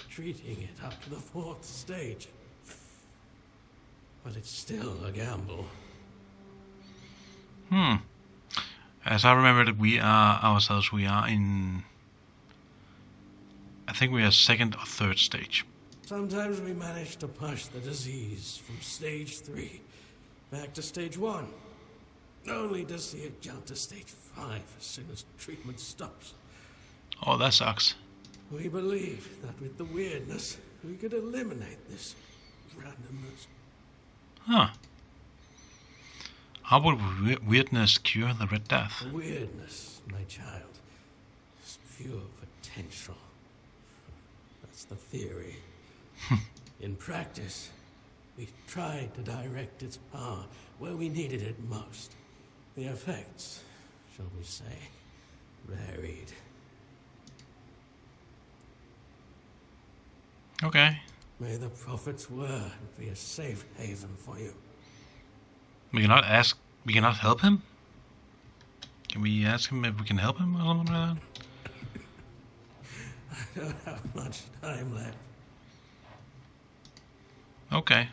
treating it up to the 4th stage. But it's still a gamble. As I remember that we are in... I think we are 2nd or 3rd stage. Sometimes we manage to push the disease from stage 3 back to stage 1, only to see it jump to stage 5 as soon as treatment stops. Oh, that sucks. We believe that with the weirdness, we could eliminate this randomness. Huh. How would weirdness cure the Red Death? Weirdness, my child, is pure potential. That's the theory. In practice, we tried to direct its power where we needed it most. The effects, shall we say, varied. Okay. May the Prophet's word be a safe haven for you. We cannot help him? Can we ask him if we can help him or something like that? I don't have much time left. Okay.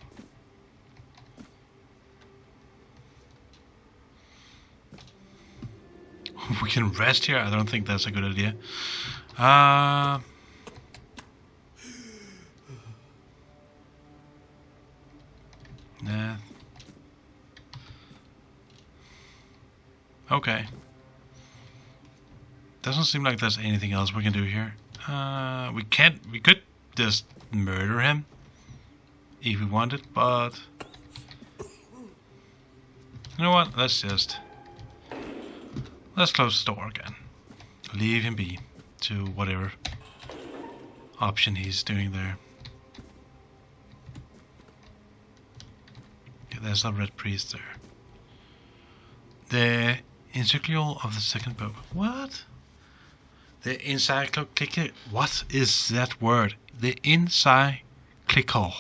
We can rest here? I don't think that's a good idea. Nah. Okay. Doesn't seem like there's anything else we can do here. We could just murder him if we wanted, but you know what? Let's close the door again. Leave him be to whatever option he's doing there. Yeah, there's a Red Priest there. The encyclical of the second Pope. What? The encyclical. What is that word? The encyclical.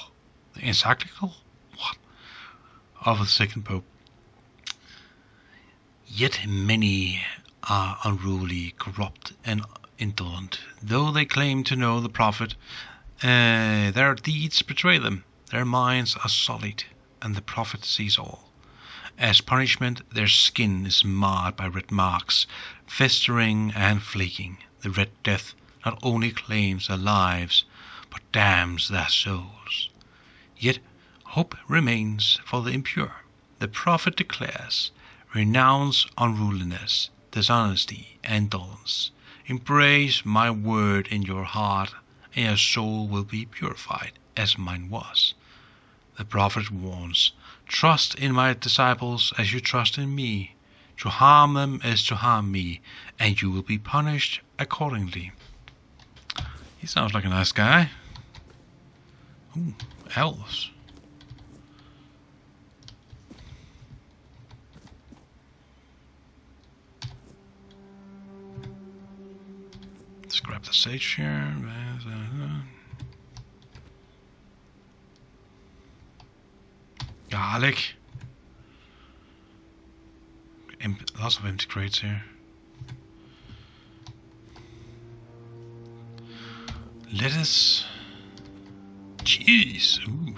The encyclical? What? Of the second Pope. Yet many are unruly, corrupt, and indolent. Though they claim to know the Prophet, their deeds betray them. Their minds are solid, and the Prophet sees all. As punishment, their skin is marred by red marks, festering and flaking. The Red Death not only claims their lives, but damns their souls. Yet hope remains for the impure. The Prophet declares, renounce unruliness, dishonesty, and indolence. Embrace my word in your heart, and your soul will be purified, as mine was. The Prophet warns, trust in my disciples as you trust in me. To harm them is to harm me, and you will be punished accordingly. He sounds like a nice guy. Ooh, elves. Let's grab the sage here. Garlic. Lots of empty crates here. Lettuce. Cheese. Ooh.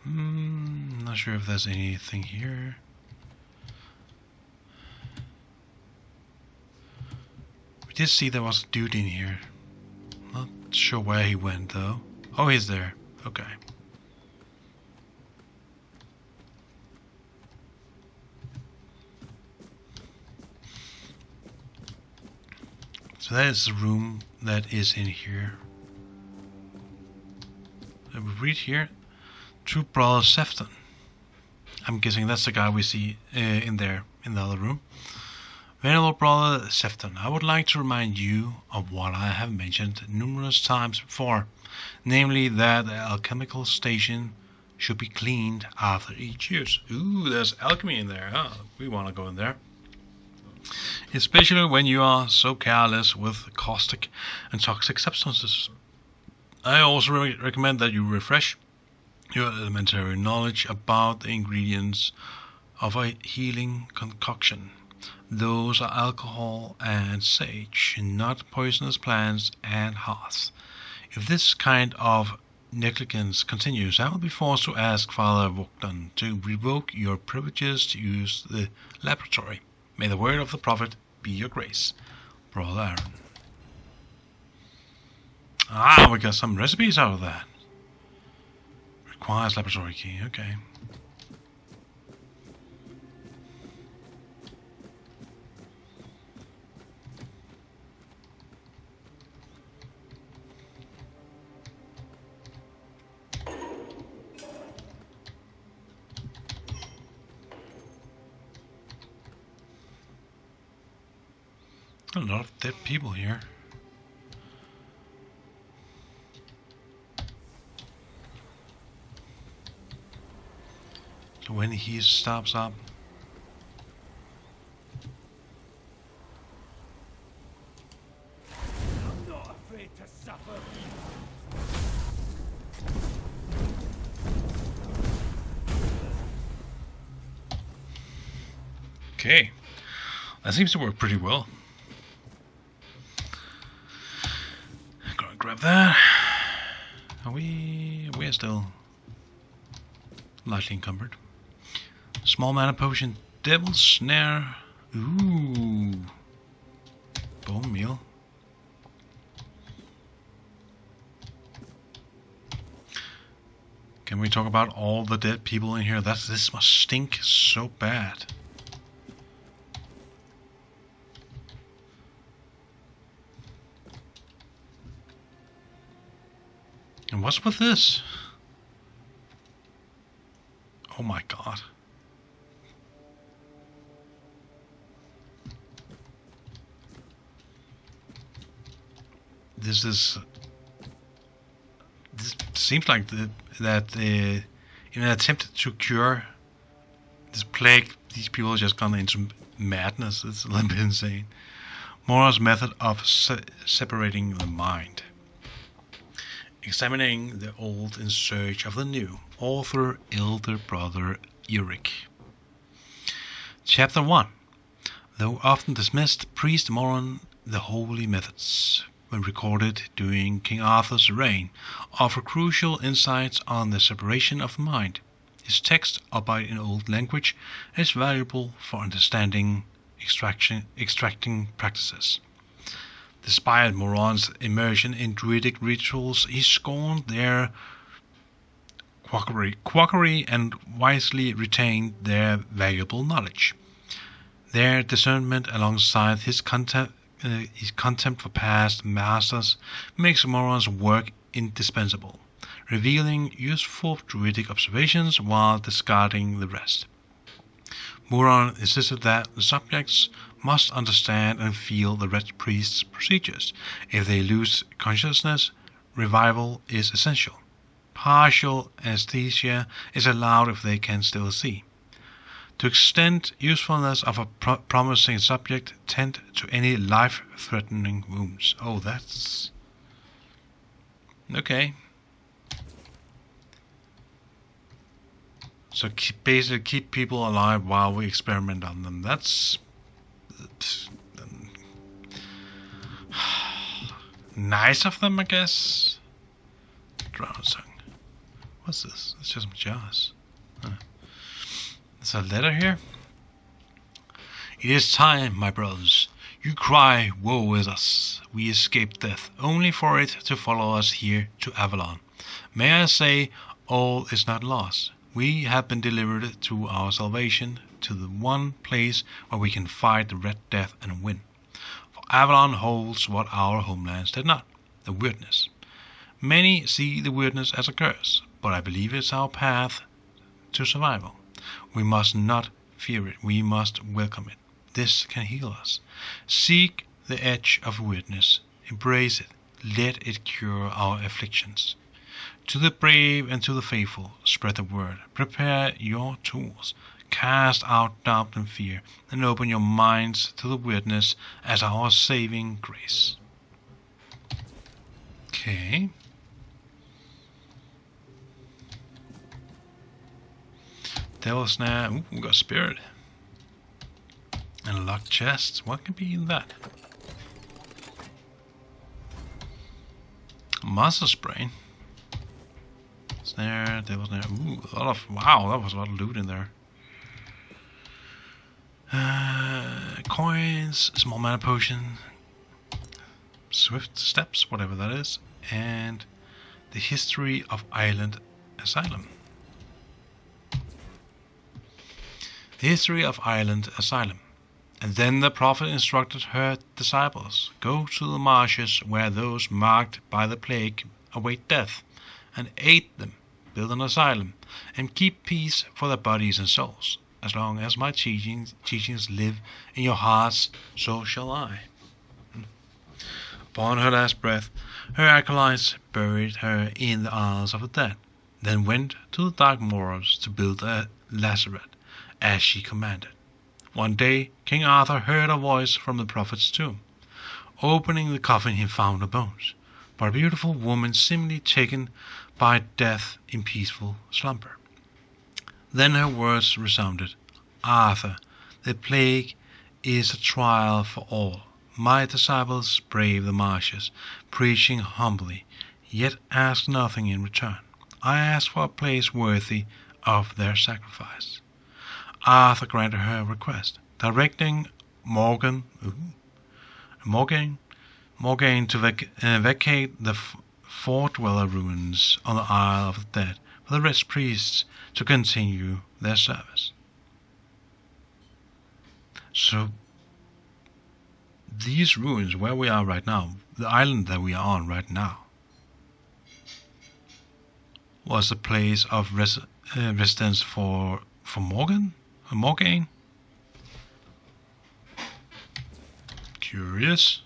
Not sure if there's anything here. We did see there was a dude in here. Not sure where he went though. Oh, he's there. Okay. So that is the room that is in here. We read here, True Brother Sefton. I'm guessing that's the guy we see in there, in the other room. Venerable Brother Sefton, I would like to remind you of what I have mentioned numerous times before, namely that the alchemical station should be cleaned after each use. Ooh, there's alchemy in there. Huh? We want to go in there. Especially when you are so careless with caustic and toxic substances. I also recommend that you refresh your elementary knowledge about the ingredients of a healing concoction. Those are alcohol and sage, not poisonous plants and hearth. If this kind of negligence continues, I will be forced to ask Father Vogton to revoke your privileges to use the laboratory. May the word of the prophet be your grace, Brother Aaron. Ah, we got some recipes out of that. Requires laboratory key, okay. A lot of dead people here. So when he stops up, I'm not afraid to suffer. okay, that seems to work pretty well. Gonna grab that. We're still lightly encumbered. Small mana potion, devil's snare. Ooh, bone meal. Can we talk about all the dead people in here? This must stink so bad. And what's with this? Oh my god. This seems like that in an attempt to cure this plague, these people have just gone into madness. It's a little bit insane. Mora's method of separating the mind. Examining the old in search of the new. Author, elder brother, Eric. Chapter 1. Though often dismissed, Priest Moran, the holy methods, when recorded during King Arthur's reign, offer crucial insights on the separation of the mind. His text, albeit in old language, is valuable for understanding extracting practices. Despite Moran's immersion in druidic rituals, he scorned their quackery and wisely retained their valuable knowledge. Their discernment, alongside his contempt for past masters, makes Moran's work indispensable, revealing useful druidic observations while discarding the rest. Moran insisted that the subjects must understand and feel the Red Priest's procedures. If they lose consciousness, revival is essential. Partial anesthesia is allowed if they can still see. To extend usefulness of a promising subject, tend to any life-threatening wounds. Oh, that's... okay. So basically keep people alive while we experiment on them. That's... nice of them, I guess. Drown song. What's this? It's just some jars. Huh. There's a letter here. It is time, my brothers. You cry, woe is us. We escaped death, only for it to follow us here to Avalon. May I say, all is not lost. We have been delivered to our salvation, to the one place where we can fight the Red Death and win. For Avalon holds what our homelands did not, the weirdness. Many see the weirdness as a curse, but I believe it's our path to survival. We must not fear it, we must welcome it. This can heal us. Seek the edge of weirdness, embrace it, let it cure our afflictions. To the brave and to the faithful, spread the word. Prepare your tools. Cast out doubt and fear, and open your minds to the witness as our saving grace. Okay. Devil's Snare. Ooh, we got Spirit. And locked chests. What can be in that? Monster's Brain. Snare, Devil's Snare. Ooh, a lot of. Wow, that was a lot of loot in there. Coins, small mana potion, swift steps, whatever that is, and the history of Island Asylum. The history of Island Asylum. And then the prophet instructed her disciples, go to the marshes where those marked by the plague await death, and aid them, build an asylum, and keep peace for their bodies and souls. As long as my teachings live in your hearts, so shall I. Upon her last breath, her acolytes buried her in the Isles of the Dead, then went to the dark moors to build a lazaret, as she commanded. One day, King Arthur heard a voice from the prophet's tomb. Opening the coffin, he found no bones, but a beautiful woman seemingly taken by death in peaceful slumber. Then her words resounded, Arthur, the plague is a trial for all. My disciples brave the marshes, preaching humbly, yet ask nothing in return. I ask for a place worthy of their sacrifice. Arthur granted her request, directing Morgan to vacate the fort dweller ruins on the Isle of the Dead for the rest priests to continue their service. So, these ruins, where we are right now, the island that we are on right now, was a place of residence for Morgan? Morgaine? Curious.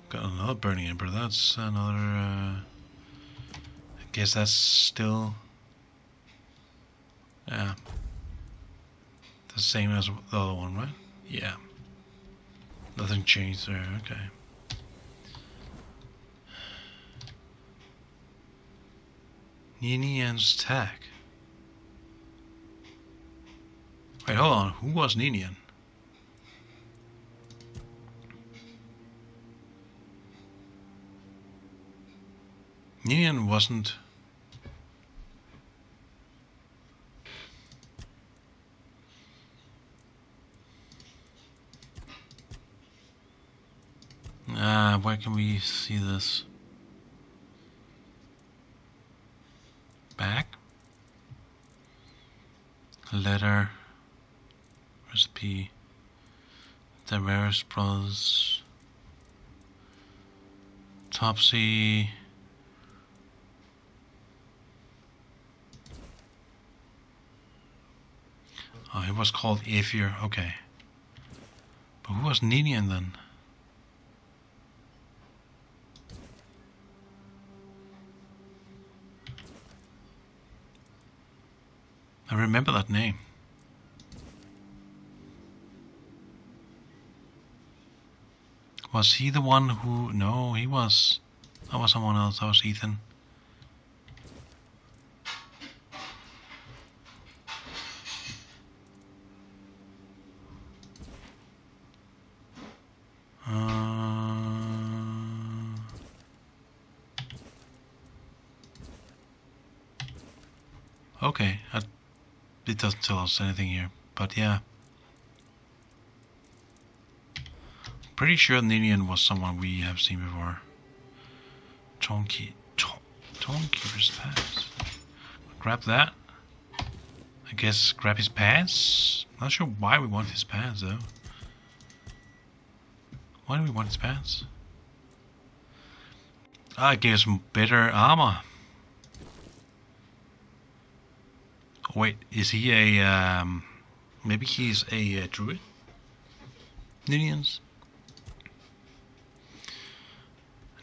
Got another Burning Ember. That's another. I guess that's still. Yeah. The same as the other one, right? Yeah. Nothing changed there. Okay. Ninian's tag. Wait, hold on. Who was Ninian? Ninian wasn't. Where can we see this? Back. Letter. Recipe. The Rares Brothers. Topsy. Oh, he was called Aether. Okay. But who was Ninian then? I remember that name. Was he the one who... No, he was... That was someone else. That was Ethan. Okay, it doesn't tell us anything here, but yeah. Pretty sure Ninian was someone we have seen before. Tonekeeper's pass. Grab that. I guess grab his pass? Not sure why we want his pass though. Why do we want his pass? It gives him better armor. Wait, is he a Maybe he's a druid. Ninians.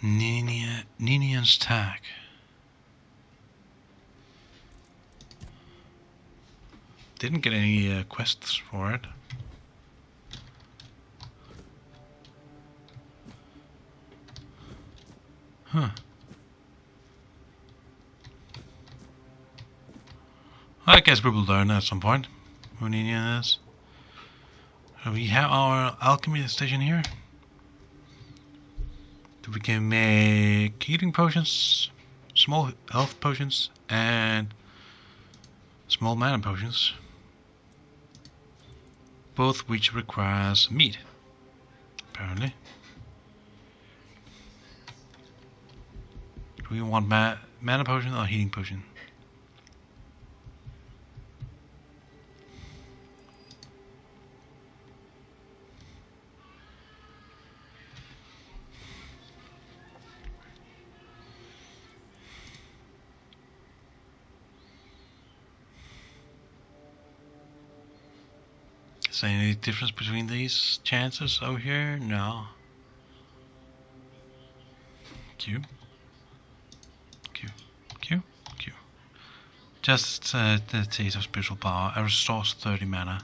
Ninian's tag. Didn't get any quests for it. Huh. I guess we will learn at some point who Ninian is. So we have our alchemy station here. We can make healing potions, small health potions, and small mana potions. Both which requires meat, apparently. Do we want mana potion or healing potion? Is there any difference between these chances over here? No. Q. Q. Q. Q. Just the taste of spiritual power. It restores 30 mana.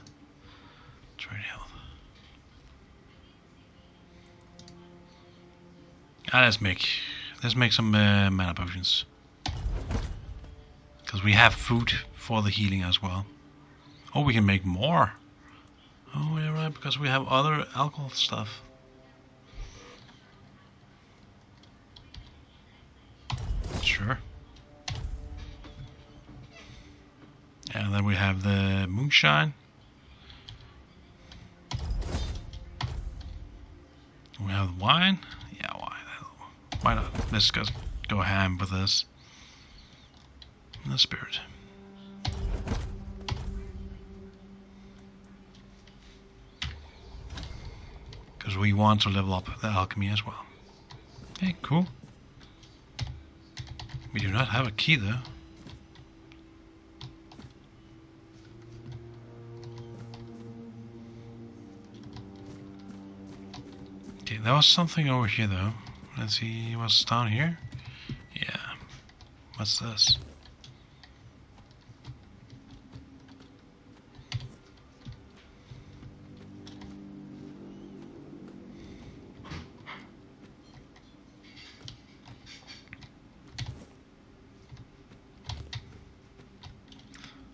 30 health. Let's make some mana potions. Because we have food for the healing as well. Oh, we can make more. Oh, yeah, right, because we have other alcohol stuff. Sure. And then we have the moonshine. We have wine. Yeah, why not? Let's just go ham with this. And the spirit. Because we want to level up the alchemy as well. Okay, cool. We do not have a key though. Okay, there was something over here though. Let's see what's down here. Yeah. What's this?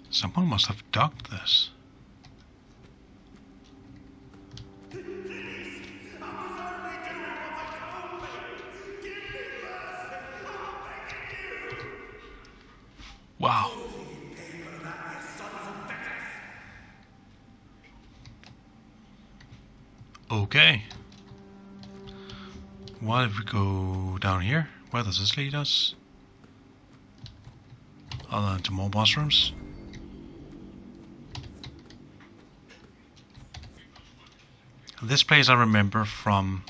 Someone must have docked this. Wow. Okay. What if we go down here? Where does this lead us? Other to more boss rooms. This place I remember from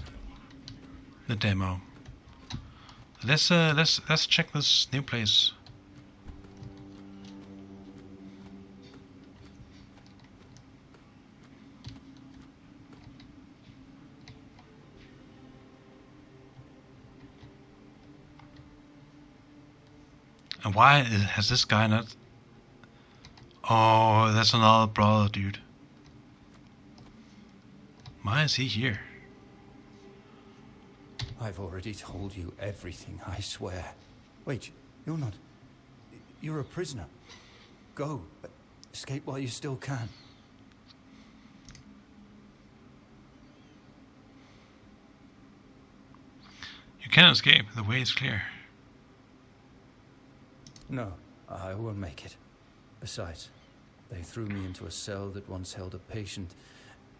the demo. Let's check this new place. And why has this guy not? Oh, that's another brother, dude. Why is he here? I've already told you everything, I swear. Wait, you're not... You're a prisoner. Go. Escape while you still can. You can escape. The way is clear. No, I won't make it. Besides, they threw me into a cell that once held a patient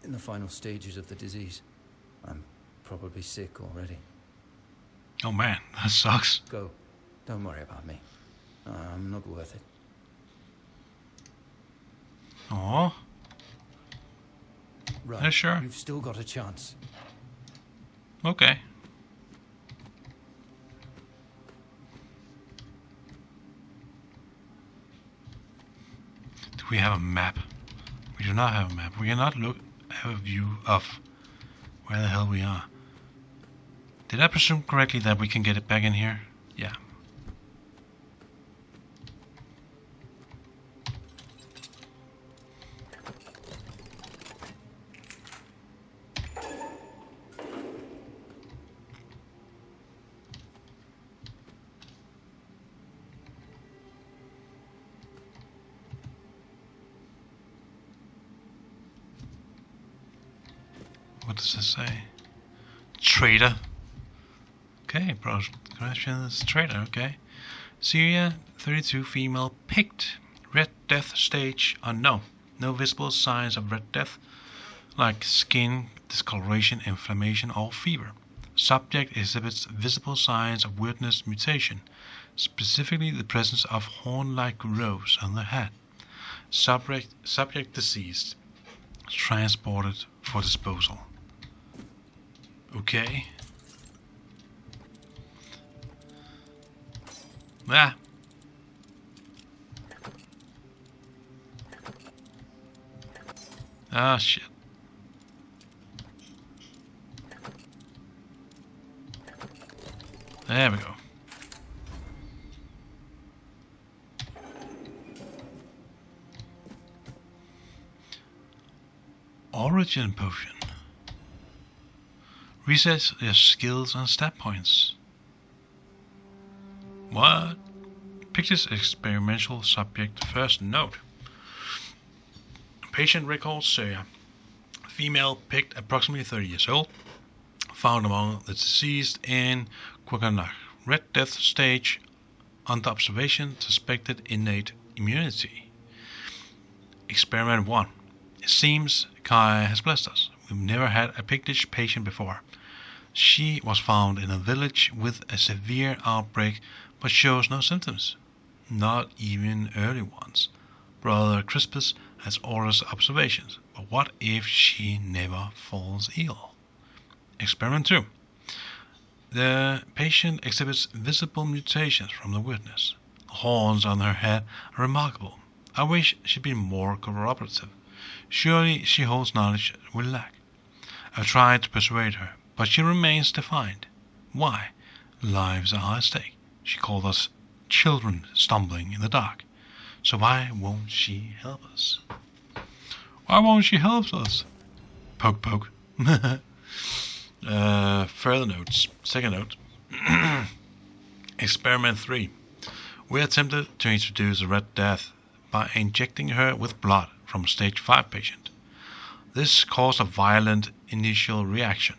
in the final stages of the disease. I'm probably sick already. Oh man, that sucks. Go. Don't worry about me. I'm not worth it. Oh. Run. Yeah, sure. You've still got a chance. Okay. Do we have a map? We We do not have a map. We cannot have a view of where the hell we are. Did I presume correctly that we can get it back in here? Yeah. What does this say? Traitor. Okay, progressions traitor, okay. Syria, 32 female picked. Red death stage unknown. No visible signs of red death, like skin discoloration, inflammation, or fever. Subject exhibits visible signs of weirdness mutation, specifically the presence of horn-like growths on the head. Subject deceased. Transported for disposal. Okay. Ah. Ah, shit. There we go. Origin potion. Resets your skills and stat points. What? Pictures experimental subject first note. Patient records Syria. Female picked approximately 30 years old. Found among the deceased in Quaganach. Red death stage. Under observation. Suspected innate immunity. Experiment 1. It seems Kai has blessed us. We've never had a pictish patient before. She was found in a village with a severe outbreak, but shows no symptoms. Not even early ones. Brother Crispus has orders observations, but what if she never falls ill? Experiment 2. The patient exhibits visible mutations from the witness. The horns on her head are remarkable. I wish she'd been more cooperative. Surely she holds knowledge we lack. I've tried to persuade her, but she remains defiant. Why? Lives are at stake. She called us children stumbling in the dark. So why won't she help us? Why won't she help us? Poke, poke. Further notes. Second note. Experiment 3. We attempted to introduce a Red Death by injecting her with blood from a stage 5 patient. This caused a violent initial reaction.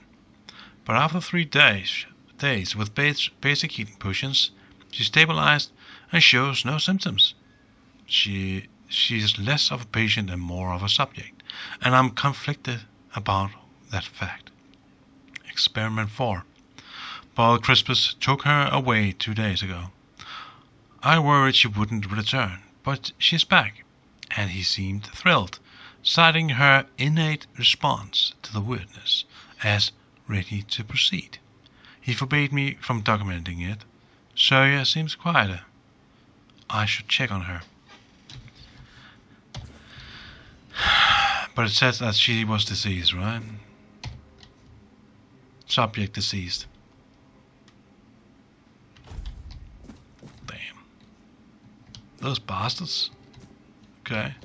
But after 3 days with basic healing potions, she stabilized and shows no symptoms. She is less of a patient and more of a subject, and I'm conflicted about that fact. Experiment 4. Paul Crispus took her away 2 days ago. I worried she wouldn't return, but she's back, and he seemed thrilled, citing her innate response to the weirdness as ready to proceed. He forbade me from documenting it. Syria seems quieter. I should check on her. But it says that she was deceased, right? Subject deceased. Damn. Those bastards. Okay.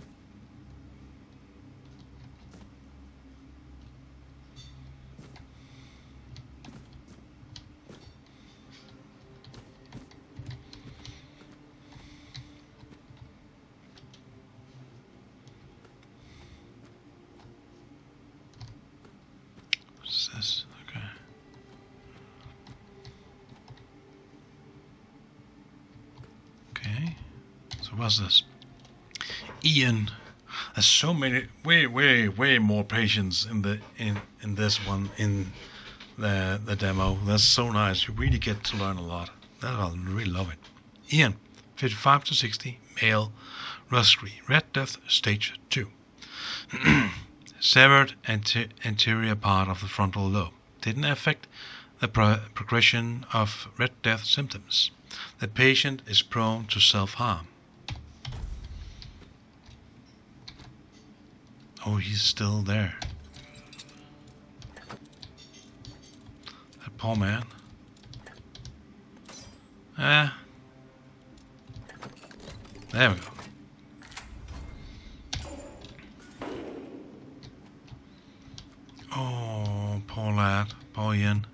What's this? Okay. Okay. So what's this? Ian. There's so many, way more patients in this one in the demo. That's so nice. You really get to learn a lot. I really love it. Ian, 55 to 60, male, Rusky, Red Death, stage 2. Severed anterior part of the frontal lobe. Didn't affect the progression of Red Death symptoms. The patient is prone to self-harm. Oh, he's still there. That poor man. Ah. There we go. Oh, poor lad. Poor Ian.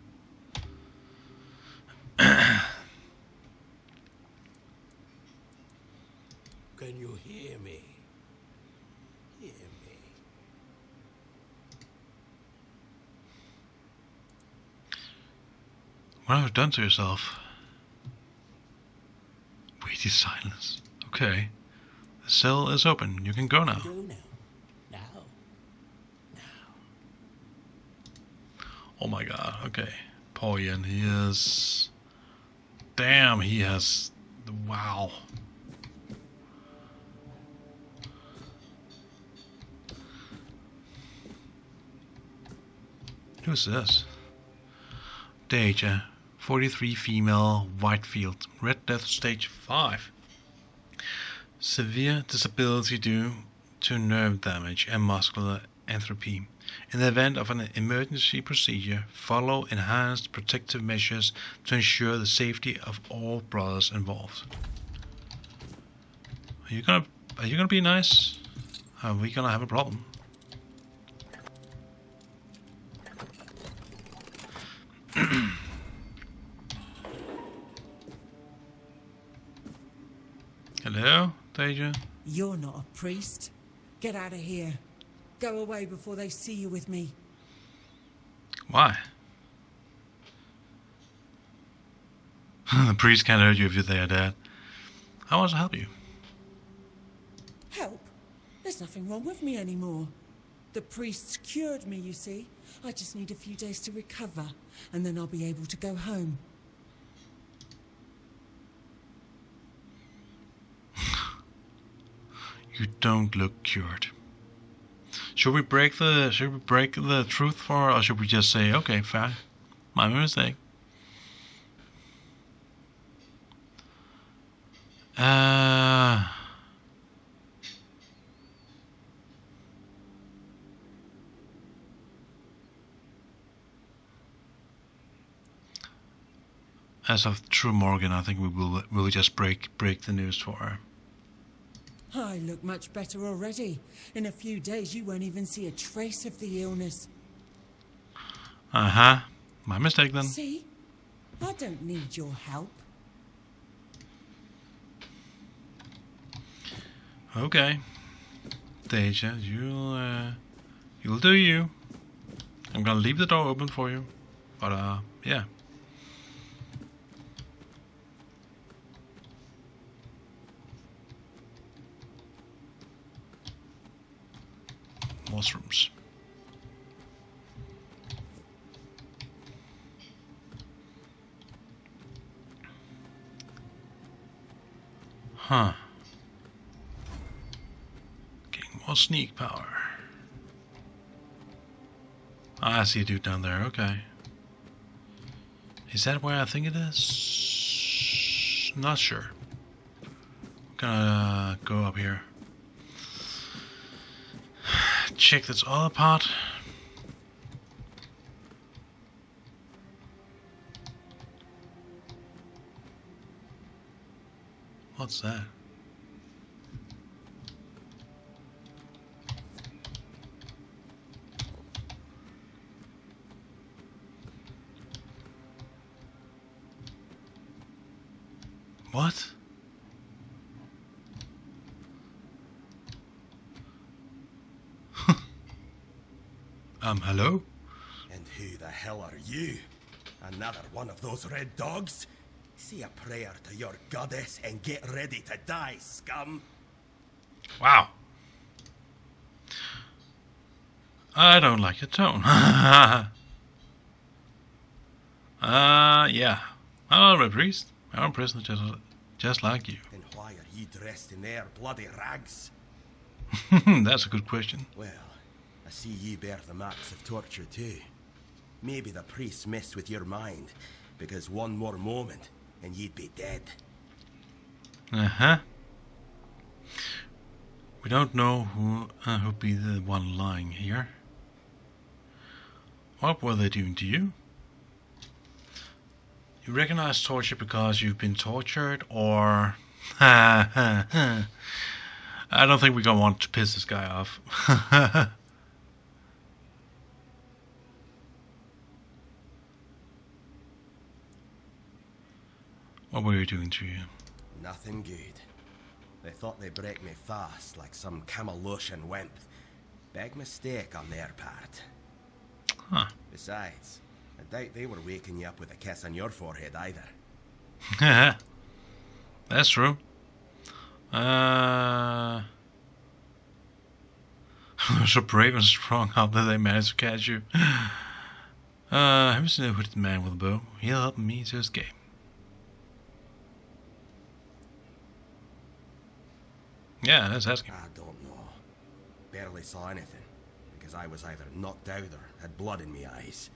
Can you hear me? Hear me. What have you done to yourself? Weighty silence. Okay. The cell is open. You can go now. Go now. Now. Now. Oh my god. Okay. Poor Ian. He is... Damn, he has... Wow. Who's this? Deja. 43 female, Whitefield. Red Death Stage 5. Severe disability due to nerve damage and muscular atrophy. In the event of an emergency procedure, follow enhanced protective measures to ensure the safety of all brothers involved. Are you gonna be nice? Are we gonna have a problem? Hello, Deja? You're not a priest. Get out of here. Go away before they see you with me. Why? The priest can't hurt you if they are dead. I want to help you. Help? There's nothing wrong with me anymore. The priests cured me, you see. I just need a few days to recover, and then I'll be able to go home. You don't look cured. Should we break the truth for her, or should we just say, okay, fine, my mistake? As of True Morgan, I think we'll just break the news for her. I look much better already. In a few days, you won't even see a trace of the illness. Uh-huh. My mistake then. See? I don't need your help. Okay. Deja, you'll do you. I'm gonna leave the door open for you. But, yeah. Washrooms. Huh. Getting more sneak power. I see a dude down there, okay. Is that where I think it is? Not sure. Gonna go up here. Check this other part. What's that? What? Hello? And who the hell are you? Another one of those red dogs? Say a prayer to your goddess and get ready to die, scum. Wow. I don't like your tone. Yeah. I'm a priest. I'm a prisoner just like you. Then why are you dressed in their bloody rags? That's a good question. Well, I see you bear the marks of torture too. Maybe the priests messed with your mind, because one more moment and you'd be dead. Uh-huh. We don't know who be the one lying here. What were they doing to you? You recognize torture because you've been tortured, or... I don't think we're gonna want to piss this guy off. What were you doing to you? Nothing good. They thought they'd break me fast, like some Camelotian wimp. Big mistake on their part. Huh. Besides, I doubt they were waking you up with a kiss on your forehead either. That's true. So brave and strong. How did they manage to catch you? Have you seen a hooded man with a bow? He'll help me to escape. Yeah, let's ask him. I don't know. Barely saw anything, because I was either knocked out or had blood in me eyes.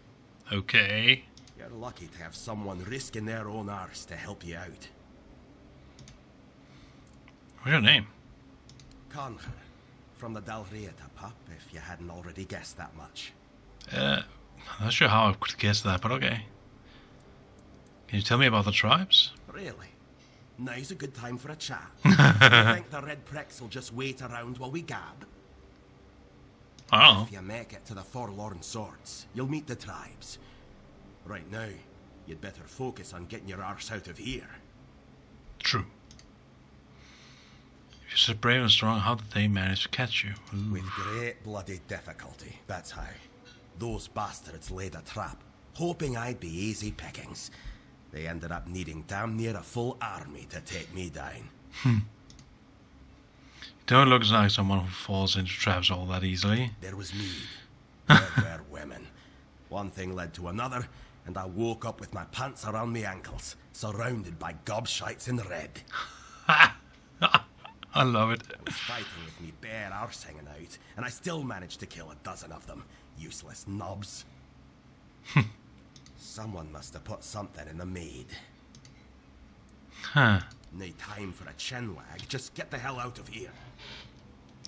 Okay. You're lucky to have someone risking their own arse to help you out. What's your name? Conher, from the Dalrieta pup, if you hadn't already guessed that much. I'm not sure how I could guess that, but okay. Can you tell me about the tribes? Really? Now's a good time for a chat. You think the red pricks will just wait around while we gab? I don't know. If you make it to the Forlorn Swords, you'll meet the tribes. Right now, you'd better focus on getting your arse out of here. True. If you're so brave and strong, how did they manage to catch you? Ooh. With great bloody difficulty, that's how. Those bastards laid a trap, hoping I'd be easy pickings. They ended up needing damn near a full army to take me down. Don't look like someone who falls into traps all that easily. There was need. There were women. One thing led to another, and I woke up with my pants around my ankles, surrounded by gobshites in red. I love it. I was fighting with me bare arse hanging out, and I still managed to kill a dozen of them. Useless knobs. Someone must have put something in the maid. Huh. No time for a chinwag. Just get the hell out of here.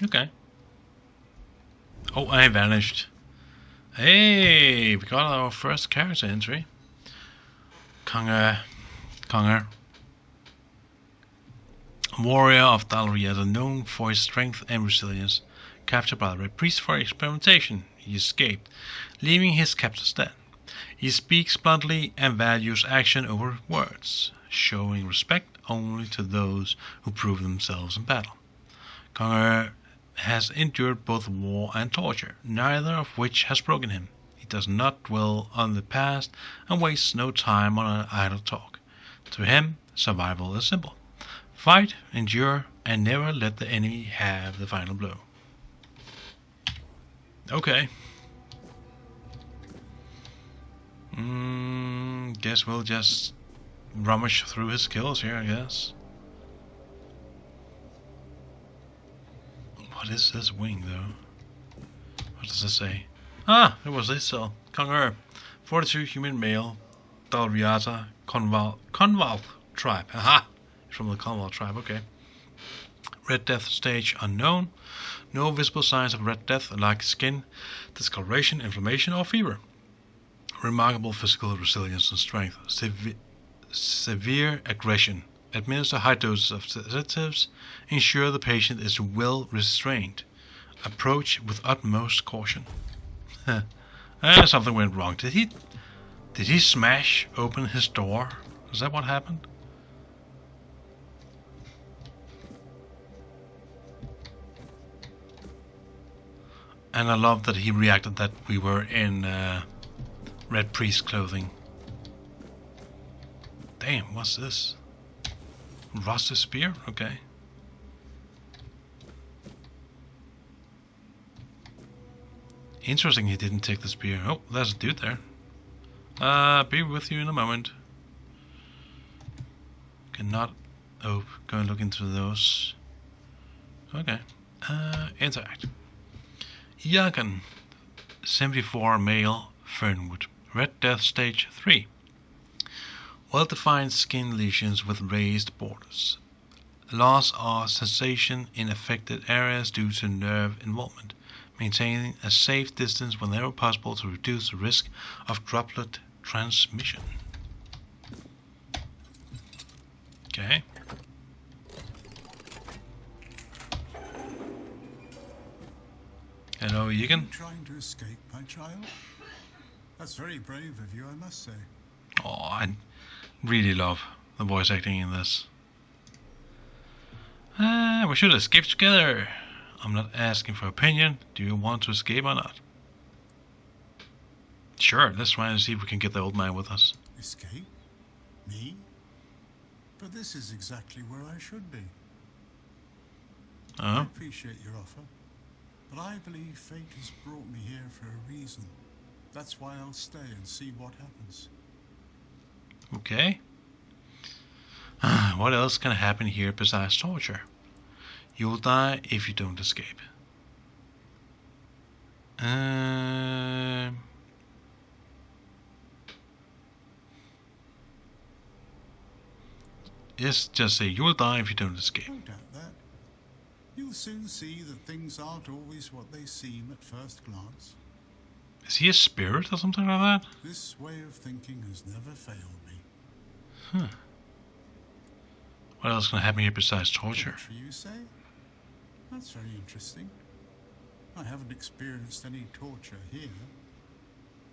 Okay. Oh, I vanished. Hey, we got our first character entry. Conher. Warrior of Dalrieta, known for his strength and resilience. Captured by the Red Priest for experimentation, he escaped, leaving his captors dead. He speaks bluntly and values action over words, showing respect only to those who prove themselves in battle. Conher has endured both war and torture, neither of which has broken him. He does not dwell on the past and wastes no time on an idle talk. To him, survival is simple. Fight, endure, and never let the enemy have the final blow. Okay. Guess we'll just rummage through his skills here, I guess. What is this wing, though? What does it say? Ah, it was this cell. Conher. 42 human male. Dalrieta. Conval tribe. Aha! From the Conval tribe, okay. Red Death stage unknown. No visible signs of Red Death like skin, discoloration, inflammation, or fever. Remarkable physical resilience and strength. Severe aggression. Administer high doses of sedatives. Ensure the patient is well restrained. Approach with utmost caution. Something went wrong. Did he smash open his door? Is that what happened? And I love that he reacted that we were in Red Priest clothing. Damn, what's this? Rusted spear? Okay. Interesting he didn't take the spear. Oh, there's a dude there. Be with you in a moment. Cannot... Oh, go and look into those. Okay. Interact. Yagan, 74 male, Fernwood, Red Death Stage 3. Well-defined skin lesions with raised borders. loss or sensation in affected areas due to nerve involvement. Maintaining a safe distance whenever possible to reduce the risk of droplet transmission. Okay. Hello, Egan. Trying to escape, my child? That's very brave of you, I must say. Oh, I really love the voice acting in this. We should escape together. I'm not asking for opinion. Do you want to escape or not? Sure, let's try and see if we can get the old man with us. Escape? Me? But this is exactly where I should be. I appreciate your offer, but I believe fate has brought me here for a reason. That's why I'll stay and see what happens. Okay. What else can happen here besides torture? You'll die if you don't escape. Yes, just say you'll die if you don't escape. Don't doubt that. You'll soon see that things aren't always what they seem at first glance. Is he a spirit or something like that? This way of thinking has never failed me. Huh. What else can happen here besides torture? Torture, you say? That's very interesting. I haven't experienced any torture here.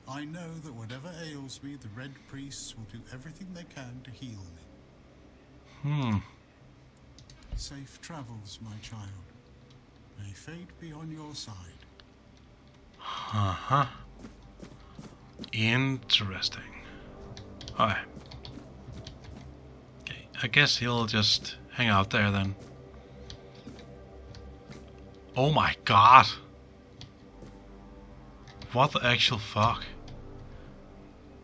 I know that whatever ails me, the Red Priests will do everything they can to heal me. Safe travels, my child. May fate be on your side. Uh-huh. Interesting. Alright. Okay, I guess he'll just hang out there then. Oh my god! What the actual fuck?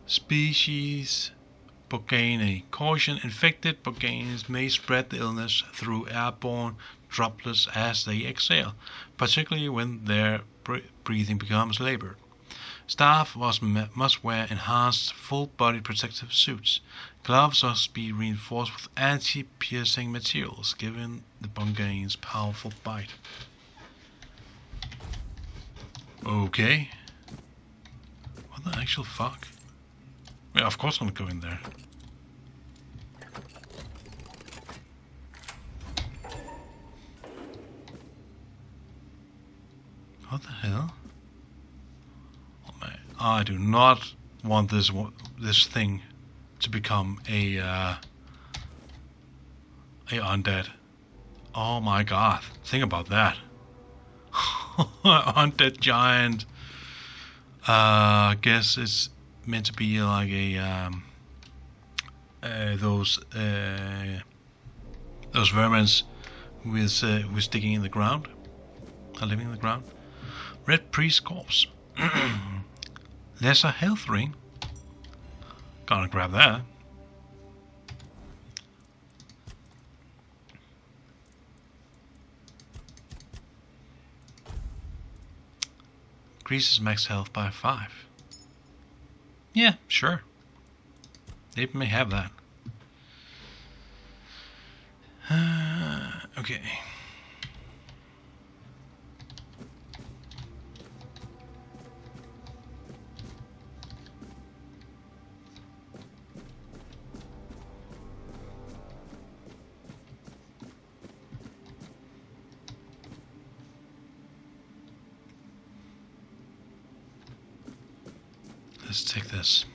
Species Bogani. Caution, infected Boganis may spread the illness through airborne droplets as they exhale, particularly when their breathing becomes labored. Staff must wear enhanced full-body protective suits. Gloves must be reinforced with anti-piercing materials, given the Bogain's powerful bite. Okay. What the actual fuck? Yeah, of course I'm gonna go in there. What the hell? Oh man, I do not want this thing to become a undead. Oh my god, think about that. Undead giant. I guess it's meant to be like a those vermins with digging in the ground, are living in the ground. Red Priest corpse. Lesser health ring. Gotta grab that. Increases max health by 5. Yeah, sure. They may have that. Okay. Let's take this.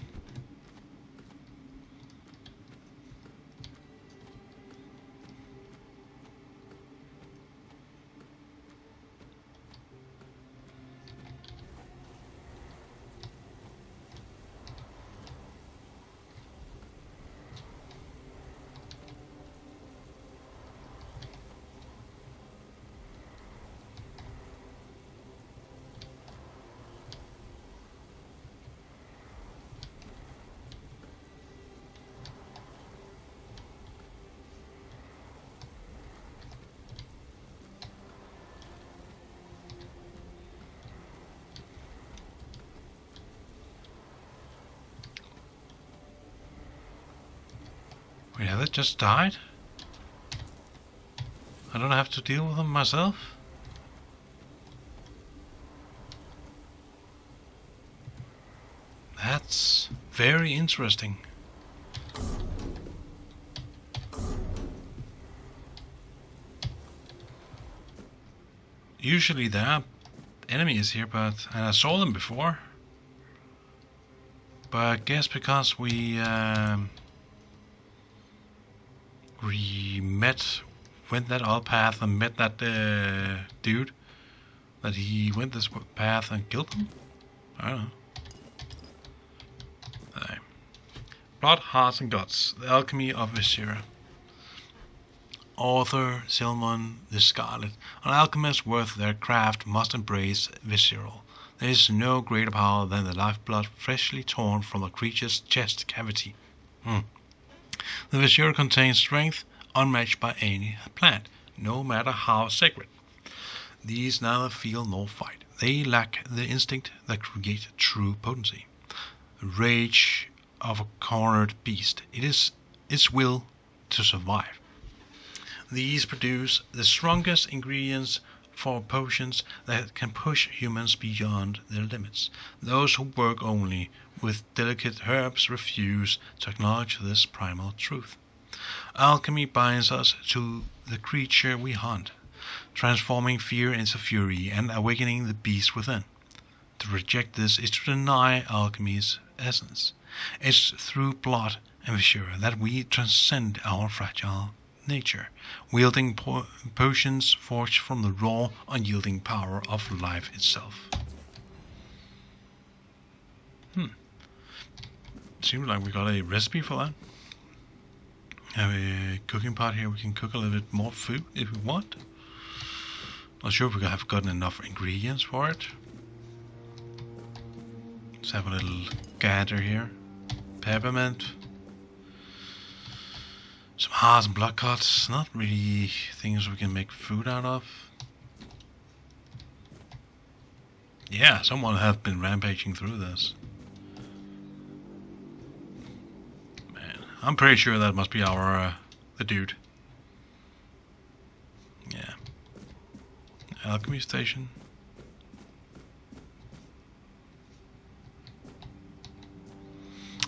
Wait, have they just died? I don't have to deal with them myself. That's very interesting. Usually there are enemies here, and I saw them before. But I guess because we went that other path and met that dude, that he went this path and killed him? I don't know. Blood, Hearts and Guts, The Alchemy of Viscera. Author Silmon the Scarlet. An alchemist worth their craft must embrace visceral. There is no greater power than the lifeblood freshly torn from a creature's chest cavity. The viscera contains strength unmatched by any plant, no matter how sacred. These neither feel nor fight. They lack the instinct that creates true potency. The rage of a cornered beast. It is its will to survive. These produce the strongest ingredients for potions that can push humans beyond their limits. Those who work only with delicate herbs refuse to acknowledge this primal truth. Alchemy binds us to the creature we hunt, transforming fear into fury and awakening the beast within. To reject this is to deny alchemy's essence. It's through blood and viscera that we transcend our fragile nature, wielding potions forged from the raw, unyielding power of life itself. Seems like we got a recipe for that. Have a cooking pot here. We can cook a little bit more food if we want. Not sure if we have gotten enough ingredients for it. Let's have a little gather here. Peppermint. Some hearts and blood cuts. Not really things we can make food out of. Yeah, someone has been rampaging through this. Man, I'm pretty sure that must be our the dude. Yeah. Alchemy station.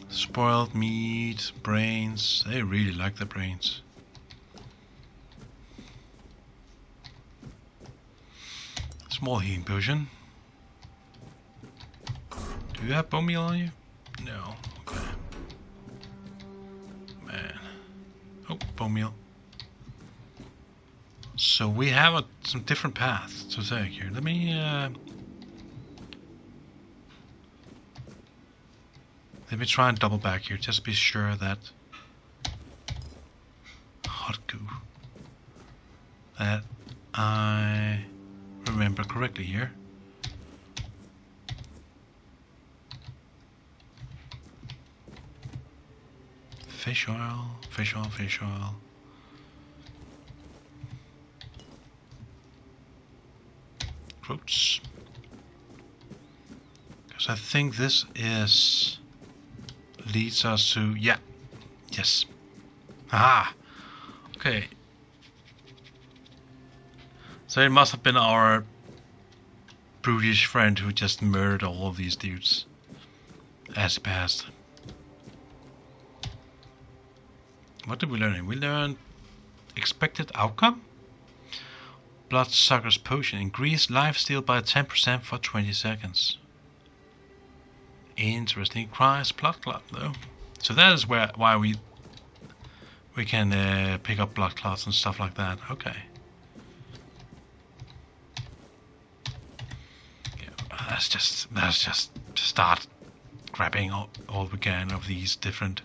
Spoiled meat, brains. They really like the brains. Small healing potion. Do you have bone meal on you? No. Okay. Man. Oh, bone meal. So we have some different paths to take here. Let me try and double back here, just to be sure that hot goo, that I remember correctly here. Fish oil, fish oil, fish oil. Fruits. Because I think this leads us to, yeah, yes. Aha! Okay. So it must have been our brutish friend who just murdered all of these dudes as he passed. What did we learn? We learned expected outcome. Bloodsucker's potion. Increase lifesteal by 10% for 20 seconds. Interesting. Cries blood clot though. So that is why we can pick up blood clots and stuff like that. Okay. Yeah, let's just start grabbing all we can of these different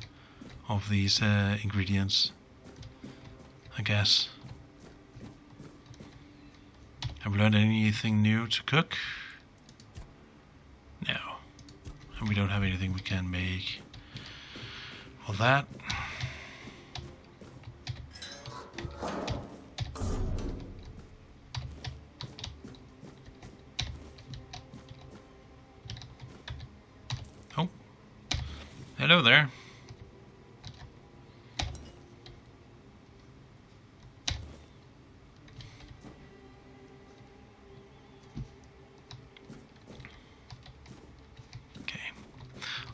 ingredients, I guess. Have we learned anything new to cook? No. And we don't have anything we can make. Well, that. Oh. Hello there.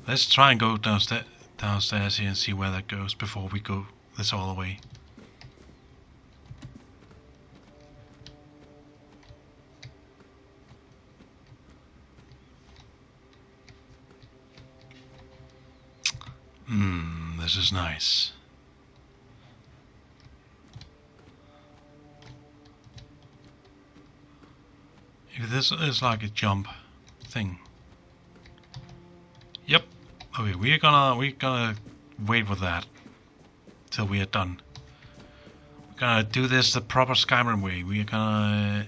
Let's try and go downstairs here and see where that goes before we go this all the way. This is nice. If this is like a jump thing. Yep. Okay, we're gonna wait with that till we are done. We're gonna do this the proper Skyrim way. We're gonna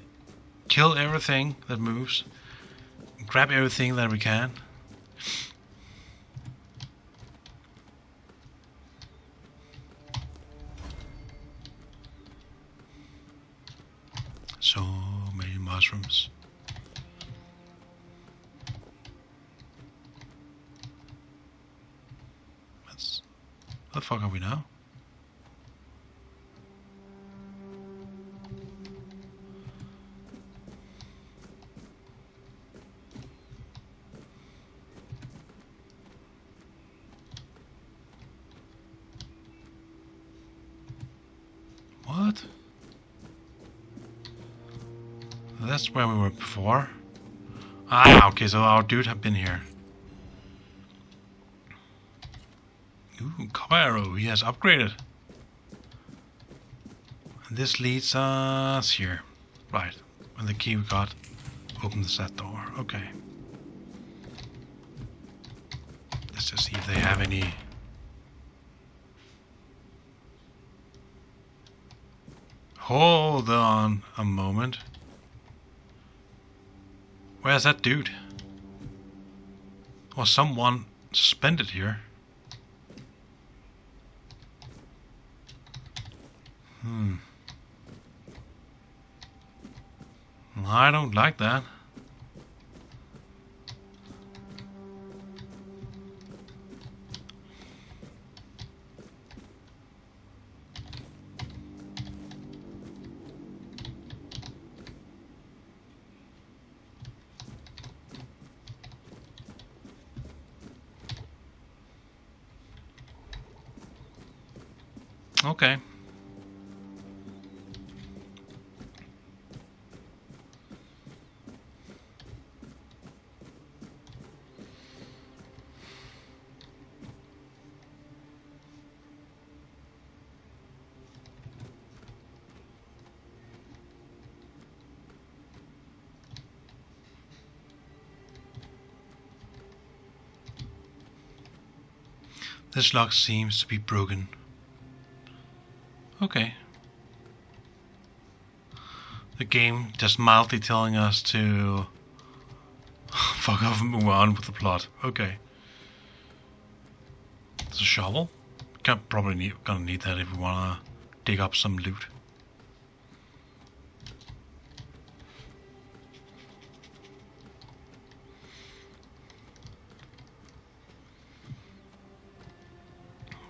kill everything that moves, grab everything that we can. So many mushrooms. Where the fuck are we now? What? That's where we were before. Ah, okay, so our dude had been here. Ooh, copper arrow, he has upgraded. And this leads us here. Right, and the key we got opens that door. Okay. Let's just see if they have any. Hold on a moment. Where's that dude? Was someone suspended here? I don't like that. Okay. This lock seems to be broken. Okay. The game just mildly telling us to fuck off and move on with the plot. Okay. It's a shovel. Probably gonna need that if we wanna dig up some loot.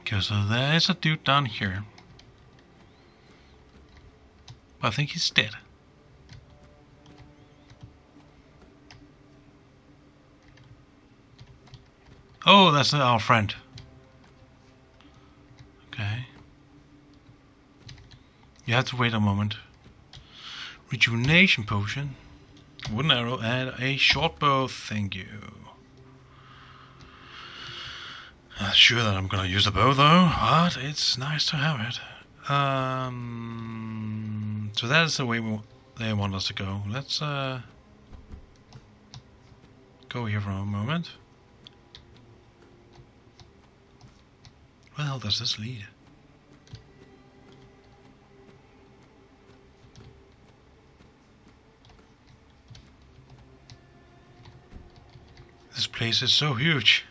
Okay, so there is a dude down here. I think he's dead. Oh, that's our friend. Okay. You have to wait a moment. Rejuvenation potion. Wooden arrow and a short bow. Thank you. Not sure that I'm gonna use a bow though, but it's nice to have it. So that's the way they want us to go. Let's go here for a moment. Where the hell does this lead? This place is so huge.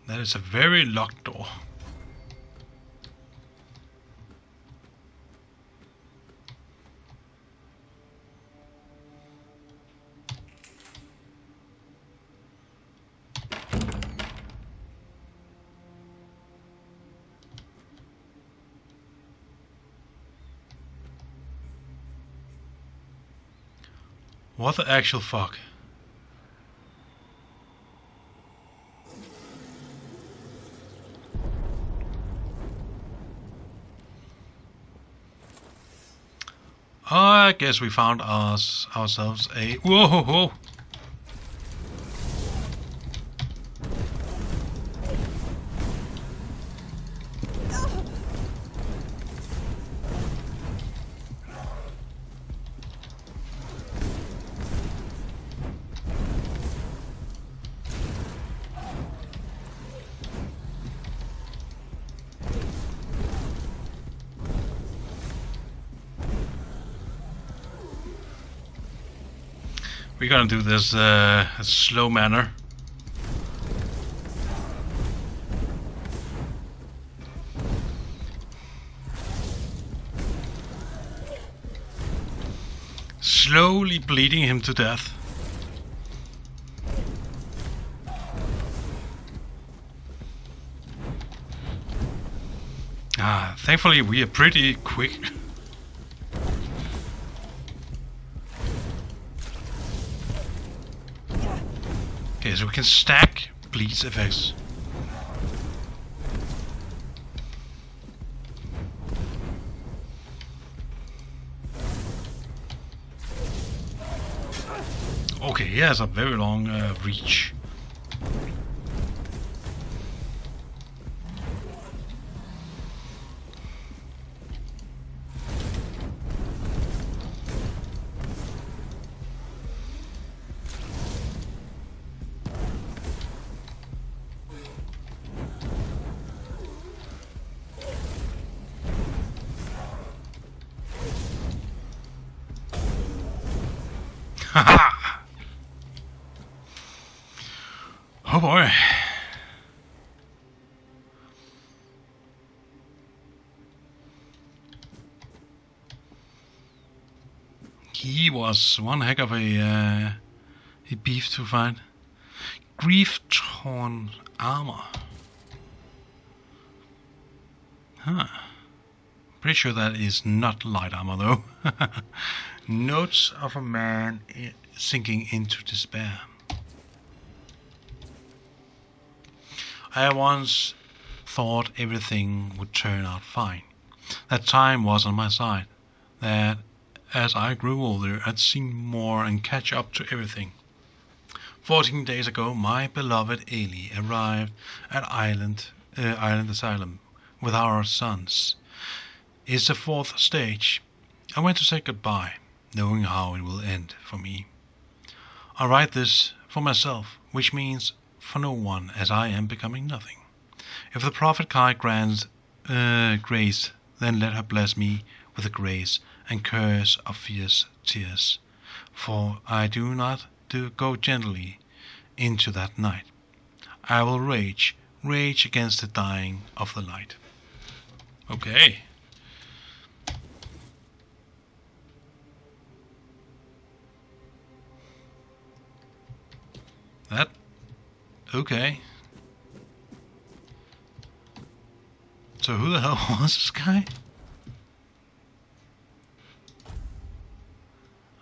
That is a very locked door. What the actual fuck? I guess we found ourselves a... Whoa, whoa, whoa. We're gonna do this a slow manner. Slowly bleeding him to death. Thankfully we are pretty quick. Okay, so we can stack bleeds effects. Okay, he has a very long reach. Haha! Oh boy. He was one heck of a beef to find. Grief-torn armor. Huh. Pretty sure that is not light armor though. Notes of a man sinking into despair. I once thought everything would turn out fine. That time was on my side. That as I grew older, I'd seen more and catch up to everything. 14 days ago, my beloved Ailey arrived at Island Asylum with our sons. It's the 4th stage. I went to say goodbye, knowing how it will end for me. I write this for myself, which means for no one, as I am becoming nothing. If the Prophet Kai grants grace, then let her bless me with the grace and curse of fierce tears. For I do not go gently into that night. I will rage against the dying of the light. Okay. That... okay. So who the hell was this guy?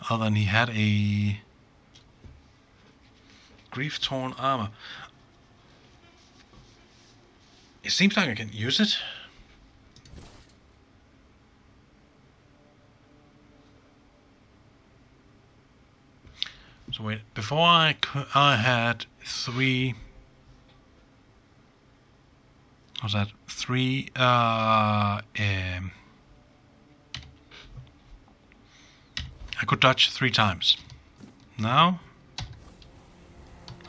Other than he had a grief-torn armor. It seems like I can use it. So wait, before I had 3... was that 3 I could dodge 3 times. Now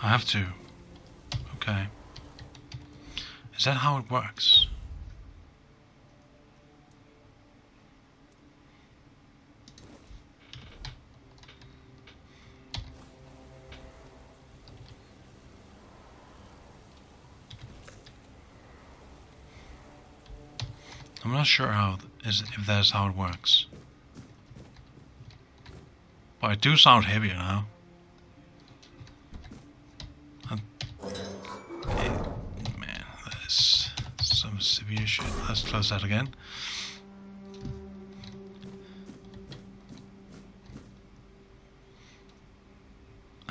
I have to. Okay. Is that how it works? I'm not sure if that's how it works. But I do sound heavier now. Man, that is some severe shit. Let's close that again.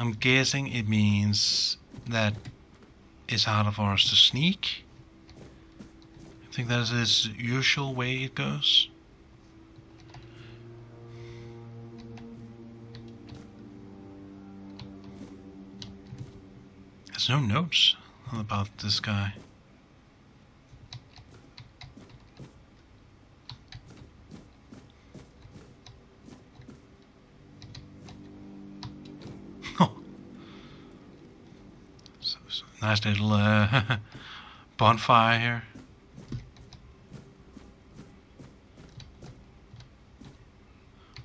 I'm guessing it means that it's harder for us to sneak. I think that is the usual way it goes. There's no notes about this guy. So nice little bonfire here.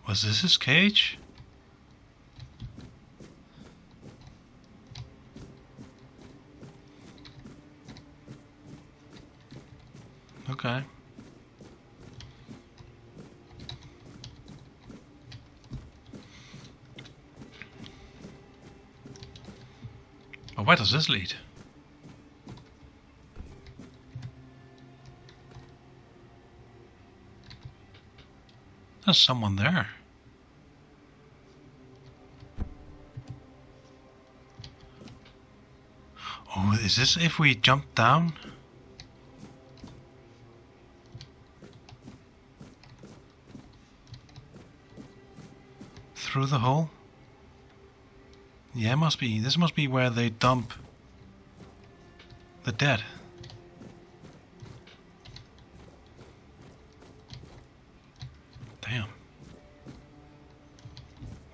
Was this his cage? Okay. But where does this lead? There's someone there. Oh, is this if we jump down? Through the hole? Yeah, it must be. This must be where they dump the dead. Damn.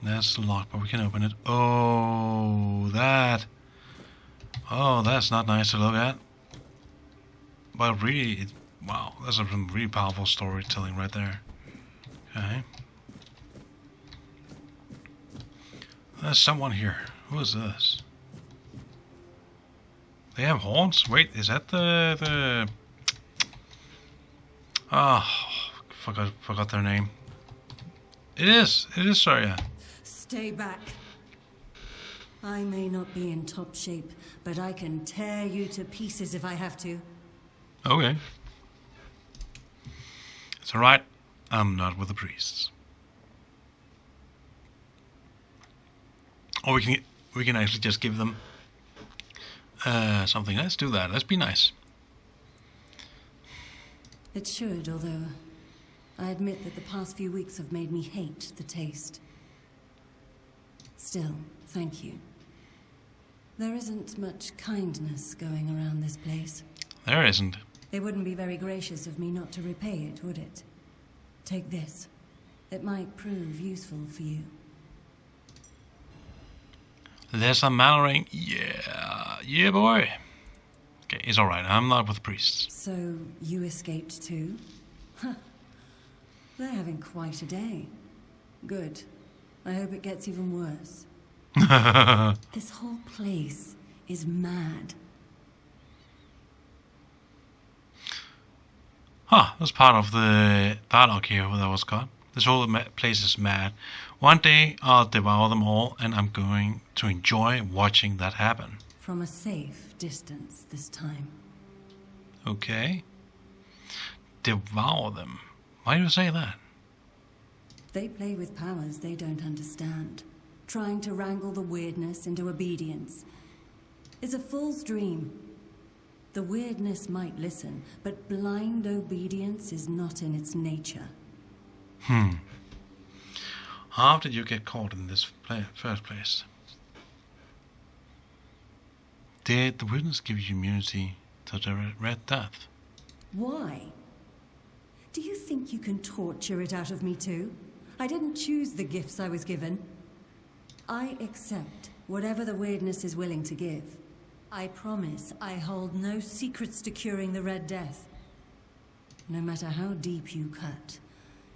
That's locked, but we can open it. Oh, that. Oh, that's not nice to look at. But really, wow, that's a really powerful storytelling right there. Okay. There's someone here. Who is this? They have horns? Wait, is that the... Oh, forgot their name. It is, sorry. Stay back. I may not be in top shape, but I can tear you to pieces if I have to. Okay. It's alright. I'm not with the priests. Or we can actually just give them something. Let's do that. Let's be nice. It should, although I admit that the past few weeks have made me hate the taste. Still, thank you. There isn't much kindness going around this place. There isn't. It wouldn't be very gracious of me not to repay it, would it? Take this. It might prove useful for you. There's a Malloring. Yeah, boy. Okay, it's alright. I'm not with priests. So, you escaped too? Huh. They're having quite a day. Good. I hope it gets even worse. This whole place is mad. Huh, that's part of the dialogue here that was got. This whole place is mad. One day I'll devour them all, and I'm going to enjoy watching that happen. From a safe distance this time. Okay. Devour them. Why do you say that? They play with powers they don't understand. Trying to wrangle the weirdness into obedience is a fool's dream. The weirdness might listen, but blind obedience is not in its nature. How did you get caught in this first place? Did the weirdness give you immunity to the Red Death? Why? Do you think you can torture it out of me too? I didn't choose the gifts I was given. I accept whatever the weirdness is willing to give. I promise I hold no secrets to curing the Red Death. No matter how deep you cut,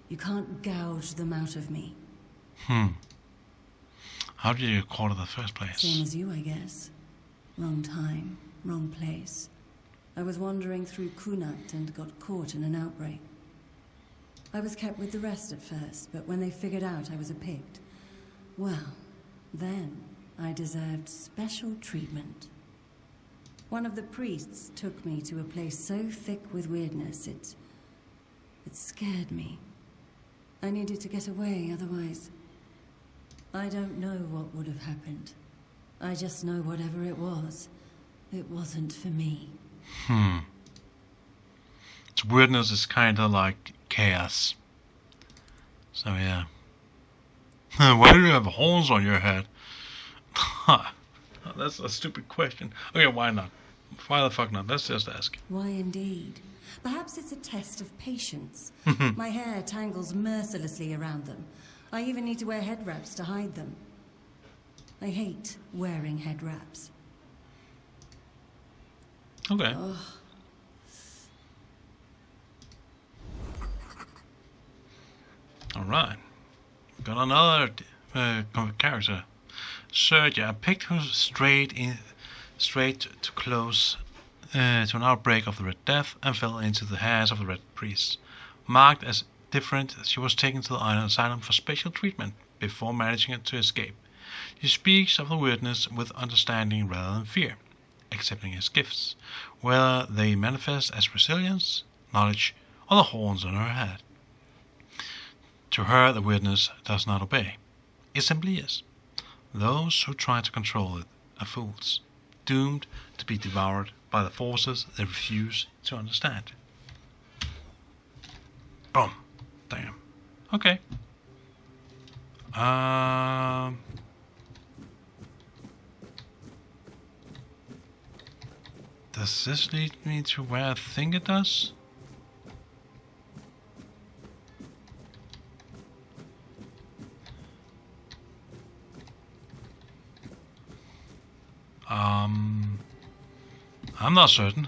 you can't gouge them out of me. How did you get caught in the first place? Same as you, I guess. Wrong time, wrong place. I was wandering through Kunat and got caught in an outbreak. I was kept with the rest at first, but when they figured out I was a Pict, well, then I deserved special treatment. One of the priests took me to a place so thick with weirdness, it scared me. I needed to get away, otherwise I don't know what would have happened. I just know whatever it wasn't for me. Its weirdness is kind of like chaos. So yeah. Why do you have holes on your head? That's a stupid question. Okay, why not? Why the fuck not? Let's just ask. Why indeed? Perhaps it's a test of patience. My hair tangles mercilessly around them. I even need to wear head wraps to hide them. I hate wearing head wraps. Okay. Alright. Got another character. Sergia, I picked her straight to close to an outbreak of the Red Death and fell into the hands of the Red Priests. Marked as different, she was taken to the island asylum for special treatment before managing to escape. She speaks of the weirdness with understanding rather than fear, accepting his gifts, whether they manifest as resilience, knowledge, or the horns on her head. To her, the weirdness does not obey. It simply is. Those who try to control it are fools, doomed to be devoured by the forces they refuse to understand. Boom. Damn. Okay. Does this lead me to where I think it does? I'm not certain.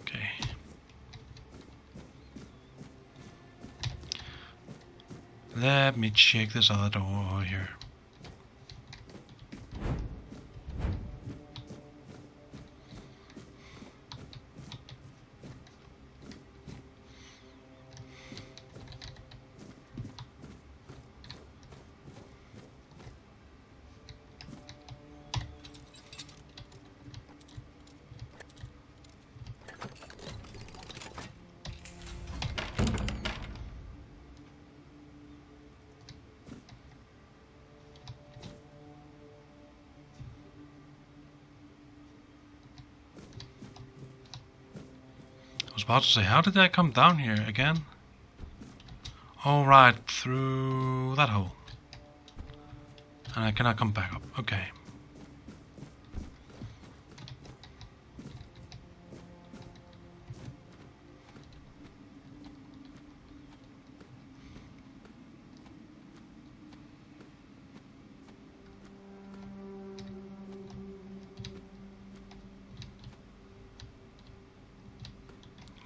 Okay. Let me check this other door over here. I was about to say, how did I come down here again? Oh, right, through that hole. And I cannot come back up. Okay.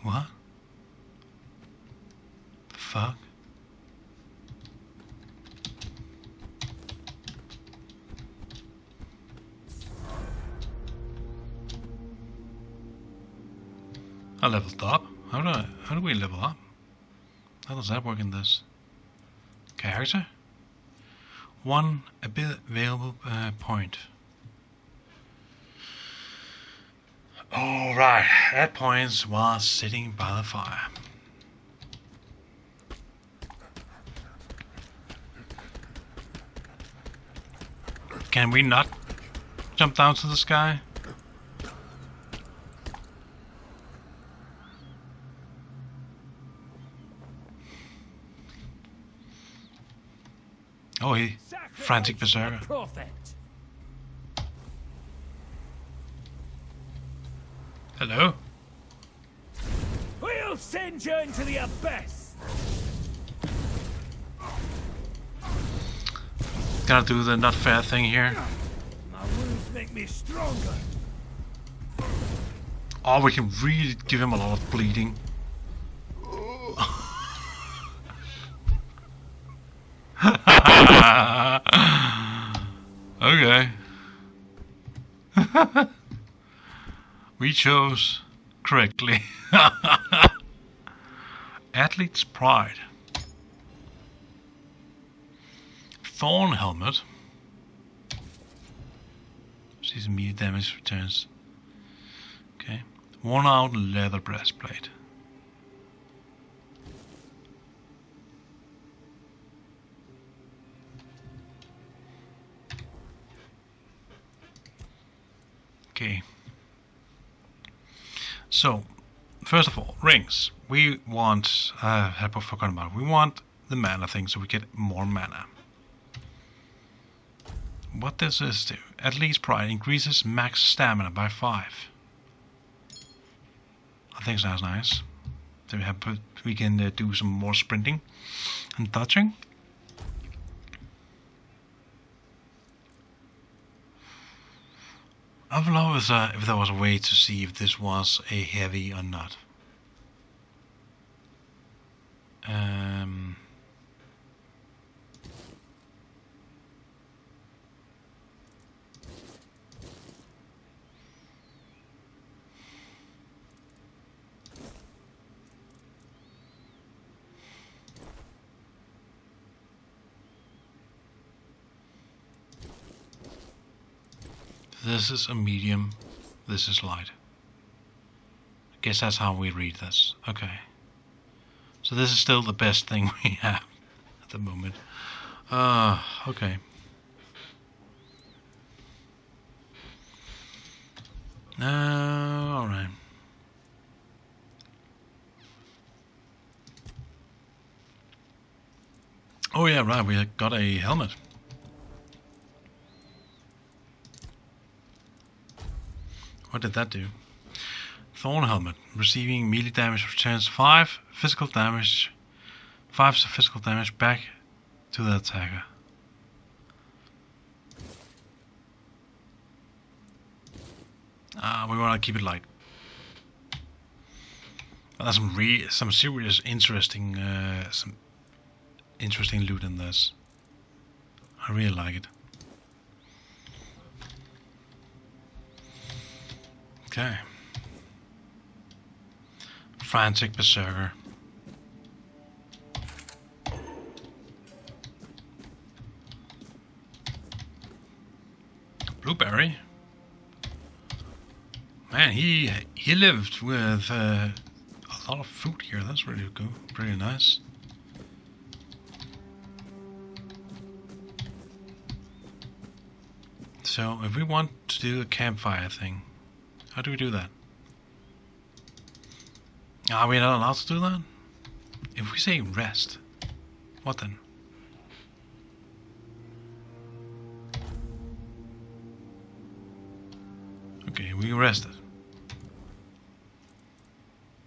What? The fuck? I leveled up. How do we level up? How does that work in this? Character? One available point. Alright, at points while sitting by the fire. Can we not jump down to the sky? Oh, he frantic berserker. Hello? We'll send you into the abyss! Gotta do the not fair thing here. My wounds make me stronger. Oh, we can really give him a lot of bleeding. Okay. We chose correctly. Athlete's Pride. Thorn Helmet. Sees immediate damage returns. Okay. Worn out leather breastplate. Okay. So, first of all, rings. We want, I have forgotten about it. We want the mana thing so we get more mana. What does this do? At least pride increases max stamina by 5. I think sounds nice. So we can do some more sprinting and dodging. I would love if there was a way to see if this was a heavy or not. This is a medium, this is light. I guess that's how we read this. Okay. So this is still the best thing we have at the moment. Okay. Alright. Oh yeah, right, we got a helmet. What did that do? Thorn helmet. Receiving melee damage returns 5 physical damage. 5 physical damage back to the attacker. We want to keep it light. But there's some serious interesting loot in this. I really like it. Okay. Frantic Berserker. Blueberry. Man, he lived with a lot of food here. That's really cool. Pretty nice. So, if we want to do a campfire thing, how do we do that? Are we not allowed to do that? If we say rest, what then? Okay, we rested.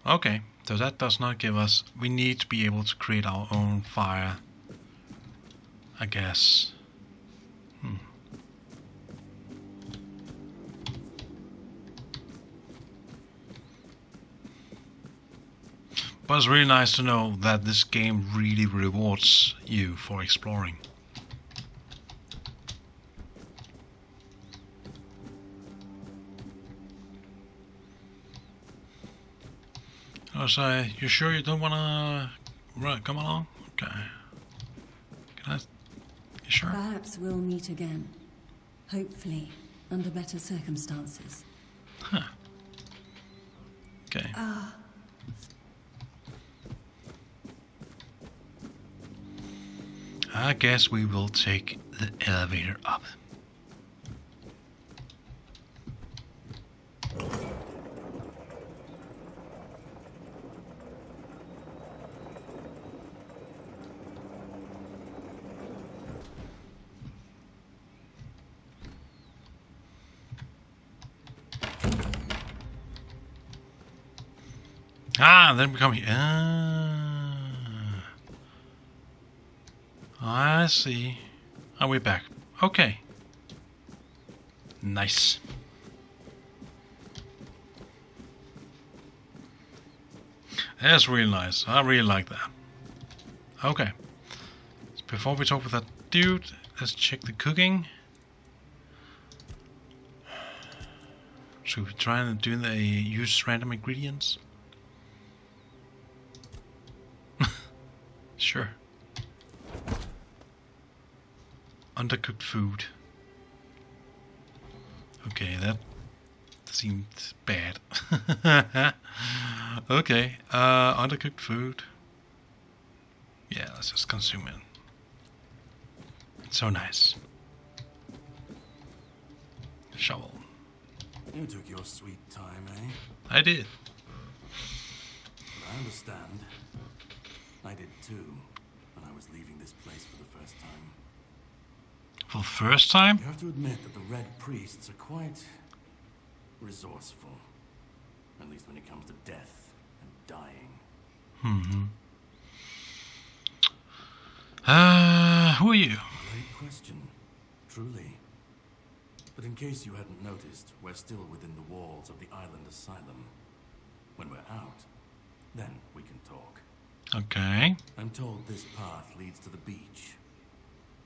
Okay, so that does not give us... We need to be able to create our own fire, I guess. But it's really nice to know that this game really rewards you for exploring. Oh, so you sure you don't wanna come along? Okay. Can I? You sure? Perhaps we'll meet again. Hopefully, under better circumstances. Huh. Okay. I guess we will take the elevator up. Then we come here. I see. Are we back? Okay. Nice. That's really nice. I really like that. Okay. So before we talk with that dude, let's check the cooking. Should we try and do the use random ingredients? Sure. Undercooked food. Okay, that seemed bad. Okay, undercooked food. Yeah, let's just consume it. It's so nice. Shovel. You took your sweet time, eh? I did. But I understand. I did too, when I was leaving this place for the first time. For the first time? You have to admit that the Red Priests are quite resourceful. At least when it comes to death and dying. Who are you? Great question, truly. But in case you hadn't noticed, we're still within the walls of the island asylum. When we're out, then we can talk. Okay. I'm told this path leads to the beach.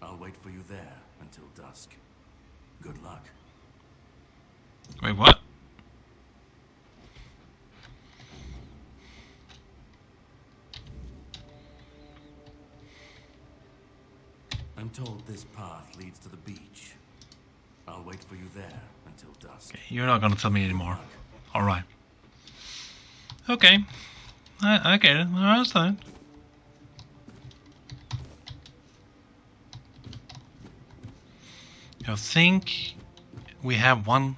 I'll wait for you there until dusk. Good luck. Wait, what? I'm told this path leads to the beach. I'll wait for you there until dusk. Okay, you're not gonna tell me anymore. Alright. Okay. I get it. I understand. I think we have one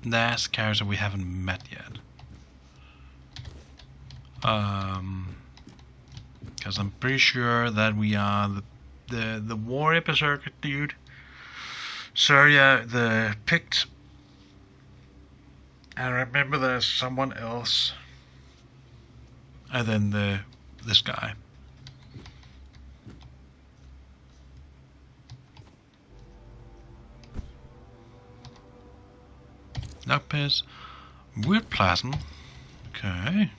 last character we haven't met yet. Because I'm pretty sure that we are the war episode dude. Surya the Pict. And I remember there's someone else. And then this guy. Lapis. Weird plasm. Okay.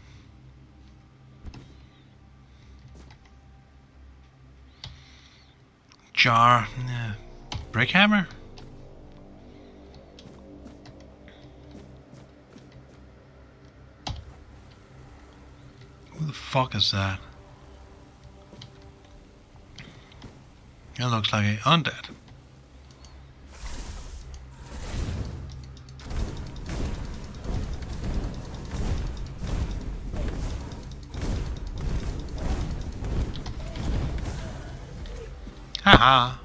Jar. Brick hammer. Who the fuck is that? It looks like an undead. Haha.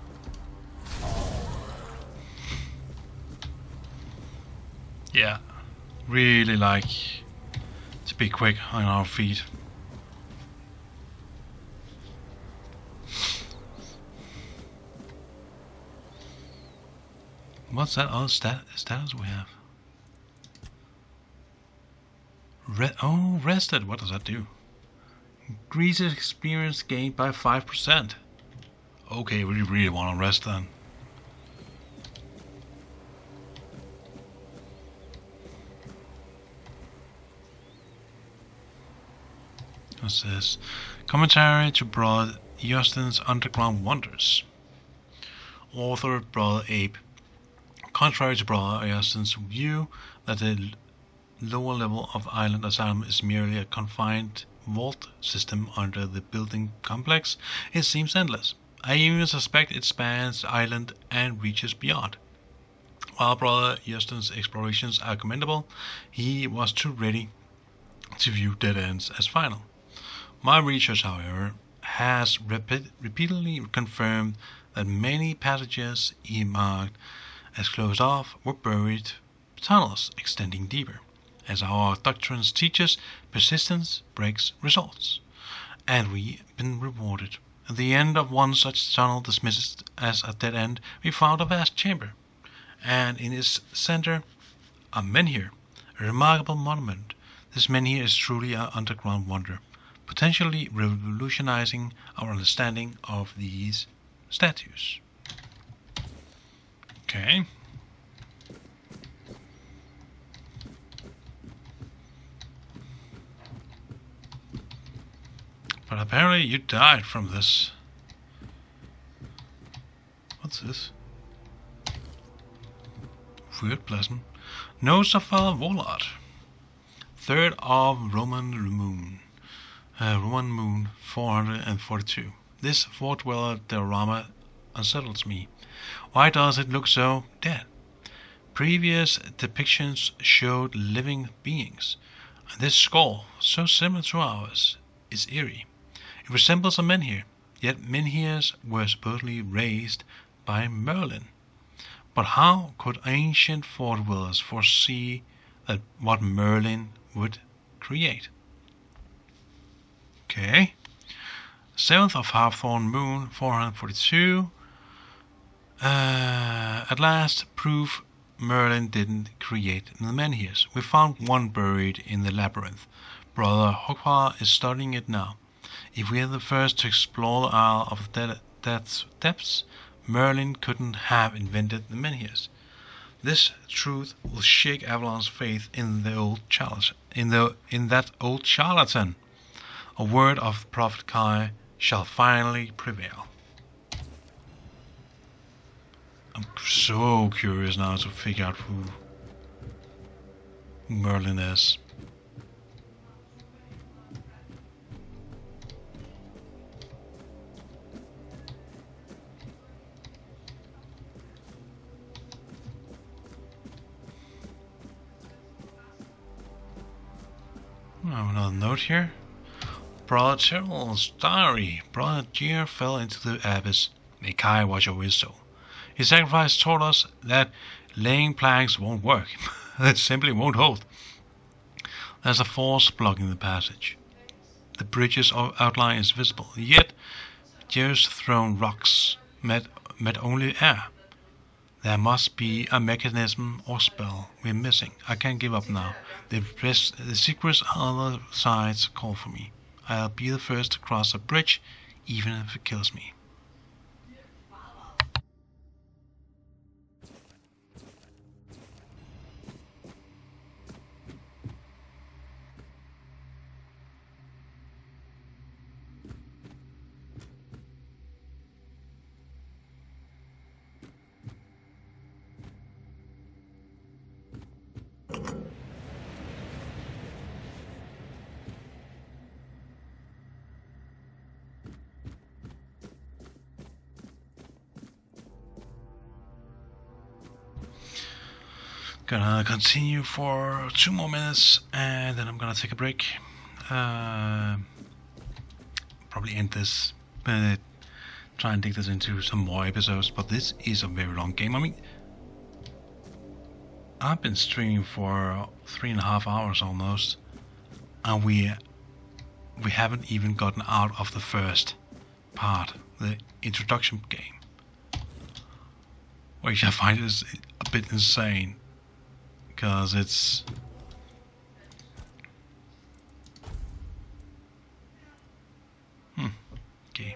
Yeah, really like to be quick on our feet. What's that other status we have? Rested. What does that do? Increases experience gained by 5%. Okay, we really want to rest then. What's this? Commentary to Brother Justin's Underground Wonders. Author Brother Abe. Contrary to Brother Justin's view that the lower level of Island Asylum is merely a confined vault system under the building complex, it seems endless. I even suspect it spans the island and reaches beyond. While Brother Justin's explorations are commendable, he was too ready to view dead ends as final. My research, however, has repeatedly confirmed that many passages he marked as closed off were buried tunnels extending deeper. As our doctrines teaches, persistence breaks results, and we've been rewarded. At the end of one such tunnel dismissed as a dead end, we found a vast chamber, and in its center a menhir, a remarkable monument. This menhir is truly an underground wonder, potentially revolutionizing our understanding of these statues. Okay. But apparently you died from this. What's this? Weird plasm. Notes of Father Vollard. 3rd of Roman Moon. Roman Moon 442. This four-dweller diorama unsettles me. Why does it look so dead? Previous depictions showed living beings. And this skull, so similar to ours, is eerie. It resembles a menhir, yet menhirs were supposedly raised by Merlin. But how could ancient fort dwellers foresee that what Merlin would create? Okay. 7th of Halfthorn Moon, 442. At last, proof Merlin didn't create the menhirs. We found one buried in the labyrinth. Brother Hogvar is studying it now. If we are the first to explore the Isle of Death's depths, Merlin couldn't have invented the menhirs. This truth will shake Avalon's faith in the old in that old charlatan. A word of Prophet Kai shall finally prevail. I'm so curious now to figure out who Merlin is. I have another note here. Brother Tyrrell's diary. Brother Tyr fell into the abyss. May Kai watch over his soul. His sacrifice taught us that laying planks won't work. It simply won't hold. There's a force blocking the passage. The bridge's outline is visible, yet Tyr's thrown rocks met only air. There must be a mechanism or spell we're missing. I can't give up now. The secrets on other sides call for me. I'll be the first to cross the bridge, even if it kills me. Gonna continue for 2 more minutes and then I'm gonna take a break. Probably end this, try and dig this into some more episodes, but this is a very long game. I mean, I've been streaming for 3.5 hours almost, and we haven't even gotten out of the first part, the introduction game, which I find is a bit insane. Because it's okay.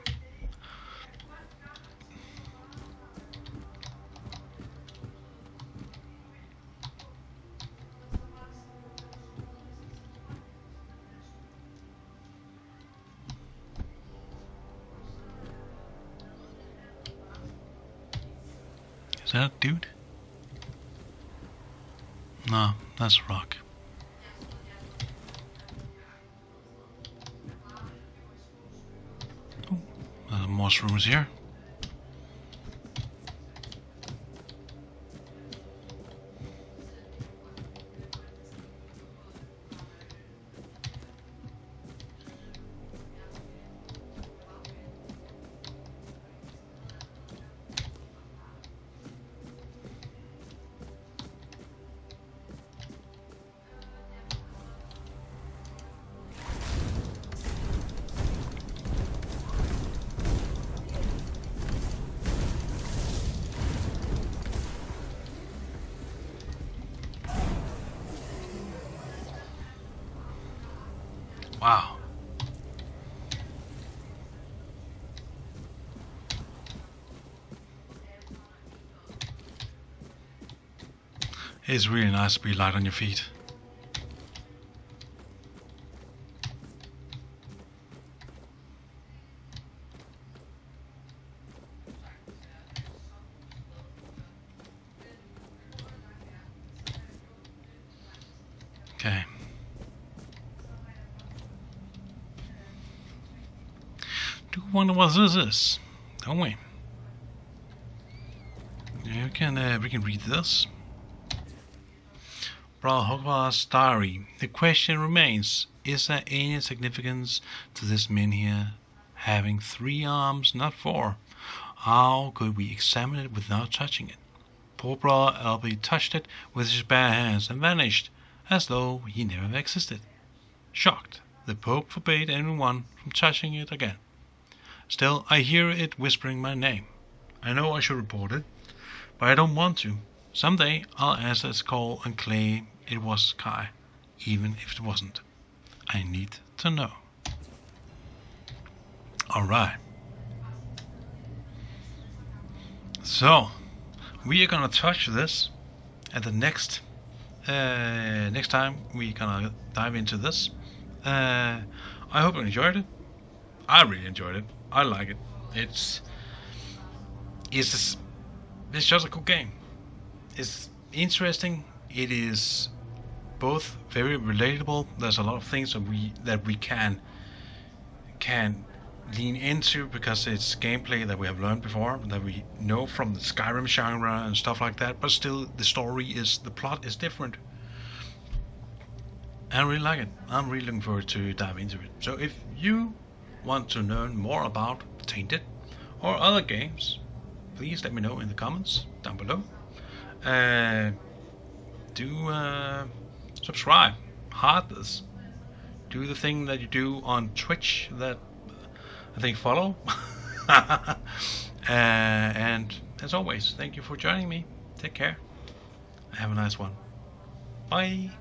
Is that a dude? No, that's rock. Oh, mushrooms here. Wow. It's really nice to be light on your feet. Okay. Do wonder what this is, don't we? Yeah, we can read this. Brother Hogwar's diary. The question remains: is there any significance to this menhir having 3 arms, not 4? How could we examine it without touching it? Poor brother Albie touched it with his bare hands and vanished, as though he never existed. Shocked, the Pope forbade anyone from touching it again. Still, I hear it whispering my name. I know I should report it, but I don't want to. Someday I'll answer its call and claim it was Kai, even if it wasn't. I need to know. Alright. So, we are gonna touch this at the next time we're gonna dive into this. I hope you enjoyed it. I really enjoyed it. I like it. It's just a cool game. It's interesting. It is both very relatable. There's a lot of things that we can lean into because it's gameplay that we have learned before, that we know from the Skyrim genre and stuff like that. But still, the plot is different. I really like it. I'm really looking forward to dive into it. So if you want to learn more about Tainted or other games, please let me know in the comments down below. Do subscribe, heart this, do the thing that you do on Twitch that I think follow. And as always, thank you for joining me. Take care. Have a nice one. Bye.